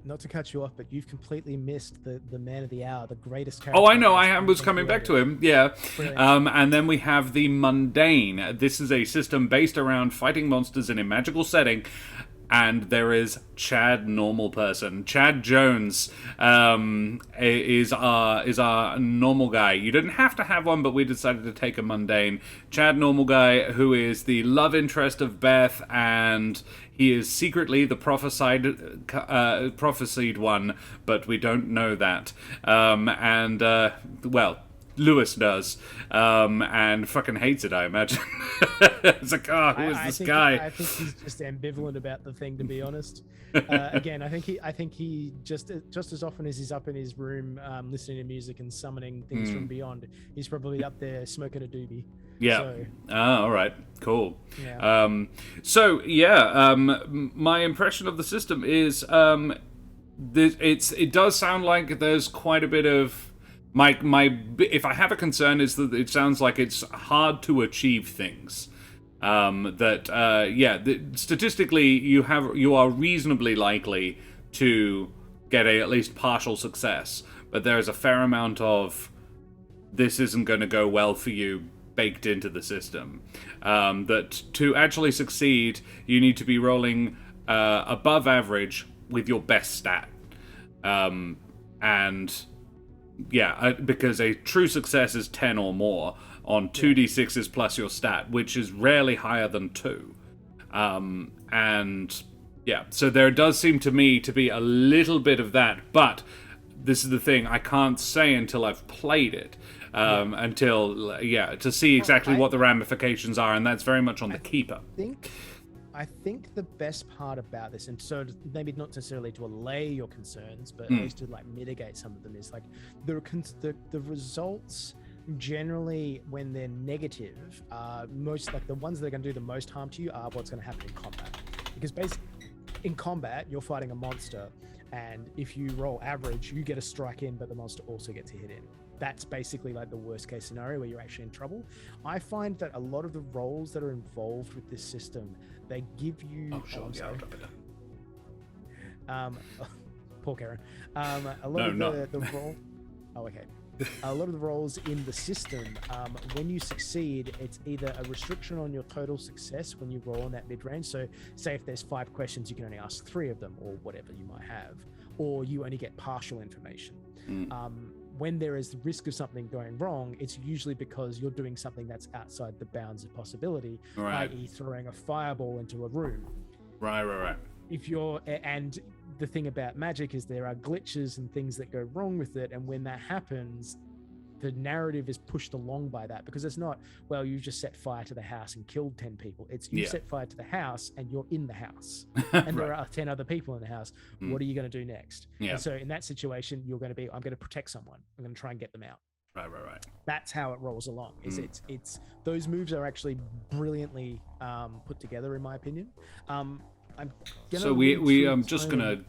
Not to cut you off, but you've completely missed the man of the hour, the greatest character. Oh, I know. I was coming back to him. Yeah. And then we have the Mundane. This is a system based around fighting monsters in a magical setting. And there is Chad Normal Person. Chad Jones is our normal guy. You didn't have to have one, but we decided to take a mundane. Chad Normal Guy, who is the love interest of Beth, and he is secretly the prophesied one, but we don't know that. Lewis does, and fucking hates it, I imagine. It's like, who is this guy? I think he's just ambivalent about the thing, to be honest. Again, I think he just as often as he's up in his room listening to music and summoning things from beyond, he's probably up there smoking a doobie. Yeah. All right. Cool. Yeah. My impression of the system is it does sound like there's quite a bit of if I have a concern is that it sounds like it's hard to achieve things. Statistically you are reasonably likely to get at least partial success, but there's a fair amount of this isn't going to go well for you baked into the system. That to actually succeed, you need to be rolling above average with your best stat. Because a true success is 10 or more on 2d6s plus your stat, which is rarely higher than 2. So there does seem to me to be a little bit of that, but this is the thing, I can't say until I've played it, to see exactly what the ramifications are, and that's very much on the keeper. I think the best part about this, and so maybe not necessarily to allay your concerns, but at least to like mitigate some of them, is like the results generally, when they're negative, most like the ones that are going to do the most harm to you are what's going to happen in combat. Because basically, in combat, you're fighting a monster, and if you roll average, you get a strike in, but the monster also gets a hit in. That's basically like the worst case scenario where you're actually in trouble. I find that a lot of the roles that are involved with this system, they give you. Oh, sure. Yeah, I'll drop it down. Poor Karen. A lot of the role. Oh, okay. A lot of the roles in the system, when you succeed, it's either a restriction on your total success when you roll in that mid-range. So say if there's 5 questions, you can only ask 3 of them, or whatever you might have, or you only get partial information. When there is the risk of something going wrong, it's usually because you're doing something that's outside the bounds of possibility, i.e. throwing a fireball into a room. Right. If you're, and the thing about magic is there are glitches and things that go wrong with it, and when that happens, the narrative is pushed along by that, because it's not, well, you just set fire to the house and killed 10 people. It's you set fire to the house and you're in the house and there are 10 other people in the house. What are you going to do next? And so in that situation, you're going to be, I'm going to protect someone. I'm going to try and get them out. Right. That's how it rolls along. It's those moves are actually brilliantly put together, in my opinion. So we just gonna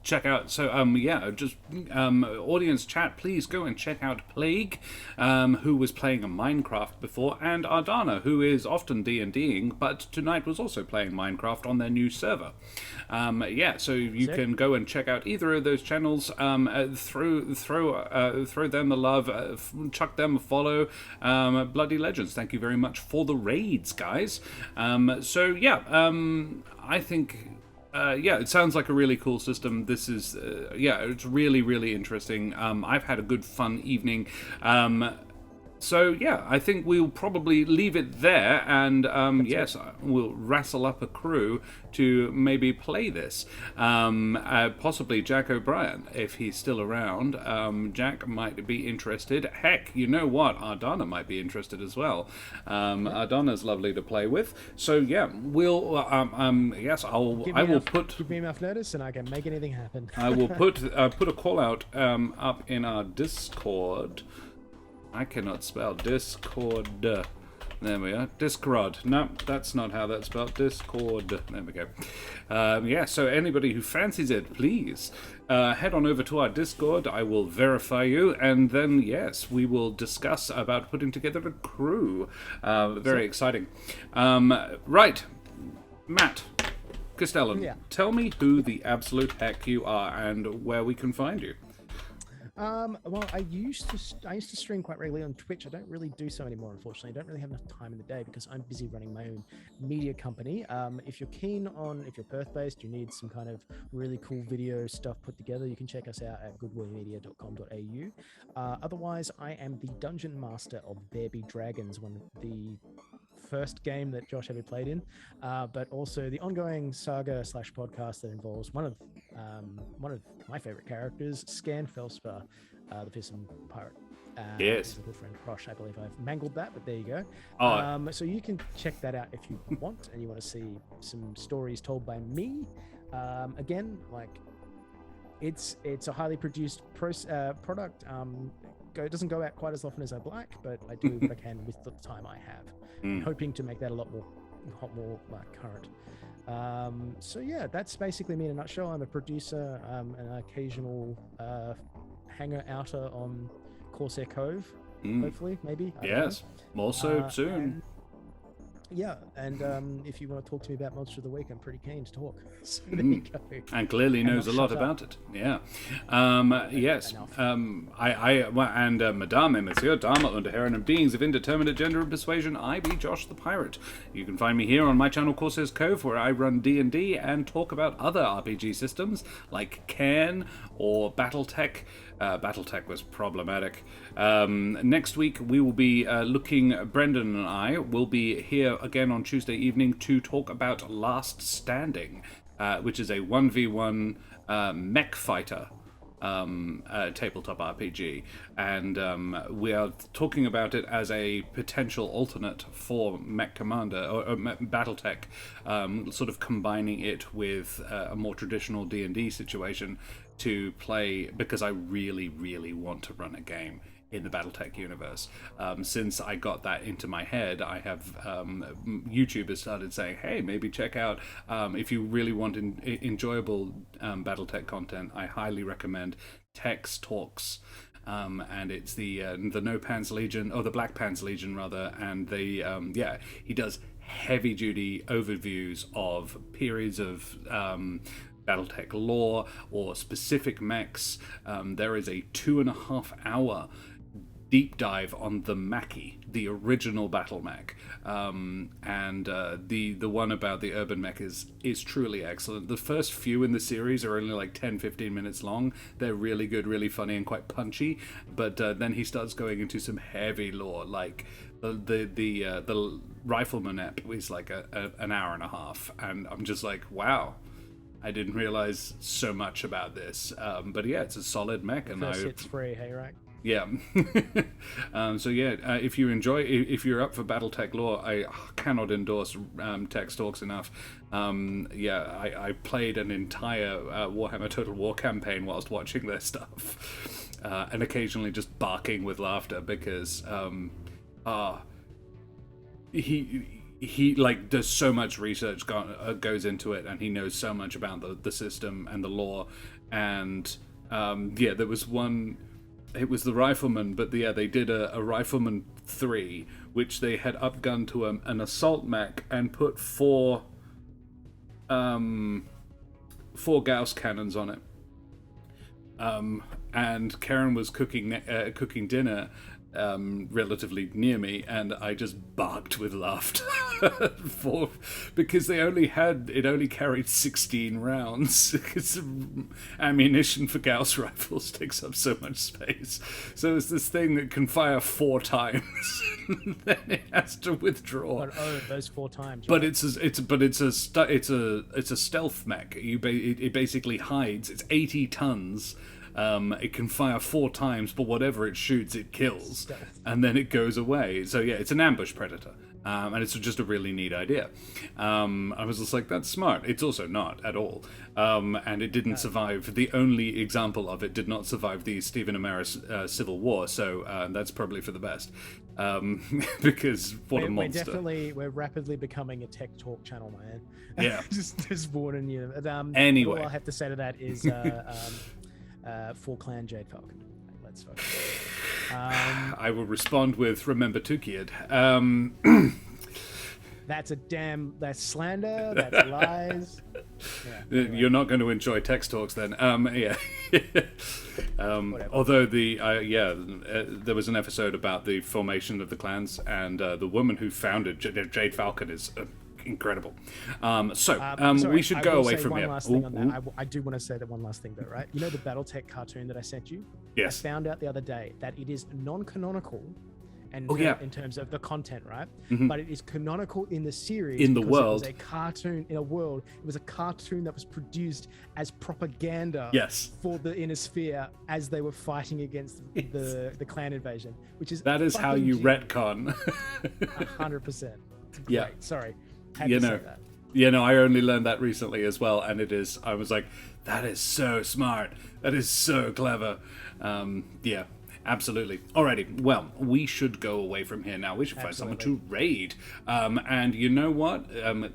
check out. So audience chat, please go and check out Plague, who was playing a Minecraft before, and Ardana, who is often D&Ding, but tonight was also playing Minecraft on their new server. So you can go and check out either of those channels. Throw them the love, chuck them a follow. Bloody Legends, thank you very much for the raids, guys. I think, it sounds like a really cool system. This is, it's really, really interesting. I've had a good, fun evening. I think we'll probably leave it there, and we'll wrestle up a crew to maybe play this. Possibly Jack O'Brien, if he's still around. Jack might be interested. Heck, you know what? Ardana might be interested as well. Ardana's lovely to play with. So we'll. I will give me enough notice, and I can make anything happen. I will put a call out up in our Discord. I cannot spell Discord. There we are. Discord. No, that's not how that's spelled. Discord. There we go. So anybody who fancies it, please head on over to our Discord. I will verify you, and then, we will discuss about putting together a crew. Very exciting. Right. Matt, Castellan, tell me who the absolute heck you are and where we can find you. Well, I used to stream quite regularly on Twitch. I don't really do so anymore, unfortunately. I don't really have enough time in the day because I'm busy running my own media company. If you're keen on, if you're Perth-based, you need some kind of really cool video stuff put together, you can check us out at goodboymedia.com.au. Otherwise, I am the Dungeon Master of There Be Dragons, one of the first game that Josh ever played in, but also the ongoing saga / podcast that involves one of my favorite characters, Scan Felspar, the Pearson pirate. His good friend Prosh. I believe I've mangled that, but there you go. So you can check that out if you want, and you want to see some stories told by me. Again, it's a highly produced product. It doesn't go out quite as often as I'd like, but I do what I can with the time I have, hoping to make that a lot more current. That's basically me in a nutshell. I'm a producer, an occasional hanger outer on Corsair Cove, hopefully, maybe. Yes, more so soon. And if you want to talk to me about Monster of the Week, I'm pretty keen to talk. So there you go. And clearly knows a lot about it. Yeah. Yes. Madame et Monsieur, Dame und Herren and beings of indeterminate gender and persuasion, I be Josh the Pirate. You can find me here on my channel Corsair's Cove, where I run D&D and talk about other RPG systems like Cairn or Battletech. Battletech was problematic. Next week we will be Brendan and I will be here again on Tuesday evening to talk about Last Standing, which is a 1v1 mech fighter tabletop RPG, and we are talking about it as a potential alternate for Mech Commander or Battletech, sort of combining it with a more traditional D&D situation to play, because I really, really want to run a game in the BattleTech universe. Since I got that into my head, I have YouTube has started saying, hey, maybe check out, if you really want enjoyable BattleTech content, I highly recommend Tex Talks. And it's the No Pants Legion, or the Black Pants Legion rather, and they he does heavy duty overviews of periods of BattleTech lore or specific mechs. There is a 2.5 hour deep dive on the Mackie, the original battle mech, and the one about the urban mech is truly excellent. The first few in the series are only like 10-15 minutes long. They're really good, really funny, and quite punchy, but then he starts going into some heavy lore, like the Rifleman ep is like an hour and a half, and I'm just like, wow, I didn't realize so much about this. But yeah, it's a solid mech, and it's free, hey, right? Yeah. If you're up for BattleTech lore, I cannot endorse Tex Talks enough. I played an entire Warhammer Total War campaign whilst watching their stuff, and occasionally just barking with laughter because he like there's so much research goes into it, and he knows so much about the system and the lore, and there was one. It was the Rifleman, but they did a Rifleman 3, which they had upgunned to an assault mech and put four Gauss cannons on it. And Karen was cooking dinner relatively near me, and I just barked with laughter because it only carried 16 rounds. Because ammunition for Gauss rifles takes up so much space, so it's this thing that can fire 4 times and then it has to withdraw. But those 4 times. But right? it's a stealth mech. It basically hides. It's 80 tons. It can fire 4 times, but whatever it shoots, it kills, and then it goes away. So yeah, it's an ambush predator, and it's just a really neat idea. I was just like, that's smart. It's also not at all, and it didn't survive. The only example of it did not survive the Stephen Amaris Civil War, so that's probably for the best, because what a monster. We're rapidly becoming a tech talk channel, man. Yeah. just warning you. Anyway, all I have to say to that is Full Clan Jade Falcon. Let's focus. I will respond with remember Tukiyad. That's slander, that's lies. Yeah, anyway. You're not going to enjoy text talks then. Although there was an episode about the formation of the clans, and the woman who founded Jade Falcon is incredible. We should go away from here. I do want to say that one last thing though, right? You know the BattleTech cartoon that I sent you? Yes. I found out the other day that it is non-canonical and in terms of the content, right? Mm-hmm. But it is canonical in the series. In the world. It was a cartoon in a world. It was a cartoon that was produced as propaganda for the Inner Sphere as they were fighting against the clan invasion, which is that is how you retcon. 100%. Yeah. Sorry. I only learned that recently as well, and I was like, that is so smart. That is so clever. Absolutely. Alrighty, well, we should go away from here now. We should find someone to raid. And you know what?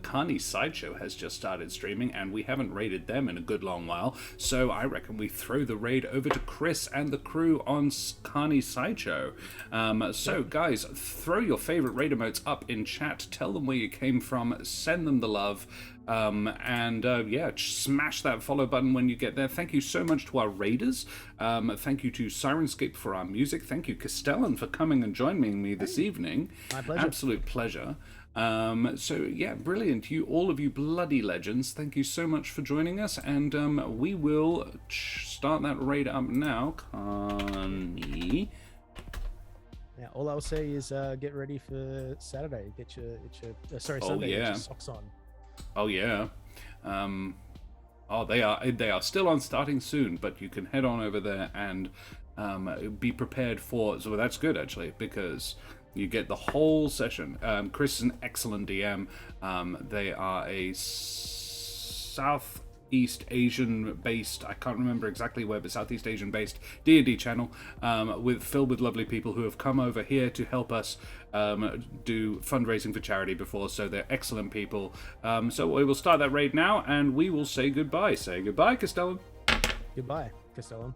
Carney's Sideshow has just started streaming, and we haven't raided them in a good long while. So I reckon we throw the raid over to Chris and the crew on Carney's Sideshow. So guys, throw your favorite raid emotes up in chat. Tell them where you came from. Send them the love. Smash that follow button when you get there. Thank you so much to our raiders. Thank you to Sirenscape for our music. Thank you, Castellan, for coming and joining me this evening. My pleasure. Absolute pleasure. Brilliant. All of you bloody legends, thank you so much for joining us, and we will start that raid up now. Connie. Yeah, all I'll say is get ready for Saturday. Get your Sunday. Get your socks on. Oh yeah. They are still on starting soon, but you can head on over there and be prepared for. So that's good actually, because you get the whole session. Chris is an excellent DM. They are a Southeast Asian based, I can't remember exactly where, but Southeast Asian based D&D channel, filled with lovely people who have come over here to help us do fundraising for charity before, so they're excellent people. So we will start that raid now, and we will say goodbye. Say goodbye, Castellan. Goodbye, Castellan.